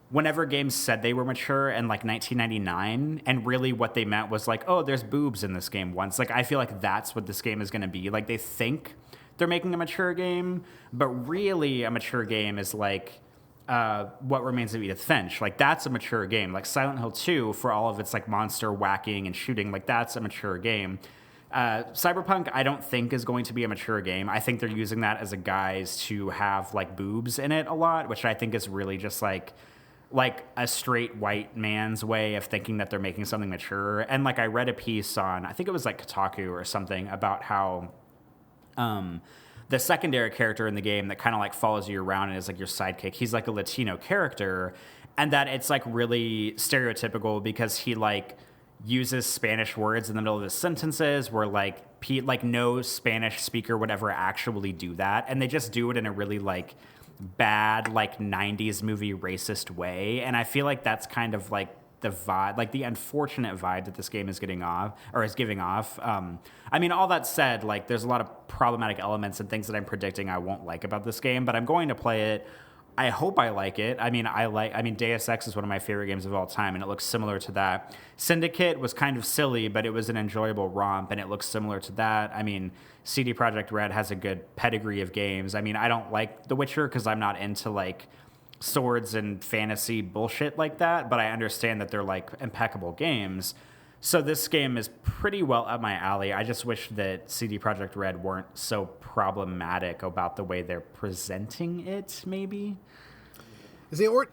whenever games said they were mature in like 1999 and really what they meant was like, oh, there's boobs in this game once, like I feel like that's what this game is going to be. Like they think they're making a mature game, but really a mature game is like What Remains of Edith Finch. Like that's a mature game. Like Silent Hill 2, for all of its like monster whacking and shooting, like that's a mature game. Cyberpunk, I don't think is going to be a mature game. I think they're using that as a guise to have like boobs in it a lot, which I think is really just like a straight white man's way of thinking that they're making something mature. And like I read a piece on, I think it was like Kotaku or something, about how the secondary character in the game that kind of like follows you around and is like your sidekick, he's like a Latino character, and that it's like really stereotypical because he like uses Spanish words in the middle of his sentences where like no Spanish speaker would ever actually do that, and they just do it in a really like bad like 90s movie racist way. And I feel like that's kind of like the vibe, like the unfortunate vibe that this game is giving off. I mean, all that said, like there's a lot of problematic elements and things that I'm predicting I won't like about this game, but I'm going to play it. I hope I like it. I mean, Deus Ex is one of my favorite games of all time, and it looks similar to that. Syndicate was kind of silly, but it was an enjoyable romp, and it looks similar to that. I mean, CD Projekt Red has a good pedigree of games. I mean, I don't like The Witcher because I'm not into like swords and fantasy bullshit like that, but I understand that they're like impeccable games. So this game is pretty well up my alley. I just wish that CD Projekt Red weren't so problematic about the way they're presenting it, maybe.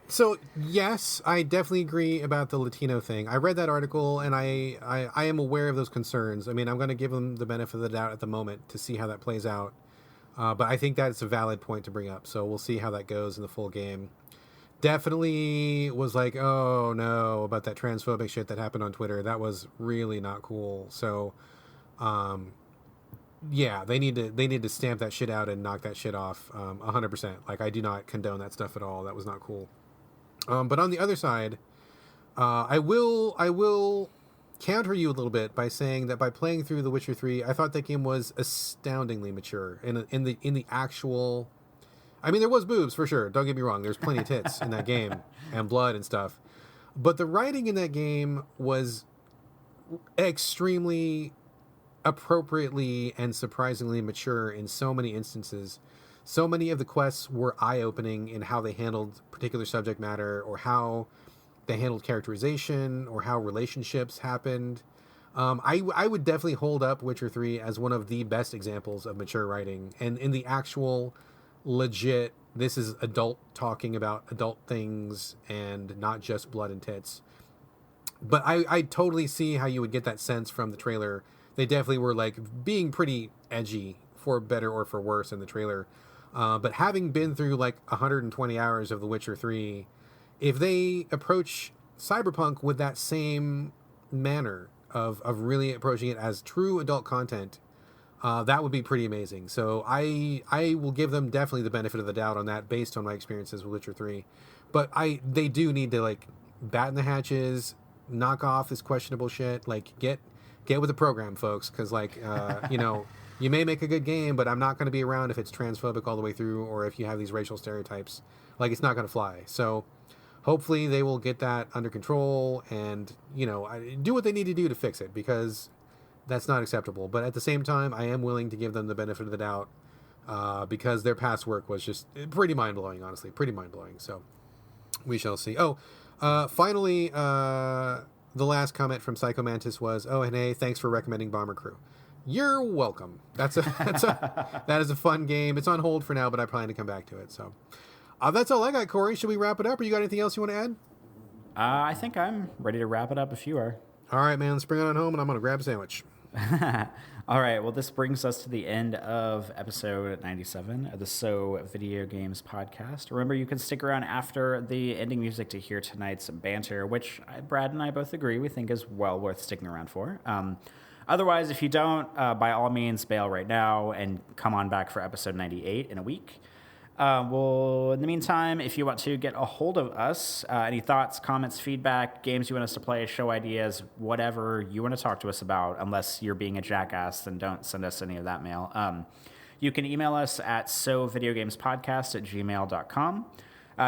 So yes, I definitely agree about the Latino thing. I read that article and I am aware of those concerns. I mean, I'm going to give them the benefit of the doubt at the moment to see how that plays out. But I think that's a valid point to bring up. So we'll see how that goes in the full game. Definitely was like, oh no, about that transphobic shit that happened on Twitter. That was really not cool. So, yeah, they need to stamp that shit out and knock that shit off 100%. Like, I do not condone that stuff at all. That was not cool. But on the other side, I will counter you a little bit by saying that by playing through The Witcher 3, I thought that game was astoundingly mature in the actual. I mean, there was boobs for sure. Don't get me wrong. There's plenty of tits in that game and blood and stuff. But the writing in that game was extremely appropriately and surprisingly mature in so many instances. So many of the quests were eye-opening in how they handled particular subject matter, or how they handled characterization, or how relationships happened. I would definitely hold up Witcher 3 as one of the best examples of mature writing. And in the actual legit, this is adult talking about adult things and not just blood and tits. But I totally see how you would get that sense from the trailer. They definitely were like being pretty edgy, for better or for worse, in the trailer. But having been through like 120 hours of The Witcher 3, if they approach Cyberpunk with that same manner of really approaching it as true adult content, that would be pretty amazing. So I will give them definitely the benefit of the doubt on that based on my experiences with Witcher 3. But they do need to like batten the hatches, knock off this questionable shit, like get with the program, folks, because like you may make a good game, but I'm not going to be around if it's transphobic all the way through, or if you have these racial stereotypes. Like, it's not going to fly. So hopefully they will get that under control and do what they need to do to fix it, because that's not acceptable. But at the same time, I am willing to give them the benefit of the doubt, because their past work was just pretty mind-blowing, honestly. Pretty mind-blowing. So we shall see. Finally, the last comment from Psycho Mantis was, "Oh, and hey, thanks for recommending Bomber Crew." You're welcome. That is a fun game. It's on hold for now, but I plan to come back to it. So, that's all I got, Corey. Should we wrap it up, or you got anything else you want to add? I think I'm ready to wrap it up if you are. All right, man. Let's bring it on home, and I'm going to grab a sandwich. All right, well, this brings us to the end of episode 97 of the So Video Games podcast. Remember, you can stick around after the ending music to hear tonight's banter, which Brad and I both agree we think is well worth sticking around for. Otherwise, if you don't, by all means, bail right now and come on back for episode 98 in a week. Well, in the meantime, if you want to get a hold of us, any thoughts, comments, feedback, games you want us to play, show ideas, whatever you want to talk to us about, unless you're being a jackass, then don't send us any of that mail. You can email us at sovideogamespodcast@gmail.com.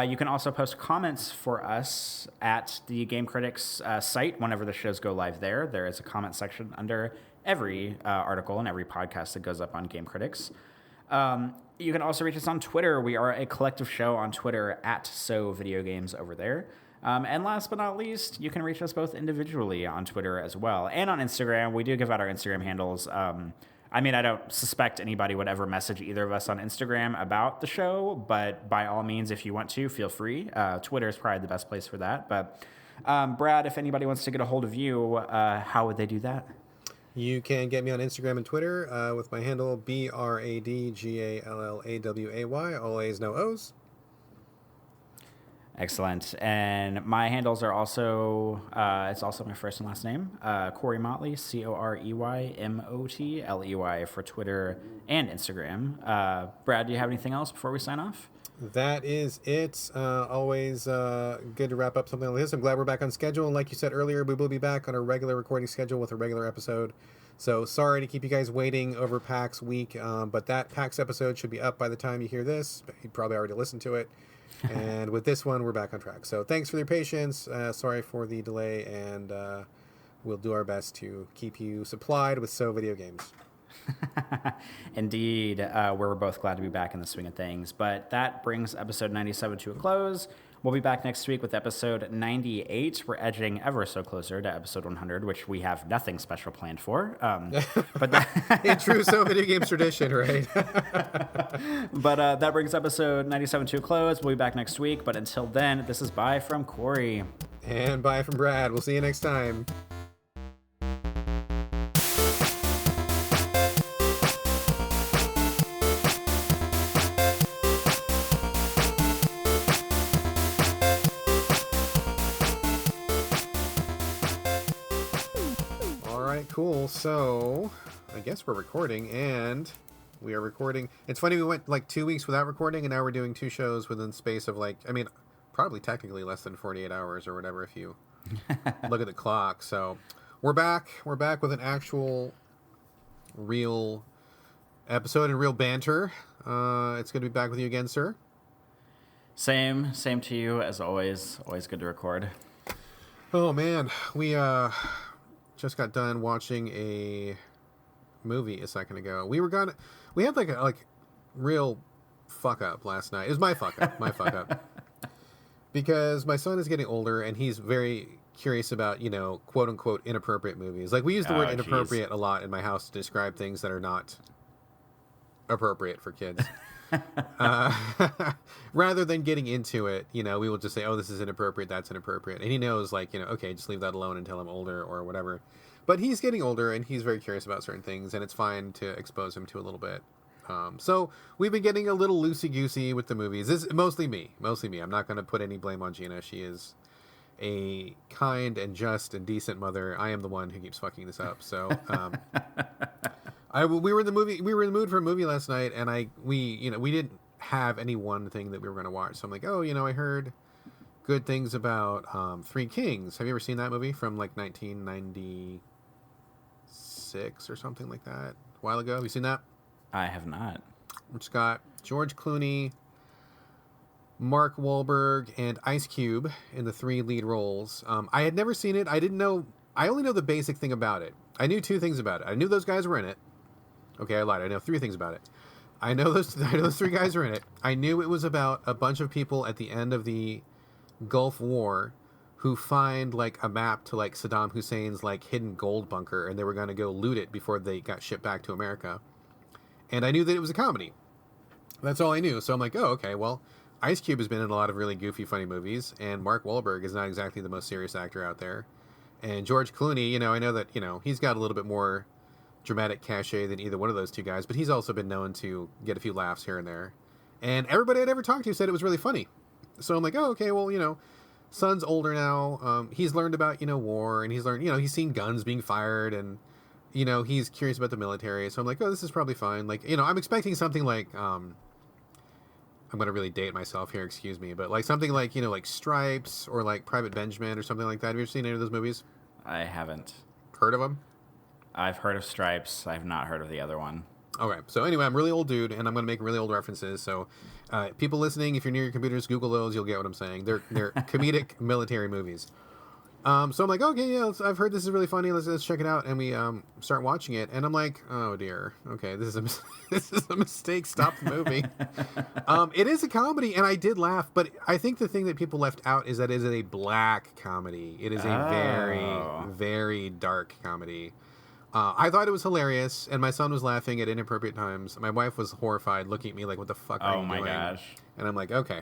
You can also post comments for us at the Game Critics site whenever the shows go live there. There is a comment section under every article and every podcast that goes up on Game Critics. You can also reach us on Twitter. We are a collective show on Twitter at So Video Games over there. And last but not least, you can reach us both individually on Twitter as well. And on Instagram. We do give out our Instagram handles. I mean, I don't suspect anybody would ever message either of us on Instagram about the show, but by all means, if you want to, feel free. Twitter is probably the best place for that. But Brad, if anybody wants to get a hold of you, how would they do that? You can get me on Instagram and Twitter with my handle BRADGALLAWAY, always no O's. Excellent. And my handles are also, it's also my first and last name, Corey Motley, COREYMOTLEY for Twitter and Instagram. Brad, do you have anything else before we sign off? That is it. Always good to wrap up something like this. I'm glad we're back on schedule. And like you said earlier, we will be back on a regular recording schedule with a regular episode. So sorry to keep you guys waiting over PAX week, but that PAX episode should be up by the time you hear this. You probably already listened to it. And with this one, we're back on track. So thanks for your patience. Sorry for the delay, and we'll do our best to keep you supplied with So Video Games. Indeed, we're both glad to be back in the swing of things. But that brings episode 97 to a close. We'll be back next week with episode 98. We're edging ever so closer to episode 100, which we have nothing special planned for. But in true So Video Games tradition, right? But that brings episode 97 to a close. We'll be back next week. But until then, this is bye from Corey. And bye from Brad. We'll see you next time. Cool. So I guess we're recording, and we are recording. It's funny, we went like 2 weeks without recording, and now we're doing two shows within the space of probably technically less than 48 hours or whatever if you look at the clock. So we're back. We're back with an actual real episode and real banter. It's good to be back with you again, sir. Same to you as always. Always good to record. Oh man, we just got done watching a movie a second ago. We had like a real fuck up last night. It was my fuck up. Because my son is getting older and he's very curious about, quote unquote inappropriate movies. Like, we use the word inappropriate a lot in my house to describe things that are not appropriate for kids. Rather than getting into it, we will just say, oh, this is inappropriate, that's inappropriate. And he knows, okay, just leave that alone until I'm older or whatever. But he's getting older and he's very curious about certain things, and it's fine to expose him to a little bit. So we've been getting a little loosey-goosey with the movies. This is mostly me. I'm not going to put any blame on Gina. She is a kind and just and decent mother. I am the one who keeps fucking this up. So, we were in the mood for a movie last night, and we didn't have any one thing that we were going to watch. So I'm like, I heard good things about Three Kings. Have you ever seen that movie from 1996 or something like that? A while ago. Have you seen that? I have not. It's got George Clooney, Mark Wahlberg, and Ice Cube in the three lead roles. I had never seen it. I only know the basic thing about it. I knew two things about it. I knew those guys were in it. Okay, I lied. I know three things about it. I know those three guys are in it. I knew it was about a bunch of people at the end of the Gulf War who find like a map to like Saddam Hussein's like hidden gold bunker, and they were going to go loot it before they got shipped back to America. And I knew that it was a comedy. That's all I knew. So I'm like, oh, okay, well, Ice Cube has been in a lot of really goofy, funny movies, and Mark Wahlberg is not exactly the most serious actor out there. And George Clooney, I know that, he's got a little bit more dramatic cachet than either one of those two guys, but he's also been known to get a few laughs here and there. And everybody I'd ever talked to said it was really funny. So I'm like, oh, okay, well, son's older now. He's learned about, war, and he's learned, he's seen guns being fired, and, he's curious about the military. So I'm like, oh, this is probably fine. Like, I'm expecting something like, I'm going to really date myself here, excuse me, but like something like, like Stripes or like Private Benjamin or something like that. Have you ever seen any of those movies? I haven't. Heard of them? I've heard of Stripes. I've not heard of the other one. Okay, so anyway, I'm a really old dude, and I'm going to make really old references. So, people listening, if you're near your computers, Google those. You'll get what I'm saying. They're comedic military movies. So I'm like, okay, yeah, I've heard this is really funny. Let's check it out, and we start watching it, and I'm like, oh dear, okay, this is a mistake. Stop the movie. It is a comedy, and I did laugh, but I think the thing that people left out is that it is a black comedy. It is a very, very dark comedy. I thought it was hilarious, and my son was laughing at inappropriate times. My wife was horrified, looking at me like, what the fuck are you doing? Oh, my gosh. And I'm like, okay,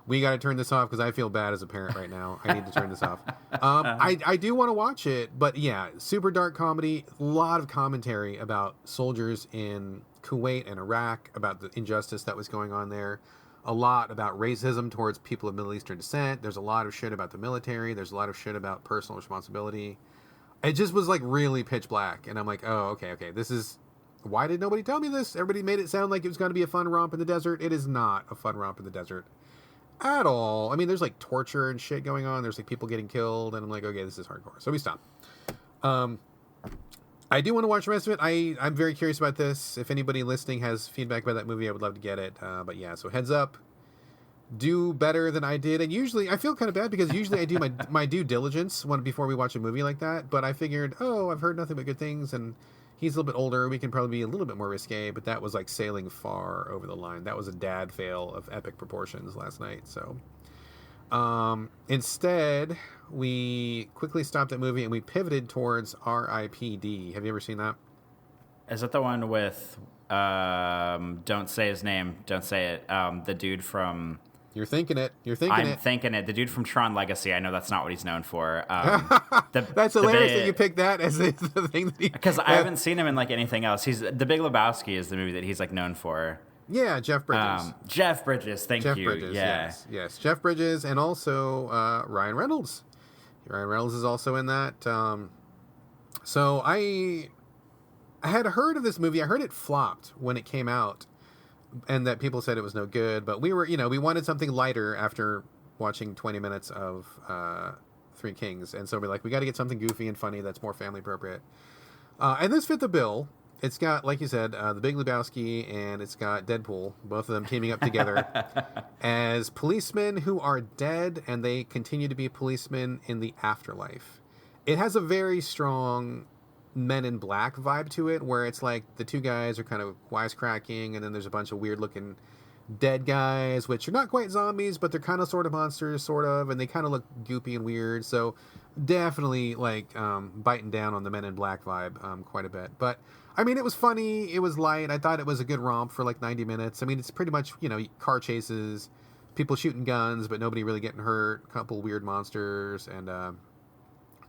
we got to turn this off because I feel bad as a parent right now. I need to turn this off. I do want to watch it, but yeah, super dark comedy, a lot of commentary about soldiers in Kuwait and Iraq, about the injustice that was going on there, a lot about racism towards people of Middle Eastern descent. There's a lot of shit about the military. There's a lot of shit about personal responsibility. It just was like really pitch black, and I'm like, oh, okay, this is... Why did nobody tell me this? Everybody made it sound like it was going to be a fun romp in the desert. It is not a fun romp in the desert at all. I mean, there's like torture and shit going on. There's like people getting killed, and I'm like, okay, this is hardcore. So we stopped. I do want to watch the rest of it. I'm very curious about this. If anybody listening has feedback about that movie, I would love to get it. But yeah, so heads up. Do better than I did, and usually I feel kind of bad because usually I do my due diligence before we watch a movie like that, but I figured, I've heard nothing but good things, and he's a little bit older, we can probably be a little bit more risque, but that was like sailing far over the line. That was a dad fail of epic proportions last night. So instead we quickly stopped that movie and we pivoted towards R.I.P.D. Have you ever seen that? Is that the one with don't say his name, don't say it, the dude from... You're thinking it. I'm thinking it. The dude from Tron Legacy. I know that's not what he's known for. That's hilarious that you picked that as the thing that he... Because I haven't seen him in like anything else. The Big Lebowski is the movie that he's like known for. Yeah, Jeff Bridges. Jeff Bridges. Thank you. Bridges, yeah. Yes. Jeff Bridges, and also Ryan Reynolds. Ryan Reynolds is also in that. So I had heard of this movie. I heard it flopped when it came out, and that people said it was no good, but we wanted something lighter after watching 20 minutes of Three Kings, and so we're like, we got to get something goofy and funny that's more family appropriate. And this fit the bill. It's got, like you said, the Big Lebowski, and it's got Deadpool, both of them teaming up together as policemen who are dead, and they continue to be policemen in the afterlife. It has a very strong Men in Black vibe to it, where it's like the two guys are kind of wisecracking, and then there's a bunch of weird looking dead guys, which are not quite zombies, but they're kind of sort of monsters, sort of, and they kind of look goopy and weird. So definitely like biting down on the Men in Black vibe quite a bit. But I mean, it was funny, it was light. I thought it was a good romp for like 90 minutes. I mean, it's pretty much, car chases, people shooting guns, but nobody really getting hurt, a couple weird monsters, and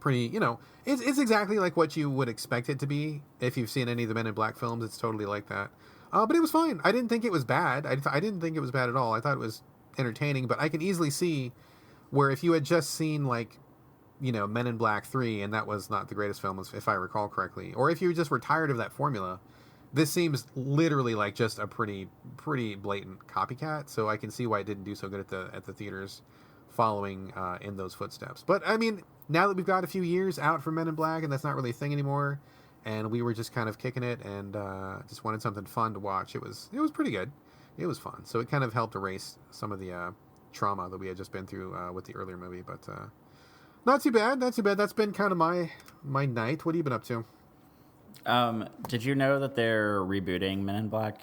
pretty, it's exactly like what you would expect it to be. If you've seen any of the Men in Black films, it's totally like that. But it was fine. I didn't think it was bad. I didn't think it was bad at all. I thought it was entertaining, but I can easily see where if you had just seen like, Men in Black 3, and that was not the greatest film, if I recall correctly, or if you just were tired of that formula, this seems literally like just a pretty blatant copycat. So I can see why it didn't do so good at the theaters following in those footsteps. But I mean, now that we've got a few years out from Men in Black, and that's not really a thing anymore, and we were just kind of kicking it, and just wanted something fun to watch. It was pretty good. It was fun. So it kind of helped erase some of the trauma that we had just been through with the earlier movie. But not too bad. That's been kind of my night. What have you been up to? Did you know that they're rebooting Men in Black?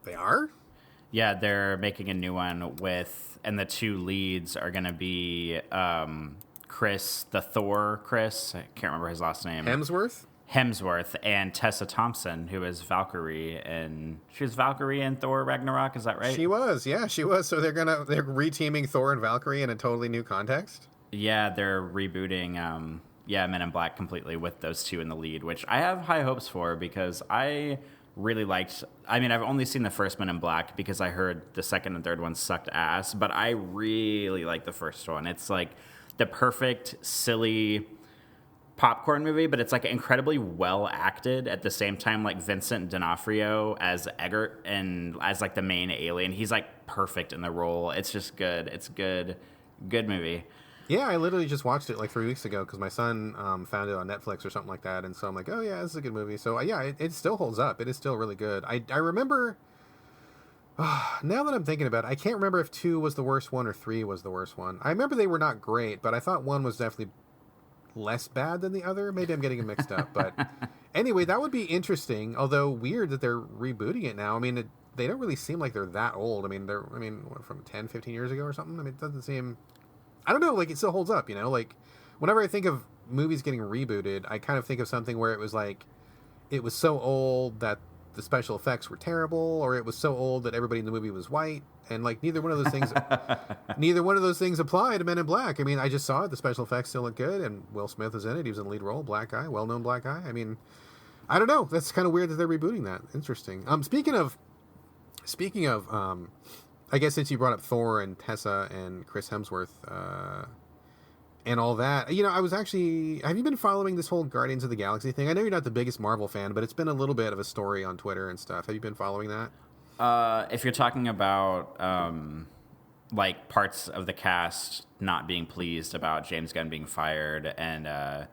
They are? Yeah, they're making a new one and the two leads are going to be the Thor Chris, I can't remember his last name. Hemsworth and Tessa Thompson, who is Valkyrie, and she was Valkyrie in Thor Ragnarok. Is that right? She was, yeah, she was. So they're reteaming Thor and Valkyrie in a totally new context. Yeah, they're rebooting. Men in Black completely with those two in the lead, which I have high hopes for because I really liked. I mean, I've only seen the first Men in Black because I heard the second and third one sucked ass, but I really like the first one. It's like the perfect silly popcorn movie, but it's like incredibly well acted at the same time. Like Vincent D'Onofrio as Eggert and as like the main alien, he's like perfect in the role. It's just good. It's good movie. Yeah, I literally just watched it like 3 weeks ago because my son found it on Netflix or something like that, and so I'm like, oh yeah, this is a good movie. So yeah, it still holds up. It is still really good. I remember. Now that I'm thinking about it, I can't remember if 2 was the worst one or 3 was the worst one. I remember they were not great, but I thought 1 was definitely less bad than the other. Maybe I'm getting it mixed up, but anyway, that would be interesting. Although weird that they're rebooting it now. I mean, they don't really seem like they're that old. I mean, what, from 10, 15 years ago or something? I mean, it doesn't seem, I don't know, like it still holds up, you know? Like whenever I think of movies getting rebooted, I kind of think of something where it was like, it was so old that the special effects were terrible, or it was so old that everybody in the movie was white, and like neither one of those things apply to Men in Black. I mean, I just saw it, the special effects still look good, and Will Smith is in it. He was in the lead role, black guy, well-known black guy. I mean, I don't know, that's kind of weird that they're rebooting that. Interesting. Speaking of I guess since you brought up Thor and Tessa and Chris Hemsworth and all that, you know, I was actually, have you been following this whole Guardians of the Galaxy thing? I know you're not the biggest Marvel fan, but it's been a little bit of a story on Twitter and stuff. Have you been following that? If you're talking about like parts of the cast not being pleased about James Gunn being fired, and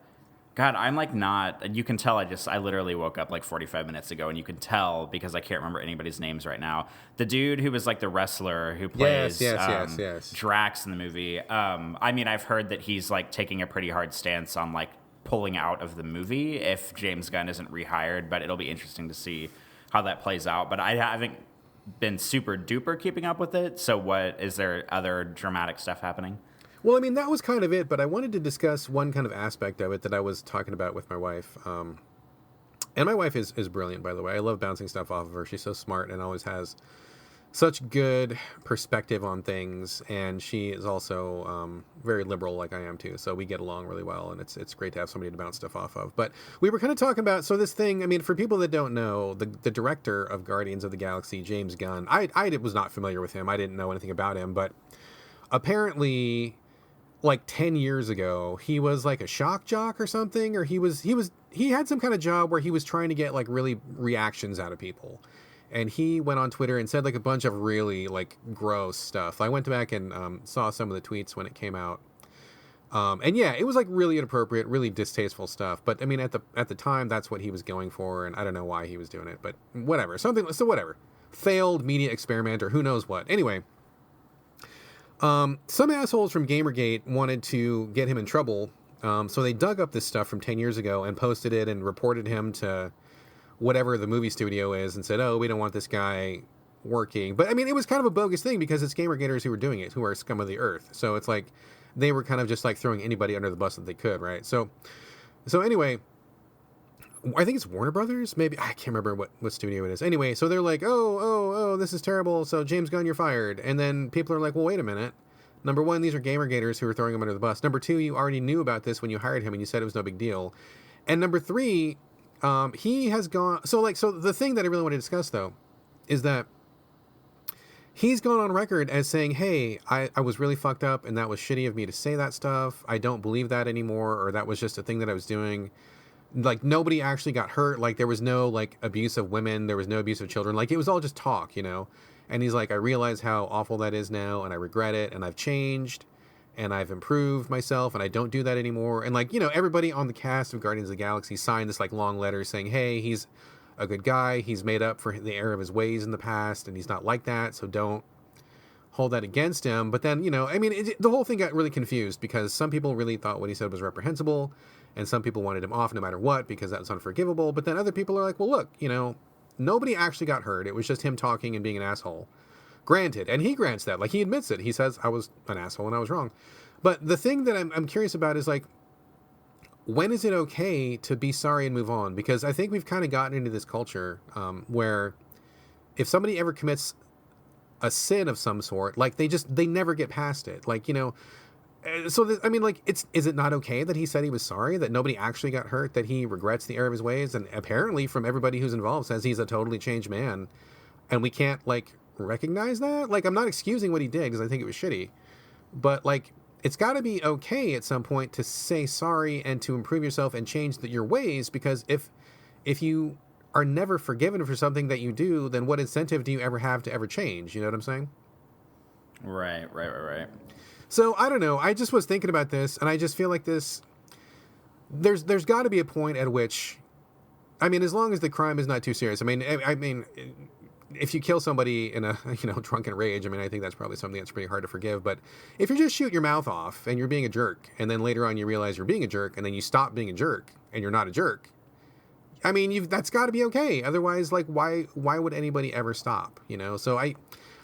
God, I'm like not. You can tell. I literally woke up like 45 minutes ago, and you can tell because I can't remember anybody's names right now. The dude who was like the wrestler who plays yes. Drax in the movie. I mean, I've heard that he's like taking a pretty hard stance on like pulling out of the movie if James Gunn isn't rehired. But it'll be interesting to see how that plays out. But I haven't been super duper keeping up with it. So, what is there other dramatic stuff happening? Well, I mean, that was kind of it, but I wanted to discuss one kind of aspect of it that I was talking about with my wife. And my wife is brilliant, by the way. I love bouncing stuff off of her. She's so smart and always has such good perspective on things. And she is also very liberal like I am, too. So we get along really well, and it's great to have somebody to bounce stuff off of. But we were kind of talking about, so this thing, I mean, for people that don't know, the director of Guardians of the Galaxy, James Gunn, I was not familiar with him. I didn't know anything about him, but apparently, like 10 years ago, he was like a shock jock or something, or he had some kind of job where he was trying to get like really reactions out of people. And he went on Twitter and said like a bunch of really like gross stuff. I went back and saw some of the tweets when it came out. And yeah, it was like really inappropriate, really distasteful stuff. But I mean, at the time, that's what he was going for. And I don't know why he was doing it, but whatever. So whatever. Failed media experiment or who knows what. Anyway. Some assholes from Gamergate wanted to get him in trouble, so they dug up this stuff from 10 years ago and posted it and reported him to whatever the movie studio is and said, oh, we don't want this guy working. But, I mean, it was kind of a bogus thing because it's Gamergaters who were doing it, who are scum of the earth. So it's like they were kind of just like throwing anybody under the bus that they could, right? So anyway, I think it's Warner Brothers, maybe. I can't remember what studio it is. Anyway, so they're like, oh, this is terrible. So James Gunn, you're fired. And then people are like, well, wait a minute. Number one, these are Gamergaters who are throwing him under the bus. Number two, you already knew about this when you hired him and you said it was no big deal. And number three, he has gone. So the thing that I really want to discuss though, is that he's gone on record as saying, hey, I was really fucked up and that was shitty of me to say that stuff. I don't believe that anymore. Or that was just a thing that I was doing. Like, nobody actually got hurt. Like, there was no, like, abuse of women. There was no abuse of children. Like, it was all just talk, you know? And he's like, I realize how awful that is now, and I regret it, and I've changed, and I've improved myself, and I don't do that anymore. And, like, you know, everybody on the cast of Guardians of the Galaxy signed this, like, long letter saying, hey, he's a good guy. He's made up for the error of his ways in the past, and he's not like that, so don't hold that against him. But then, you know, I mean, the whole thing got really confused because some people really thought what he said was reprehensible, and some people wanted him off no matter what because that was unforgivable. But then other people are like, well, look, you know, nobody actually got hurt. It was just him talking and being an asshole. Granted, and he grants that. Like, he admits it. He says, I was an asshole and I was wrong. But the thing that I'm curious about is like, when is it okay to be sorry and move on? Because I think we've kind of gotten into this culture where if somebody ever commits a sin of some sort, like they never get past it. Like, so I mean, like, is it not okay that he said he was sorry, that nobody actually got hurt, that he regrets the error of his ways, and apparently from everybody who's involved says he's a totally changed man, and we can't like recognize that? Like, I'm not excusing what he did because I think it was shitty, but like, it's got to be okay at some point to say sorry and to improve yourself and change your ways, because if you are never forgiven for something that you do, then what incentive do you ever have to ever change? You know what I'm saying? Right. So I don't know. I just was thinking about this, and I just feel like there's got to be a point at which, I mean, as long as the crime is not too serious. I mean, if you kill somebody in a drunken rage, I mean, I think that's probably something that's pretty hard to forgive. But if you just shoot your mouth off and you're being a jerk, and then later on you realize you're being a jerk, and then you stop being a jerk and you're not a jerk, I mean, that's got to be okay. Otherwise, like, why would anybody ever stop? So I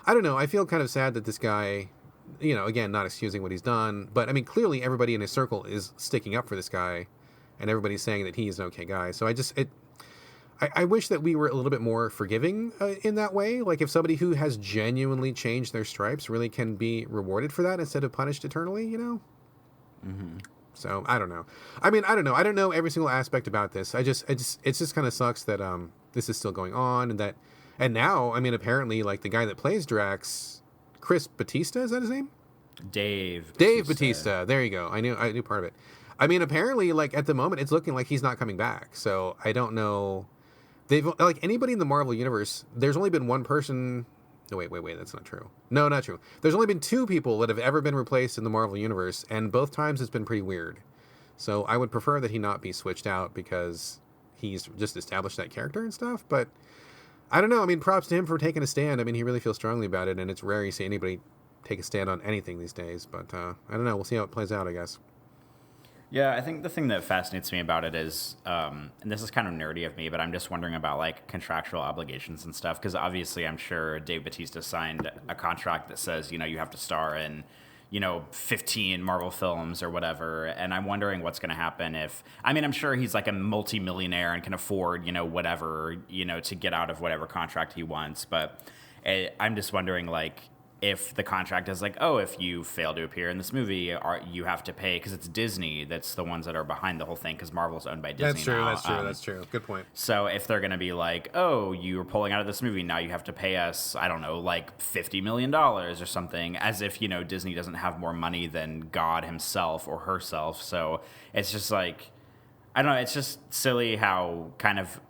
don't know. I feel kind of sad that this guy, again, not excusing what he's done, but I mean, clearly everybody in his circle is sticking up for this guy, and everybody's saying that he's an okay guy. So I wish that we were a little bit more forgiving in that way. Like, if somebody who has genuinely changed their stripes really can be rewarded for that instead of punished eternally, Mm-hmm. So I don't know. I mean, I don't know. I don't know every single aspect about this. It just kind of sucks that this is still going on, and now, I mean, apparently, like, the guy that plays Drax, Chris Batista, is that his name? Dave Batista. There you go. I knew part of it. I mean, apparently, like, at the moment, it's looking like he's not coming back. So I don't know. They've, like, anybody in the Marvel universe, there's only been one person. No, wait, that's not true. No, not true. There's only been 2 people that have ever been replaced in the Marvel universe, and both times it's been pretty weird. So I would prefer that he not be switched out because he's just established that character and stuff. But I don't know. I mean, props to him for taking a stand. I mean, he really feels strongly about it, and it's rare you see anybody take a stand on anything these days. But I don't know. We'll see how it plays out, I guess. Yeah, I think the thing that fascinates me about it is, and this is kind of nerdy of me, but I'm just wondering about, like, contractual obligations and stuff, because obviously I'm sure Dave Bautista signed a contract that says, you have to star in, 15 Marvel films or whatever, and I'm wondering what's going to happen I'm sure he's, like, a multimillionaire and can afford, whatever, to get out of whatever contract he wants, but I'm just wondering, like, if the contract is like, oh, if you fail to appear in this movie, you have to pay, because it's Disney that's the ones that are behind the whole thing, because Marvel's owned by Disney now. That's true. Good point. So if they're going to be like, oh, you were pulling out of this movie, now you have to pay us, I don't know, like $50 million or something, as if, Disney doesn't have more money than God himself or herself. So it's just like, I don't know, it's just silly how kind of,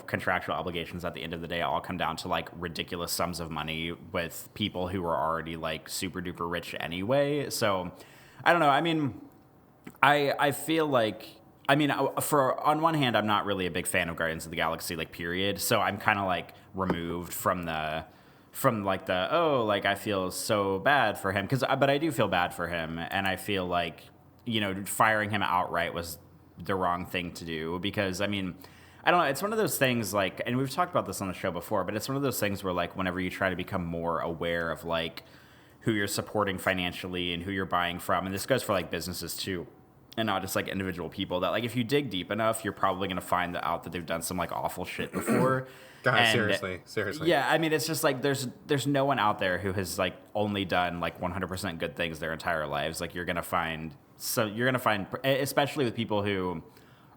contractual obligations at the end of the day all come down to, like, ridiculous sums of money with people who are already, like, super duper rich anyway. So I don't know. I mean, I feel like, on one hand, I'm not really a big fan of Guardians of the Galaxy, like, period. So I'm kind of, like, removed from I feel so bad for him, but I do feel bad for him. And I feel like, firing him outright was the wrong thing to do, because, I mean, I don't know, it's one of those things, like, and we've talked about this on the show before, but it's one of those things where, like, whenever you try to become more aware of, like, who you're supporting financially and who you're buying from, and this goes for, like, businesses too, and not just, like, individual people, that, like, if you dig deep enough, you're probably going to find out that they've done some, like, awful shit before. God, seriously. Yeah, I mean, it's just, like, there's no one out there who has, like, only done, like, 100% good things their entire lives. Like, you're going to find, especially with people who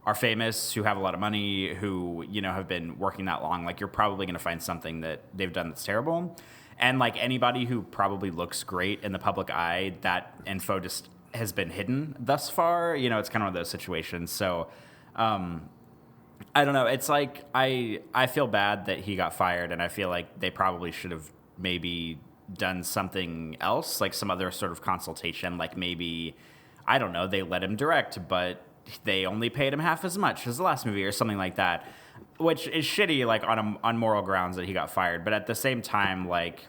are famous, who have a lot of money, who, have been working that long, like, you're probably going to find something that they've done that's terrible. And, like, anybody who probably looks great in the public eye, that info just has been hidden thus far. It's kind of one of those situations. So, I don't know. It's like, I feel bad that he got fired, and I feel like they probably should have maybe done something else, like some other sort of consultation, like maybe, I don't know, they let him direct, but they only paid him half as much as the last movie or something like that, which is shitty, like, on moral grounds that he got fired. But at the same time, like,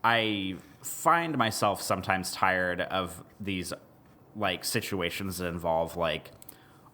I find myself sometimes tired of these, like, situations that involve, like,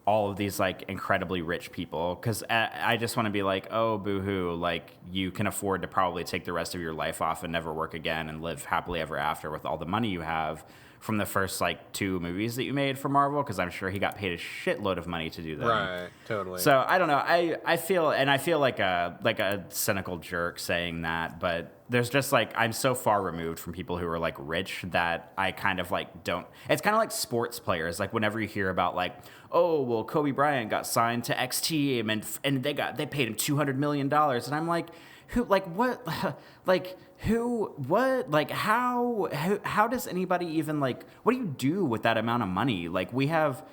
all of these, like, incredibly rich people, because I just want to be like, oh, boo-hoo, like, you can afford to probably take the rest of your life off and never work again and live happily ever after with all the money you have, from the first like 2 movies that you made for Marvel, because I'm sure he got paid a shitload of money to do that. Right, totally. So I don't know. I feel like a cynical jerk saying that, but there's just like, I'm so far removed from people who are like rich that I kind of like don't. It's kind of like sports players. Like whenever you hear about like, oh well, Kobe Bryant got signed to X team and they paid him $200 million, and I'm like, who, like, what, like, who, what, like, how does anybody even, like, what do you do with that amount of money? Like, we have,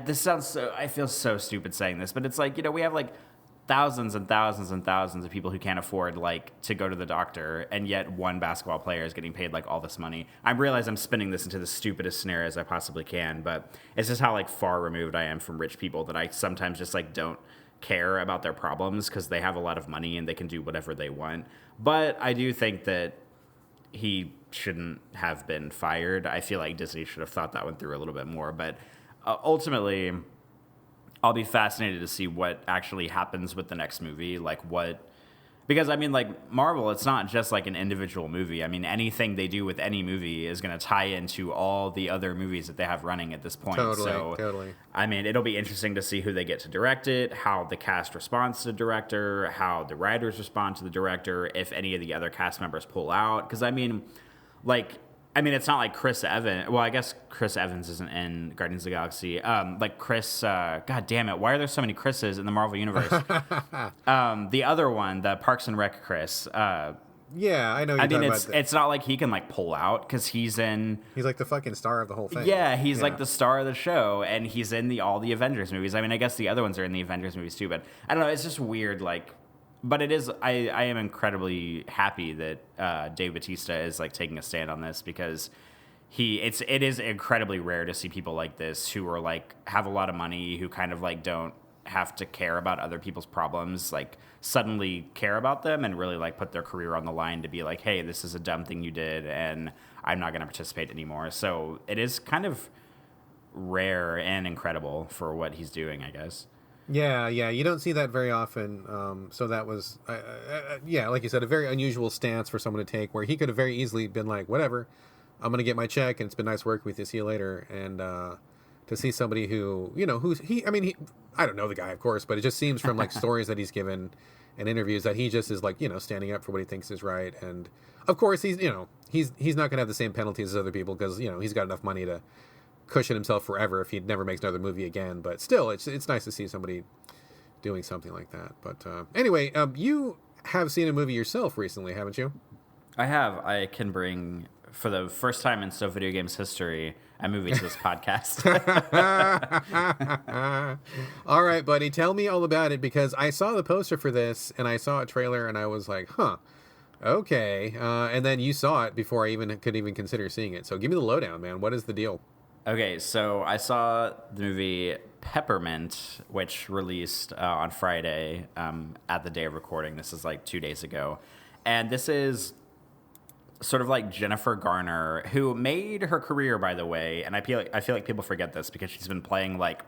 this sounds so, I feel so stupid saying this, but it's like, you know, we have, like, thousands and thousands and thousands of people who can't afford, like, to go to the doctor, and yet one basketball player is getting paid, like, all this money. I realize I'm spinning this into the stupidest scenario as I possibly can, but it's just how, like, far removed I am from rich people that I sometimes just, like, don't care about their problems because they have a lot of money and they can do whatever they want. But I do think that he shouldn't have been fired. I feel like Disney should have thought that one through a little bit more. But ultimately, I'll be fascinated to see what actually happens with the next movie. Like what... Because, I mean, like, Marvel, it's not just, like, an individual movie. I mean, anything they do with any movie is going to tie into all the other movies that they have running at this point. Totally. I mean, it'll be interesting to see who they get to direct it, how the cast responds to the director, how the writers respond to the director, if any of the other cast members pull out. Because, I mean, like... it's not like Chris Evans. Well, I guess Chris Evans isn't in Guardians of the Galaxy. Like Chris, God damn it. Why are there so many Chris's in the Marvel Universe? The other one, the Parks and Rec Chris. Yeah, I know. It's not like he can like pull out because he's like the fucking star of the whole thing. Yeah, he's like the star of the show, and he's in all the Avengers movies. I mean, I guess the other ones are in the Avengers movies too, but I don't know. It's just weird, like. But it is. I am incredibly happy that Dave Bautista is like taking a stand on this because it is incredibly rare to see people like this who are like have a lot of money, who kind of like don't have to care about other people's problems, like suddenly care about them and really like put their career on the line to be like, hey, this is a dumb thing you did and I'm not going to participate anymore. So it is kind of rare and incredible for what he's doing, I guess. Yeah, you don't see that very often. So that was, like you said, a very unusual stance for someone to take, where he could have very easily been like, whatever, I'm going to get my check, and it's been nice working with you, see you later. And to see somebody who, you know, I don't know the guy, of course, but it just seems from like stories that he's given and interviews that he just is like, you know, standing up for what he thinks is right. And of course, he's not going to have the same penalties as other people because, you know, he's got enough money to cushion himself forever if he never makes another movie again. But still, it's nice to see somebody doing something like that. But anyway, you have seen a movie yourself recently, haven't you? I have. I can bring, for the first time in So Video Games history, a movie to this podcast. All right, buddy, tell me all about it, because I saw the poster for this and I saw a trailer and I was like, huh, okay. And then you saw it before I could consider seeing it. So give me the lowdown, man. What is the deal? Okay, so I saw the movie Peppermint, which released on Friday at the day of recording. This is like 2 days ago. And this is sort of like Jennifer Garner, who made her career, by the way, and I feel like people forget this because she's been playing like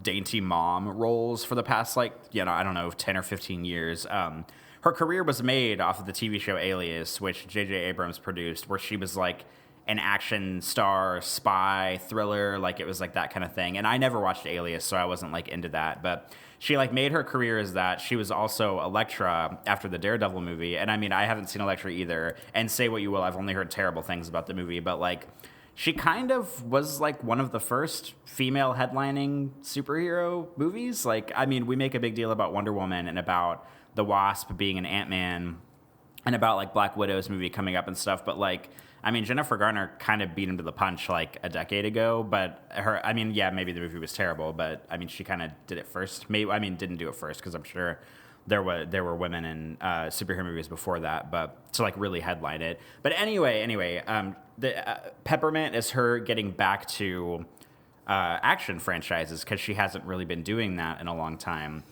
dainty mom roles for the past, like, you know, I don't know, 10 or 15 years. Her career was made off of the TV show Alias, which J.J. Abrams produced, where she was like an action star, spy, thriller, like it was like that kind of thing. And I never watched Alias, so I wasn't like into that. But she like made her career as that. She was also Elektra after the Daredevil movie. And I mean, I haven't seen Elektra either. And say what you will, I've only heard terrible things about the movie. But like, she kind of was like one of the first female headlining superhero movies. Like, I mean, we make a big deal about Wonder Woman and about the Wasp being an Ant-Man and about like Black Widow's movie coming up and stuff. But like, I mean, Jennifer Garner kind of beat him to the punch like a decade ago, but maybe the movie was terrible, but I mean, she kind of did it first. Didn't do it first, because I'm sure there were women in superhero movies before that, but to like really headline it. But anyway, the Peppermint is her getting back to action franchises, because she hasn't really been doing that in a long time.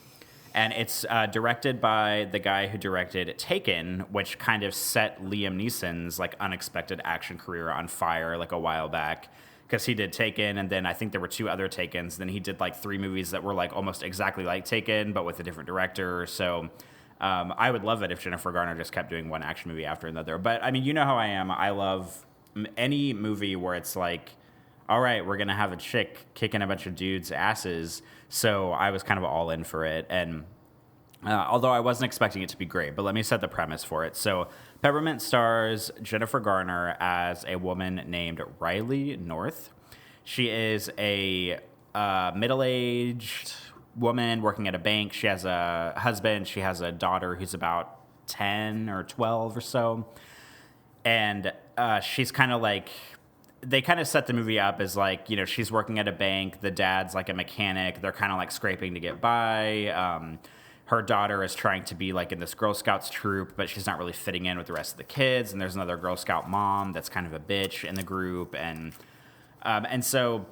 And it's directed by the guy who directed Taken, which kind of set Liam Neeson's like unexpected action career on fire like a while back, because he did Taken, and then I think there were 2 other Takens. Then he did like 3 movies that were like almost exactly like Taken, but with a different director. So I would love it if Jennifer Garner just kept doing one action movie after another. But I mean, you know how I am. I love any movie where it's like, all right, we're going to have a chick kicking a bunch of dudes' asses. So I was kind of all in for it. And although I wasn't expecting it to be great, but let me set the premise for it. So Peppermint stars Jennifer Garner as a woman named Riley North. She is a middle-aged woman working at a bank. She has a husband. She has a daughter who's about 10 or 12 or so. And she's kind of like... They kind of set the movie up as like, you know, she's working at a bank. The dad's like a mechanic. They're kind of like scraping to get by. Her daughter is trying to be like in this Girl Scouts troop, but she's not really fitting in with the rest of the kids. And there's another Girl Scout mom that's kind of a bitch in the group. And so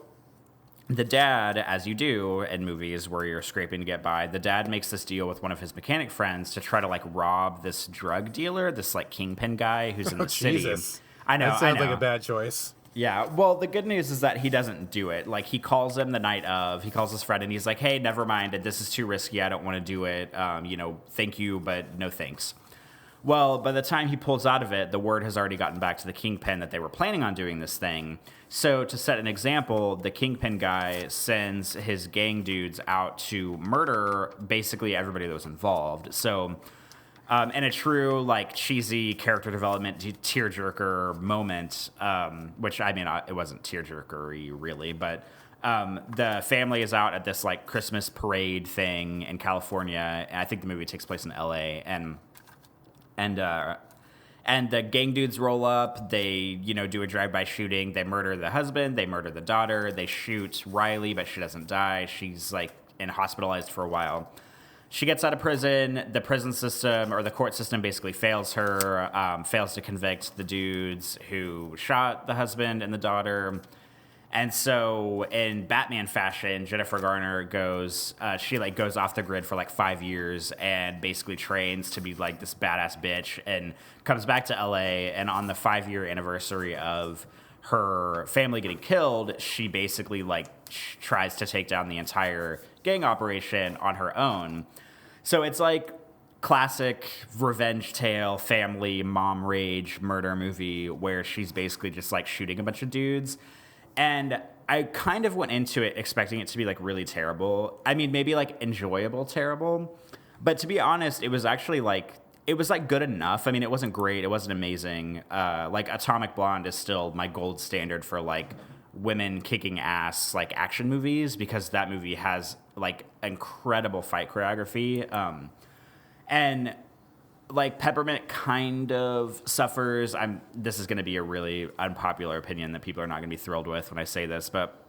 the dad, as you do in movies where you're scraping to get by, the dad makes this deal with one of his mechanic friends to try to like rob this drug dealer, this like kingpin guy who's in the city. Jesus. I know. That sounds like a bad choice. Yeah, well, the good news is that he doesn't do it. Like, he calls him the night of. He calls his friend, and he's like, hey, never mind. This is too risky. I don't want to do it. Thank you, but no thanks. Well, by the time he pulls out of it, the word has already gotten back to the Kingpin that they were planning on doing this thing. So, to set an example, the Kingpin guy sends his gang dudes out to murder basically everybody that was involved. So... in a true, like, cheesy character development tearjerker moment, which, I mean, it wasn't tearjerker-y, really, but the family is out at this, like, Christmas parade thing in California, and I think the movie takes place in L.A., and the gang dudes roll up, they, you know, do a drive-by shooting, they murder the husband, they murder the daughter, they shoot Riley, but she doesn't die, she's, like, hospitalized for a while. She gets out of prison. The prison system or the court system basically fails her, fails to convict the dudes who shot the husband and the daughter. And so in Batman fashion, Jennifer Garner goes off the grid for like 5 years and basically trains to be like this badass bitch and comes back to LA. And on the 5-year anniversary of her family getting killed, she basically like tries to take down the entire gang operation on her own. So it's like classic revenge tale, family, mom rage, murder movie where she's basically just like shooting a bunch of dudes. And I kind of went into it expecting it to be like really terrible. I mean, maybe like enjoyable terrible. But to be honest, it was actually like, it was like good enough. I mean, it wasn't great. It wasn't amazing. Like Atomic Blonde is still my gold standard for like women kicking ass like action movies because that movie has like incredible fight choreography. And like Peppermint kind of suffers. This is going to be a really unpopular opinion that people are not going to be thrilled with when I say this, but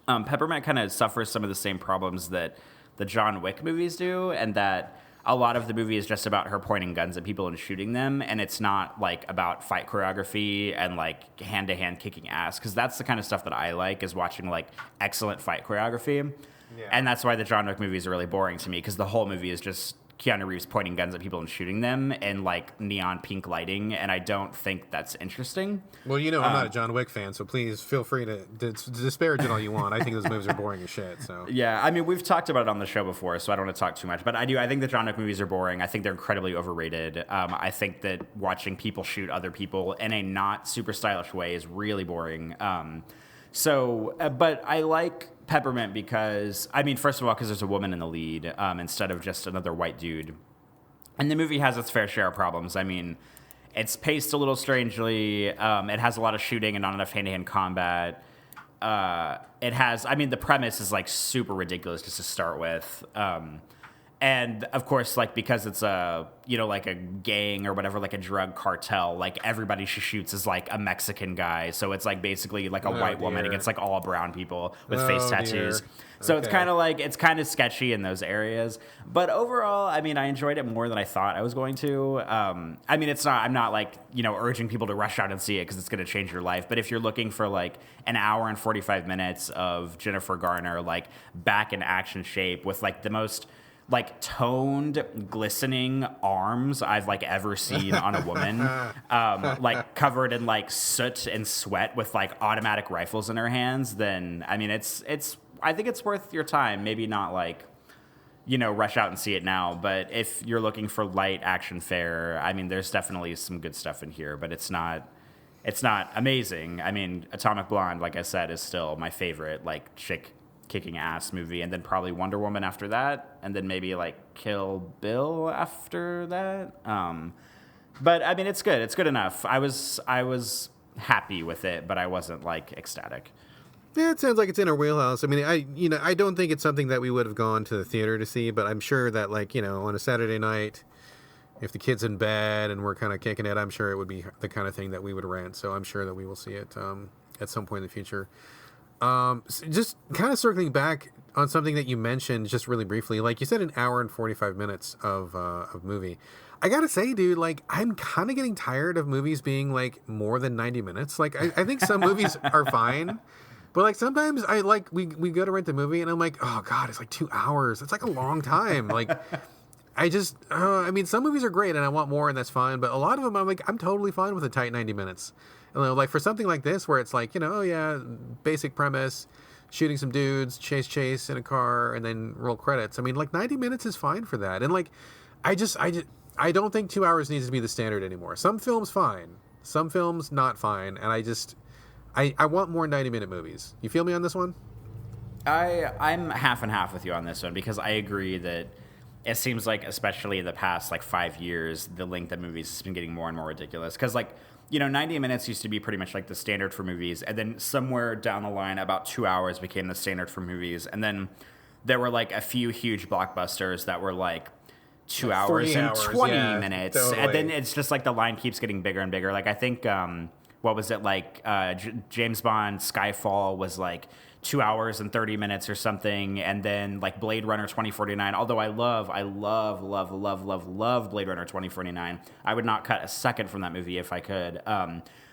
Peppermint kind of suffers some of the same problems that the John Wick movies do, and that a lot of the movie is just about her pointing guns at people and shooting them, and it's not like about fight choreography and like hand-to-hand kicking ass, because that's the kind of stuff that I like, is watching like excellent fight choreography. Yeah. And that's why the John Wick movies are really boring to me, because the whole movie is just Keanu Reeves pointing guns at people and shooting them in like neon pink lighting, and I don't think that's interesting. Well, you know, I'm not a John Wick fan, so please feel free to disparage it all you want. I think those movies are boring as shit. So yeah, I mean, we've talked about it on the show before, so I don't want to talk too much, but I think the John Wick movies are boring. I think they're incredibly overrated. I think that watching people shoot other people in a not super stylish way is really boring. But I like Peppermint because, I mean, first of all, because there's a woman in the lead instead of just another white dude. And the movie has its fair share of problems. I mean, it's paced a little strangely. It has a lot of shooting and not enough hand-to-hand combat. The premise is like super ridiculous just to start with. And of course, like, because it's like a gang or whatever, like a drug cartel, like everybody she shoots is like a Mexican guy. So it's like basically like a white woman against like all brown people with face tattoos. So it's kind of sketchy in those areas. But overall, I mean, I enjoyed it more than I thought I was going to. I'm not like, urging people to rush out and see it because it's going to change your life. But if you're looking for like an hour and 45 minutes of Jennifer Garner, like back in action shape with like the most like toned, glistening arms I've like ever seen on a woman, like covered in like soot and sweat with like automatic rifles in her hands, then I mean I think it's worth your time. Maybe not like, rush out and see it now, but if you're looking for light action fare, I mean there's definitely some good stuff in here, but it's not it's not amazing. I mean, Atomic Blonde, like I said, is still my favorite, like, chick kicking ass movie, and then probably Wonder Woman after that, and then maybe like Kill Bill after that. But I mean, it's good. It's good enough. I was happy with it, but I wasn't like ecstatic. Yeah, it sounds like it's in our wheelhouse. I mean, I don't think it's something that we would have gone to the theater to see, but I'm sure that, like, on a Saturday night, if the kid's in bed and we're kind of kicking it, I'm sure it would be the kind of thing that we would rent. So I'm sure that we will see it at some point in the future. Just kind of circling back on something that you mentioned just really briefly, like you said, an hour and 45 minutes of movie. I gotta say, dude, like, I'm kind of getting tired of movies being like more than 90 minutes. Like, I think some movies are fine, but like sometimes we go to rent a movie and I'm like, oh God, it's like 2 hours. It's like a long time. Like, I mean, some movies are great and I want more and that's fine, but a lot of them I'm totally fine with a tight 90 minutes. Like for something like this where it's like, oh yeah, basic premise, shooting some dudes, chase in a car, and then roll credits. I mean, like 90 minutes is fine for that. And like, I don't think 2 hours needs to be the standard anymore. Some films fine, some films not fine, and I want more 90-minute movies. You feel me on this one? I'm half and half with you on this one, because I agree that it seems like, especially in the past like 5 years, the length of movies has been getting more and more ridiculous. Because like, 90 minutes used to be pretty much like the standard for movies, and then somewhere down the line, about 2 hours became the standard for movies, and then there were like a few huge blockbusters that were like 2 hours and 20 minutes, totally. And then it's just like the line keeps getting bigger and bigger. Like I think, what was it, like James Bond Skyfall was like 2 hours and 30 minutes or something, and then like Blade Runner 2049, although I love Blade Runner 2049. I would not cut a second from that movie if I could.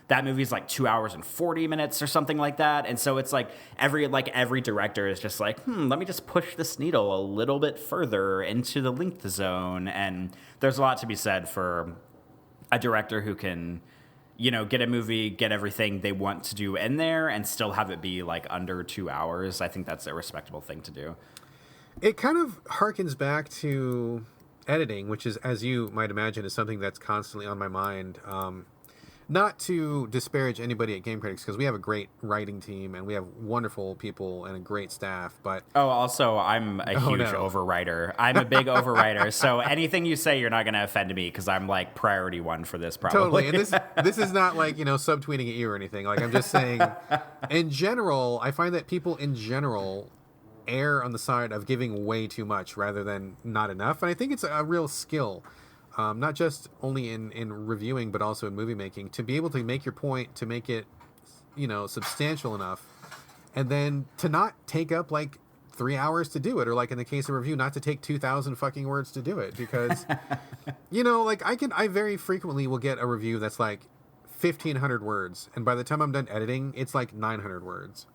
That movie's like 2 hours and 40 minutes or something like that. And so it's like every director is just like, let me just push this needle a little bit further into the length zone. And there's a lot to be said for a director who can, get a movie, get everything they want to do in there and still have it be like under 2 hours. I think that's a respectable thing to do. It kind of harkens back to editing, which is, as you might imagine, is something that's constantly on my mind. Not to disparage anybody at Game Critics, because we have a great writing team and we have wonderful people and a great staff, but... Oh, also, I'm a huge overwriter. I'm a big overwriter, so anything you say, you're not going to offend me, because I'm like priority one for this, probably. Totally, and this is not like, subtweeting at you or anything. Like, I'm just saying, in general, I find that people in general err on the side of giving way too much rather than not enough, and I think it's a real skill. Not just only in reviewing, but also in movie making, to be able to make your point, to make it, substantial enough, and then to not take up like 3 hours to do it, or like in the case of review, not to take 2,000 fucking words to do it, because, like I very frequently will get a review that's like 1,500 words, and by the time I'm done editing, it's like 900 words,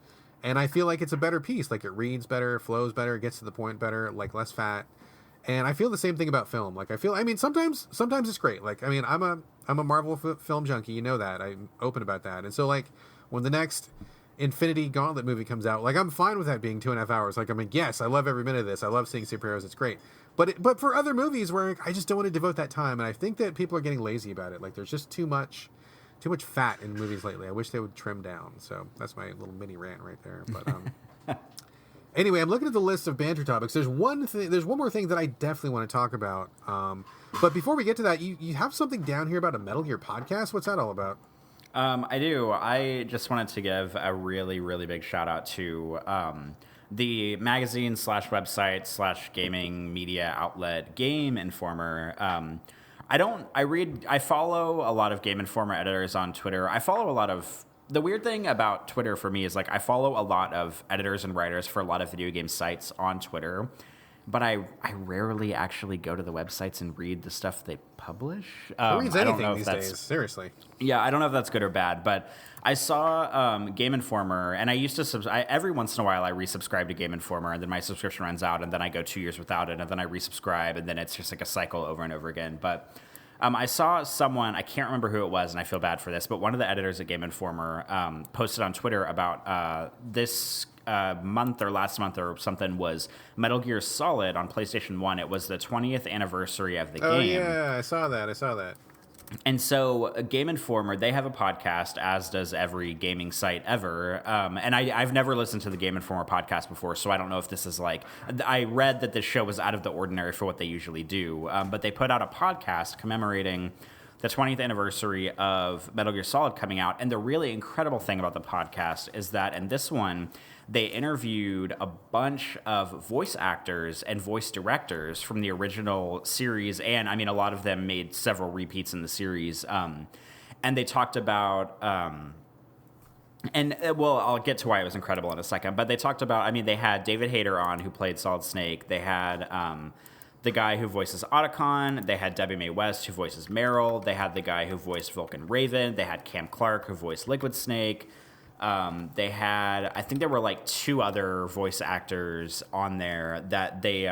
and I feel like it's a better piece, like it reads better, flows better, gets to the point better, like less fat. And I feel the same thing about film. Like sometimes it's great. Like, I mean, I'm a Marvel film junkie. You know that. I'm open about that. And so like when the next Infinity Gauntlet movie comes out, like I'm fine with that being 2.5 hours. Like, I mean, yes, I love every minute of this. I love seeing superheroes. It's great. But for other movies where I just don't want to devote that time, and I think that people are getting lazy about it. Like there's just too much fat in movies lately. I wish they would trim down. So that's my little mini rant right there. But anyway, I'm looking at the list of banter topics. There's one more thing that I definitely want to talk about. But before we get to that, you have something down here about a Metal Gear podcast. What's that all about? I do. I just wanted to give a really, really big shout out to the magazine / website / gaming media outlet Game Informer. I follow a lot of Game Informer editors on Twitter. The weird thing about Twitter for me is like I follow a lot of editors and writers for a lot of video game sites on Twitter, but I rarely actually go to the websites and read the stuff they publish. Who reads anything these days? Seriously. Yeah, I don't know if that's good or bad, but I saw Game Informer, and I used to every once in a while I resubscribe to Game Informer, and then my subscription runs out, and then I go 2 years without it, and then I resubscribe, and then it's just like a cycle over and over again. But I saw someone, I can't remember who it was, and I feel bad for this, but one of the editors at Game Informer posted on Twitter about this month or last month or something was Metal Gear Solid on PlayStation 1. It was the 20th anniversary of the game. Oh, yeah, I saw that. And so Game Informer, they have a podcast, as does every gaming site ever. And I've never listened to the Game Informer podcast before, so I don't know if this is like... I read that this show was out of the ordinary for what they usually do. But they put out a podcast commemorating the 20th anniversary of Metal Gear Solid coming out. And the really incredible thing about the podcast is that in this one, they interviewed a bunch of voice actors and voice directors from the original series. And, I mean, a lot of them made several repeats in the series. And they talked about... I'll get to why it was incredible in a second. But they talked about... I mean, they had David Hayter on, who played Solid Snake. They had... the guy who voices Otacon. They had Debbie Mae West, who voices Meryl. They had the guy who voiced Vulcan Raven. They had Cam Clark, who voiced Liquid Snake. They had, I think there were like 2 other voice actors on there that they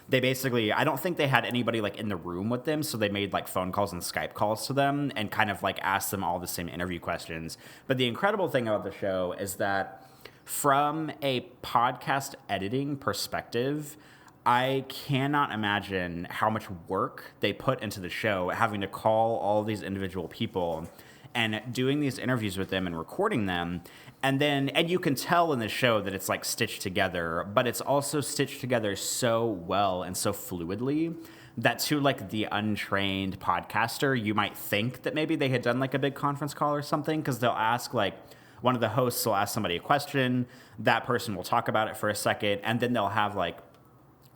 basically, I don't think they had anybody like in the room with them, so they made like phone calls and Skype calls to them and kind of like asked them all the same interview questions. But the incredible thing about the show is that from a podcast editing perspective, I cannot imagine how much work they put into the show, having to call all these individual people and doing these interviews with them and recording them. And you can tell in the show that it's like stitched together, but it's also stitched together so well and so fluidly that to like the untrained podcaster, you might think that maybe they had done like a big conference call or something, because they'll ask like, one of the hosts will ask somebody a question, that person will talk about it for a second, and then they'll have like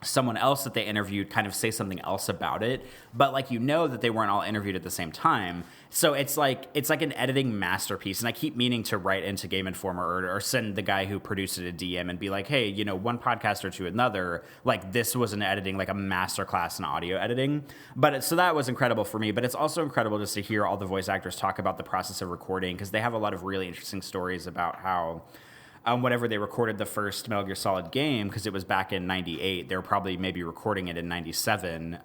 someone else that they interviewed kind of say something else about it, but like that they weren't all interviewed at the same time. So it's like an editing masterpiece. And I keep meaning to write into Game Informer or send the guy who produced it a DM and be like, hey, one podcaster to another, like this was an editing, like a masterclass in audio editing. So that was incredible for me. But it's also incredible just to hear all the voice actors talk about the process of recording, because they have a lot of really interesting stories about how whenever they recorded the first Metal Gear Solid game, because it was back in 98, they were probably maybe recording it in 97,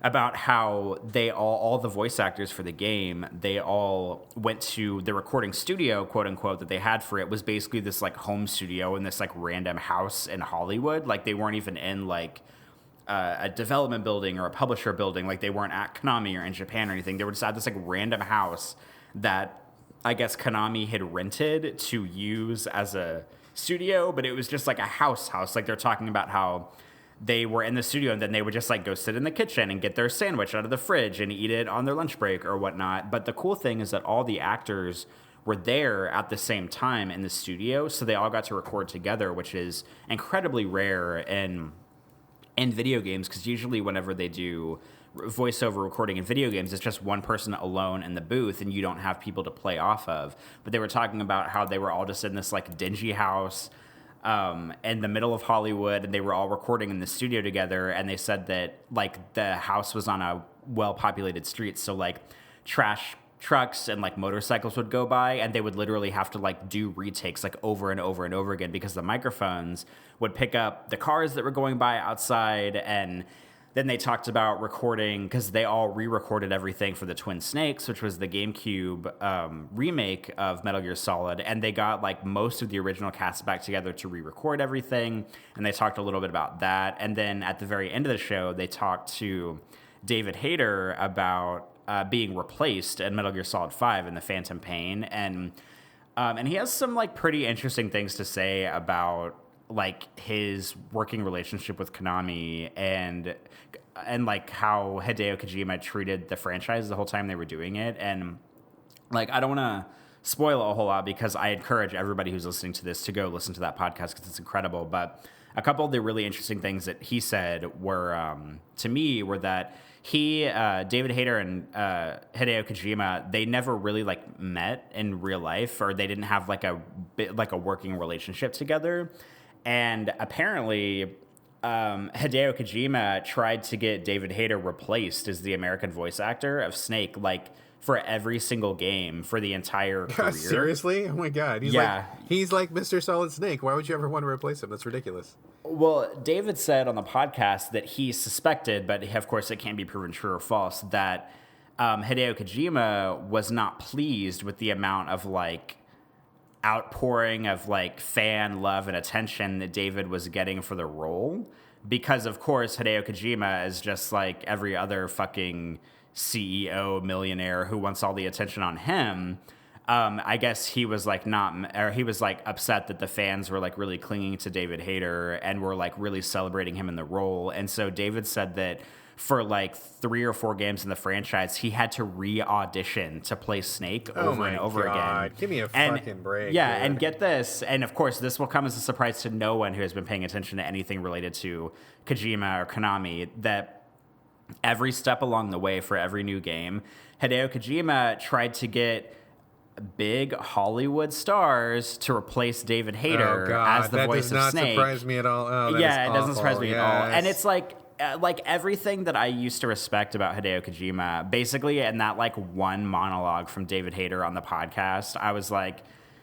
about how they all the voice actors for the game, they all went to the recording studio, quote unquote, that they had for it was basically this like home studio in this like random house in Hollywood. Like they weren't even in like a development building or a publisher building. Like they weren't at Konami or in Japan or anything. They were just at this like random house that I guess Konami had rented to use as a studio, but it was just like a house. Like they're talking about how they were in the studio and then they would just like go sit in the kitchen and get their sandwich out of the fridge and eat it on their lunch break or whatnot. But the cool thing is that all the actors were there at the same time in the studio, so they all got to record together, which is incredibly rare in video games, because usually whenever they do voiceover recording in video games, it's just one person alone in the booth and you don't have people to play off of. But they were talking about how they were all just in this like dingy house in the middle of Hollywood, and they were all recording in the studio together. And they said that like the house was on a well-populated street, so like trash trucks and like motorcycles would go by, and they would literally have to like do retakes like over and over and over again, because the microphones would pick up the cars that were going by outside. And then they talked about recording, because they all re-recorded everything for the Twin Snakes, which was the GameCube remake of Metal Gear Solid. And they got like most of the original cast back together to re-record everything. And they talked a little bit about that. And then at the very end of the show, they talked to David Hayter about being replaced in Metal Gear Solid 5 in the Phantom Pain. And he has some like pretty interesting things to say about like his working relationship with Konami and like how Hideo Kojima treated the franchise the whole time they were doing it. And like, I don't want to spoil a whole lot, because I encourage everybody who's listening to this to go listen to that podcast, because it's incredible. But a couple of the really interesting things that he said were, to me, were that he, David Hayter and Hideo Kojima, they never really like met in real life, or they didn't have like a working relationship together. And apparently, Hideo Kojima tried to get David Hayter replaced as the American voice actor of Snake, like for every single game for the entire career. Seriously? Oh my God. He's like Mr. Solid Snake. Why would you ever want to replace him? That's ridiculous. Well, David said on the podcast that he suspected, but of course it can't be proven true or false, that Hideo Kojima was not pleased with the amount of like outpouring of like fan love and attention that David was getting for the role, because of course Hideo Kojima is just like every other fucking CEO millionaire who wants all the attention on him. I guess he was like upset that the fans were like really clinging to David Hayter and were like really celebrating him in the role. And so David said that for like 3 or 4 games in the franchise, he had to re-audition to play Snake over and over again. Give me a fucking break. Yeah, dude. and get this, and of course this will come as a surprise to no one who has been paying attention to anything related to Kojima or Konami, that every step along the way for every new game, Hideo Kojima tried to get big Hollywood stars to replace David Hayter as the voice of Snake. That does not surprise me at all. Oh, yeah, it doesn't surprise me at all. And it's like everything that I used to respect about Hideo Kojima, basically in that like one monologue from David Hayter on the podcast, I was like,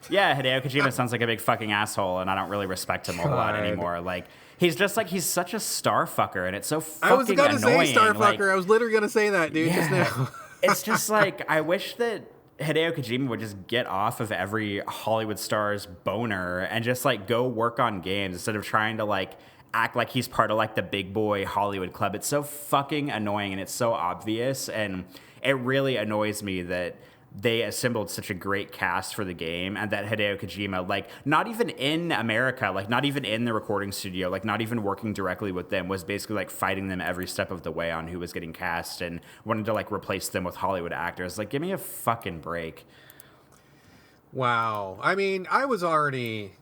yeah, Hideo Kojima sounds like a big fucking asshole, and I don't really respect him a whole lot anymore. Like, he's just like, he's such a star fucker, and it's so fucking annoying. I was going to say star fucker. I was literally going to say that, dude, just now. It's just like, I wish that Hideo Kojima would just get off of every Hollywood star's boner and just like go work on games instead of trying to like act like he's part of like the big boy Hollywood club. It's so fucking annoying and it's so obvious, and it really annoys me that they assembled such a great cast for the game and that Hideo Kojima, like not even in America, like not even in the recording studio, like not even working directly with them, was basically like fighting them every step of the way on who was getting cast and wanted to like replace them with Hollywood actors. Like, give me a fucking break. Wow. I mean, I was already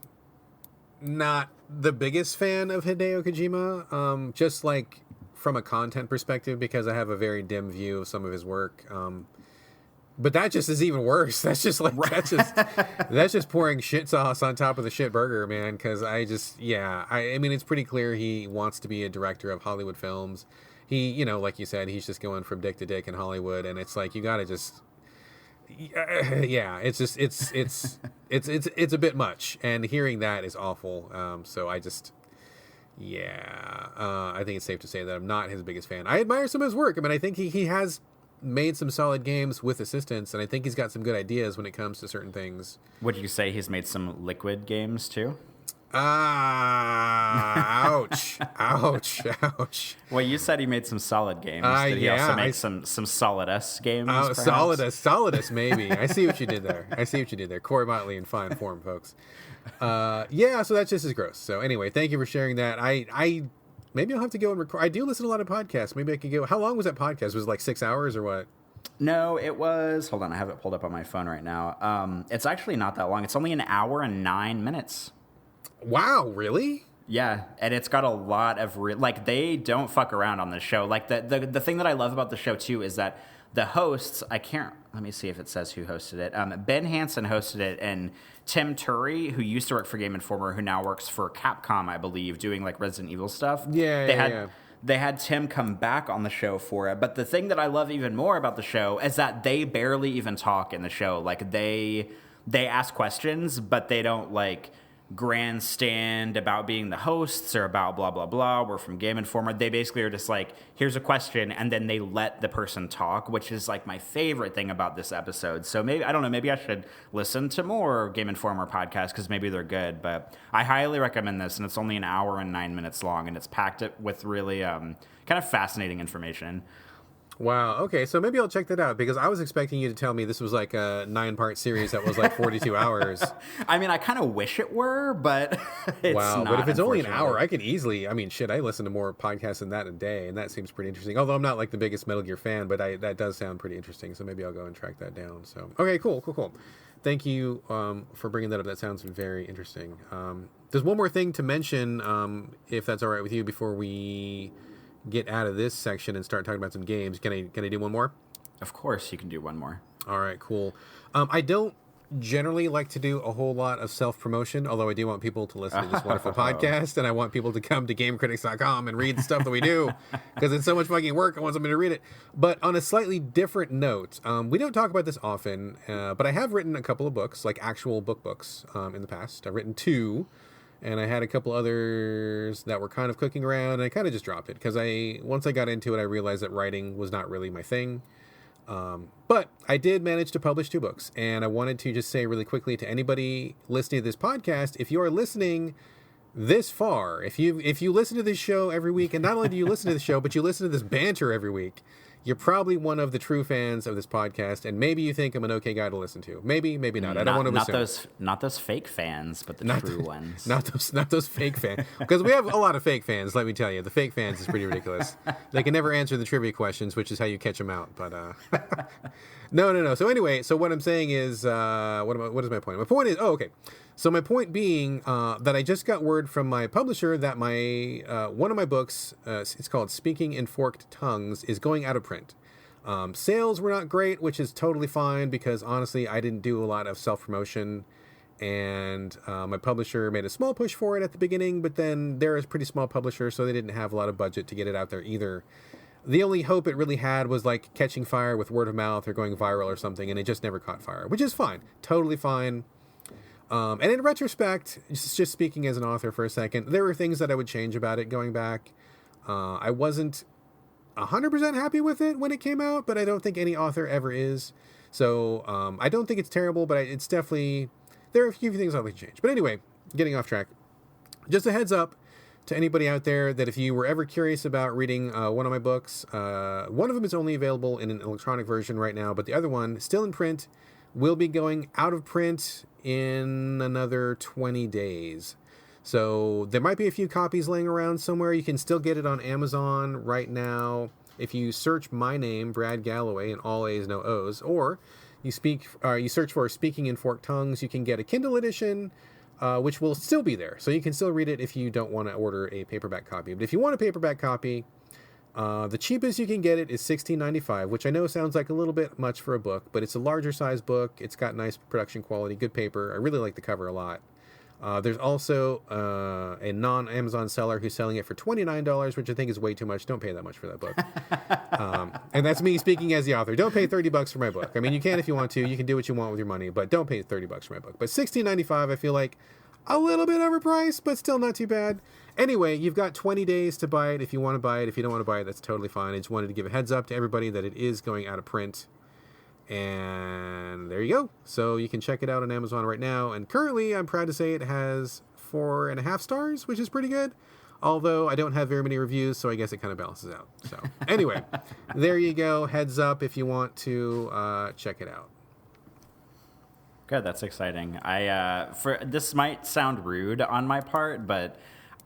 not the biggest fan of Hideo Kojima, just like from a content perspective, because I have a very dim view of some of his work. But that just is even worse. That's just like that's just pouring shit sauce on top of the shit burger, man. Because I mean, it's pretty clear he wants to be a director of Hollywood films. He, you know, like you said, he's just going from dick to dick in Hollywood, and it's like you got to just, it's just it's a bit much. And hearing that is awful. So I just. I think it's safe to say that I'm not his biggest fan. I admire some of his work. I mean, I think he has made some solid games with assistance, and I think he's got some good ideas when it comes to certain things. Would you say he's made some Liquid games too? Ouch. Ouch. Well, you said he made some solid games. Did he also make some Solidus games? Solidus, maybe. I see what you did there. Corey Motley in fine form, folks. So that's just as gross. So anyway, thank you for sharing that. I maybe I'll have to go and record. I do listen to a lot of podcasts. Maybe I could go. How long was that podcast? Was it like 6 hours or what? No, it was. Hold on, I have it pulled up on my phone right now. It's actually not that long. It's only an hour and 9 minutes. Wow, really? Yeah, and it's got a lot of like they don't fuck around on the show. Like the thing that I love about the show too is that the hosts, let me see if it says who hosted it. Ben Hansen hosted it, and Tim Turry, who used to work for Game Informer, who now works for Capcom, I believe, doing like Resident Evil stuff. They had Tim come back on the show for it. But the thing that I love even more about the show is that they barely even talk in the show. Like they ask questions, but they don't like grandstand about being the hosts or about blah blah blah. We're from Game Informer. They basically are just like, here's a question, and then they let the person talk, which is like my favorite thing about this episode. So maybe I should listen to more Game Informer podcasts because maybe they're good, but I highly recommend this, and it's only an hour and 9 minutes long, and it's packed with really kind of fascinating information. Wow. Okay. So maybe I'll check that out, because I was expecting you to tell me this was like a 9-part series that was like 42 hours. I mean, I kind of wish it were, but it's not. But if it's only an hour, I could easily, I listen to more podcasts than that a day, and that seems pretty interesting. Although I'm not like the biggest Metal Gear fan, but that does sound pretty interesting. So maybe I'll go and track that down. So, okay, cool. Thank you for bringing that up. That sounds very interesting. There's one more thing to mention, if that's all right with you, before we get out of this section and start talking about some games. Can I do one more? Of course, you can do one more. All right, cool. I don't generally like to do a whole lot of self-promotion, although I do want people to listen to this wonderful podcast, and I want people to come to GameCritics.com and read the stuff that we do, because it's so much fucking work. I want somebody to read it. But on a slightly different note, we don't talk about this often, but I have written a couple of books, like actual books, in the past. I've written 2. And I had a couple others that were kind of cooking around, and I kind of just dropped it because once I got into it, I realized that writing was not really my thing. But I did manage to publish 2 books, and I wanted to just say really quickly to anybody listening to this podcast, if you are listening this far, if you listen to this show every week, and not only do you listen to the show, but you listen to this banter every week, you're probably one of the true fans of this podcast, and maybe you think I'm an okay guy to listen to. Maybe not. I don't want to assume. Not those fake fans, but the true ones. Not those fake fans. Because we have a lot of fake fans, let me tell you. The fake fans is pretty ridiculous. They can never answer the trivia questions, which is how you catch them out. But no. So anyway, what I'm saying is, what is my point? My point is, okay. So my point being that I just got word from my publisher that my one of my books, it's called Speaking in Forked Tongues, is going out of print. Sales were not great, which is totally fine because honestly, I didn't do a lot of self-promotion, and my publisher made a small push for it at the beginning, but then they're a pretty small publisher, so they didn't have a lot of budget to get it out there either. The only hope it really had was like catching fire with word of mouth or going viral or something, and it just never caught fire, which is fine. Totally fine. And in retrospect, just speaking as an author for a second, there were things that I would change about it going back. I wasn't 100% happy with it when it came out, but I don't think any author ever is. So I don't think it's terrible, but it's definitely, there are a few things I'd like to change. But anyway, getting off track. Just a heads up to anybody out there that if you were ever curious about reading one of my books, one of them is only available in an electronic version right now, but the other one, still in print, will be going out of print in another 20 days. So there might be a few copies laying around somewhere. You can still get it on Amazon right now. If you search my name, Brad Galloway, in all A's, no O's, or you search for Speaking in Forked Tongues, you can get a Kindle edition, which will still be there. So you can still read it if you don't want to order a paperback copy. But if you want a paperback copy, the cheapest you can get it is $16.95, which I know sounds like a little bit much for a book, but it's a larger size book. It's got nice production quality, good paper. I really like the cover a lot. There's also a non-Amazon seller who's selling it for $29, which I think is way too much. Don't pay that much for that book. And that's me speaking as the author. Don't pay $30 for my book. I mean, you can if you want to. You can do what you want with your money, but don't pay $30 for my book. But $16.95, I feel like a little bit overpriced, but still not too bad. Anyway, you've got 20 days to buy it if you want to buy it. If you don't want to buy it, that's totally fine. I just wanted to give a heads up to everybody that it is going out of print. And there you go. So you can check it out on Amazon right now. And currently, I'm proud to say it has 4.5 stars, which is pretty good. Although I don't have very many reviews, so I guess it kind of balances out. So anyway, there you go. Heads up if you want to check it out. Good, that's exciting. This might sound rude on my part, but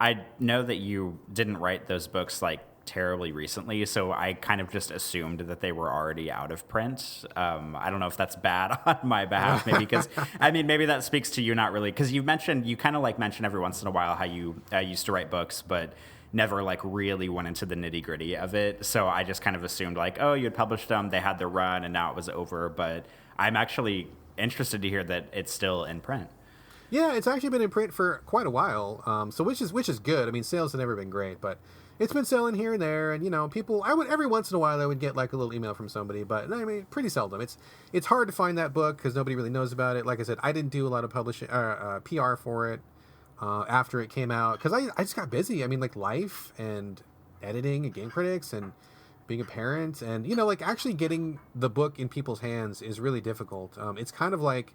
I know that you didn't write those books like terribly recently, so I kind of just assumed that they were already out of print. I don't know if that's bad on my behalf, maybe because maybe that speaks to you not really, because you kind of like mention every once in a while how you used to write books, but never like really went into the nitty gritty of it. So I just kind of assumed like, oh, you had published them, they had their run, and now it was over. But I'm actually interested to hear that it's still in print. Yeah, it's actually been in print for quite a while. So which is good. I mean, sales have never been great, but it's been selling here and there, and people. every once in a while I would get like a little email from somebody, but I mean, pretty seldom. It's hard to find that book because nobody really knows about it. Like I said, I didn't do a lot of publishing PR for it after it came out because I just got busy. I mean, like life and editing and game critics and being a parent and like actually getting the book in people's hands is really difficult. It's kind of like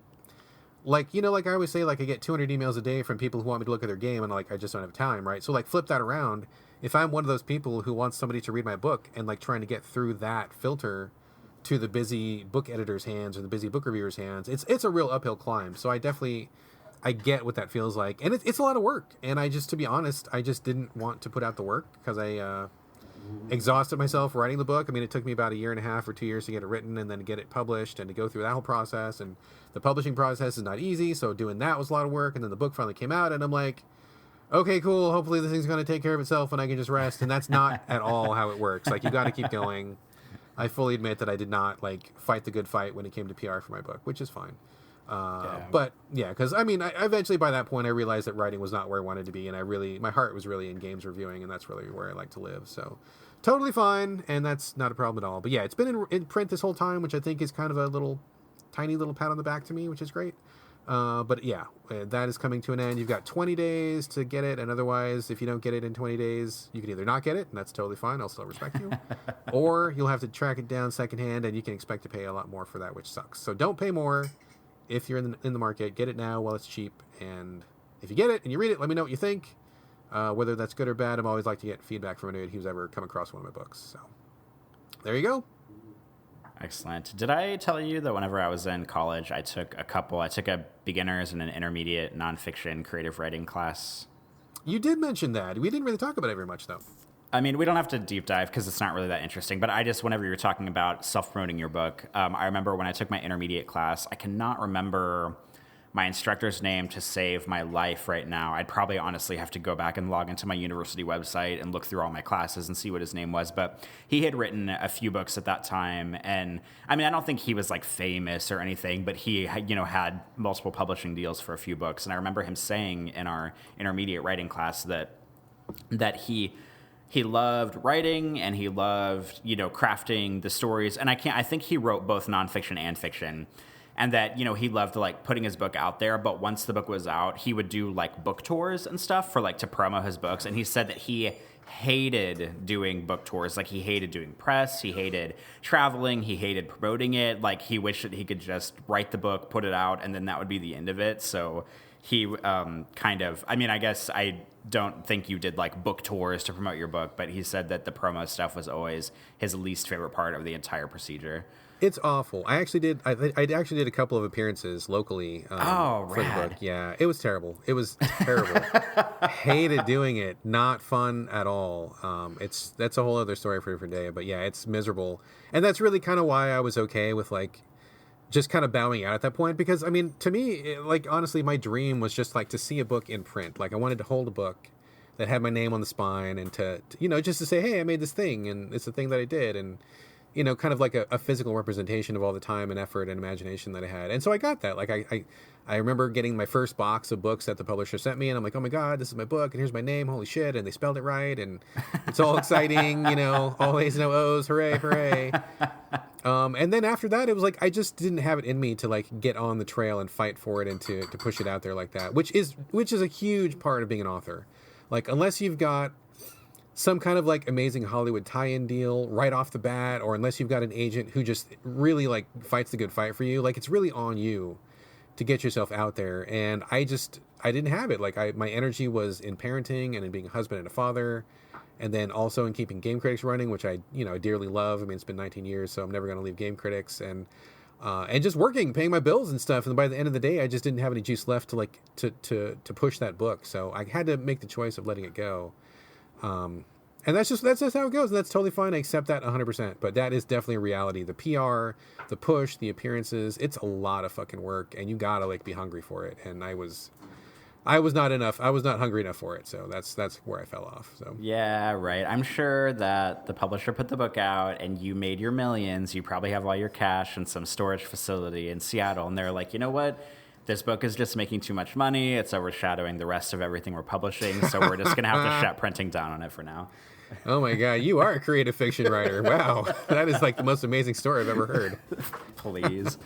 I always say, like I get 200 emails a day from people who want me to look at their game and like I just don't have time, right? So like flip that around. If I'm one of those people who wants somebody to read my book and like trying to get through that filter to the busy book editor's hands or the busy book reviewer's hands, it's a real uphill climb. So I get what that feels like, and it's a lot of work. And to be honest, I just didn't want to put out the work because I exhausted myself writing the book. I mean, it took me about 1.5 years or 2 years to get it written and then to get it published and to go through that whole process. And the publishing process is not easy, so doing that was a lot of work. And then the book finally came out, and I'm like, okay, cool. Hopefully this thing's going to take care of itself and I can just rest. And that's not at all how it works. Like, you got to keep going. I fully admit that I did not like fight the good fight when it came to PR for my book, which is fine. But yeah, because I mean, I eventually by that point I realized that writing was not where I wanted to be, and my heart was really in games reviewing, and that's really where I like to live. So totally fine, and that's not a problem at all. But yeah, it's been in print this whole time, which I think is kind of a tiny little pat on the back to me, which is great. But yeah, that is coming to an end. You've got 20 days to get it, and otherwise, if you don't get it in 20 days, you can either not get it, and that's totally fine. I'll still respect you. Or you'll have to track it down secondhand, and you can expect to pay a lot more for that, which sucks. So don't pay more if you're in the market. Get it now while it's cheap, and if you get it and you read it, let me know what you think. Whether that's good or bad, I'm always like to get feedback from anyone who's ever come across one of my books. So there you go. Excellent. Did I tell you that whenever I was in college, I took a beginner's and an intermediate nonfiction creative writing class? You did mention that. We didn't really talk about it very much, though. I mean, we don't have to deep dive because it's not really that interesting, but whenever you were talking about self-promoting your book, I remember when I took my intermediate class, I cannot remember my instructor's name to save my life right now. I'd probably honestly have to go back and log into my university website and look through all my classes and see what his name was. But he had written a few books at that time. And I mean, I don't think he was like famous or anything, but he, had multiple publishing deals for a few books. And I remember him saying in our intermediate writing class that he loved writing and he loved, crafting the stories. And I think he wrote both nonfiction and fiction. And that, he loved like putting his book out there. But once the book was out, he would do like book tours and stuff for like to promo his books. And he said that he hated doing book tours. Like he hated doing press. He hated traveling. He hated promoting it. Like he wished that he could just write the book, put it out, and then that would be the end of it. So he I guess I don't think you did like book tours to promote your book, but he said that the promo stuff was always his least favorite part of the entire procedure. It's awful. I actually did a couple of appearances locally for the book. Yeah, it was terrible. It was terrible. Hated doing it. Not fun at all. That's a whole other story for a different day. But yeah, it's miserable. And that's really kind of why I was okay with like just kind of bowing out at that point. Because I mean, to me, honestly, my dream was just like to see a book in print. Like I wanted to hold a book that had my name on the spine and to just to say, hey, I made this thing and it's the thing that I did. And kind of like a physical representation of all the time and effort and imagination that I had. And so I got that. Like I remember getting my first box of books that the publisher sent me, and I'm like, oh my God, this is my book, and here's my name, holy shit, and they spelled it right, and it's all exciting, all A's, no O's, hooray, hooray. And then after that, it was like, I just didn't have it in me to like get on the trail and fight for it and to push it out there like that, which is a huge part of being an author. Like, unless you've got some kind of like amazing Hollywood tie-in deal right off the bat, or unless you've got an agent who just really like fights the good fight for you, like it's really on you to get yourself out there. And I didn't have it. Like my energy was in parenting and in being a husband and a father, and then also in keeping Game Critics running, which I dearly love. I mean, it's been 19 years, so I'm never going to leave Game Critics, and just working, paying my bills and stuff. And by the end of the day, I just didn't have any juice left to like to push that book. So I had to make the choice of letting it go. And that's just how it goes. And that's totally fine. I accept that 100%, but that is definitely a reality. The PR, the push, the appearances, it's a lot of fucking work, and you gotta like be hungry for it. And I was not hungry enough for it. So that's where I fell off. So yeah, right. I'm sure that the publisher put the book out and you made your millions. You probably have all your cash in some storage facility in Seattle. And they're like, you know what? This book is just making too much money. It's overshadowing the rest of everything we're publishing. So we're just going to have to shut printing down on it for now. Oh my God, you are a creative fiction writer. Wow. That is like the most amazing story I've ever heard. Please.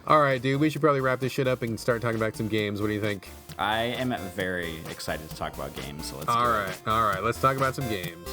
All right, dude, we should probably wrap this shit up and start talking about some games. What do you think? I am very excited to talk about games. So let's All right, let's talk about some games.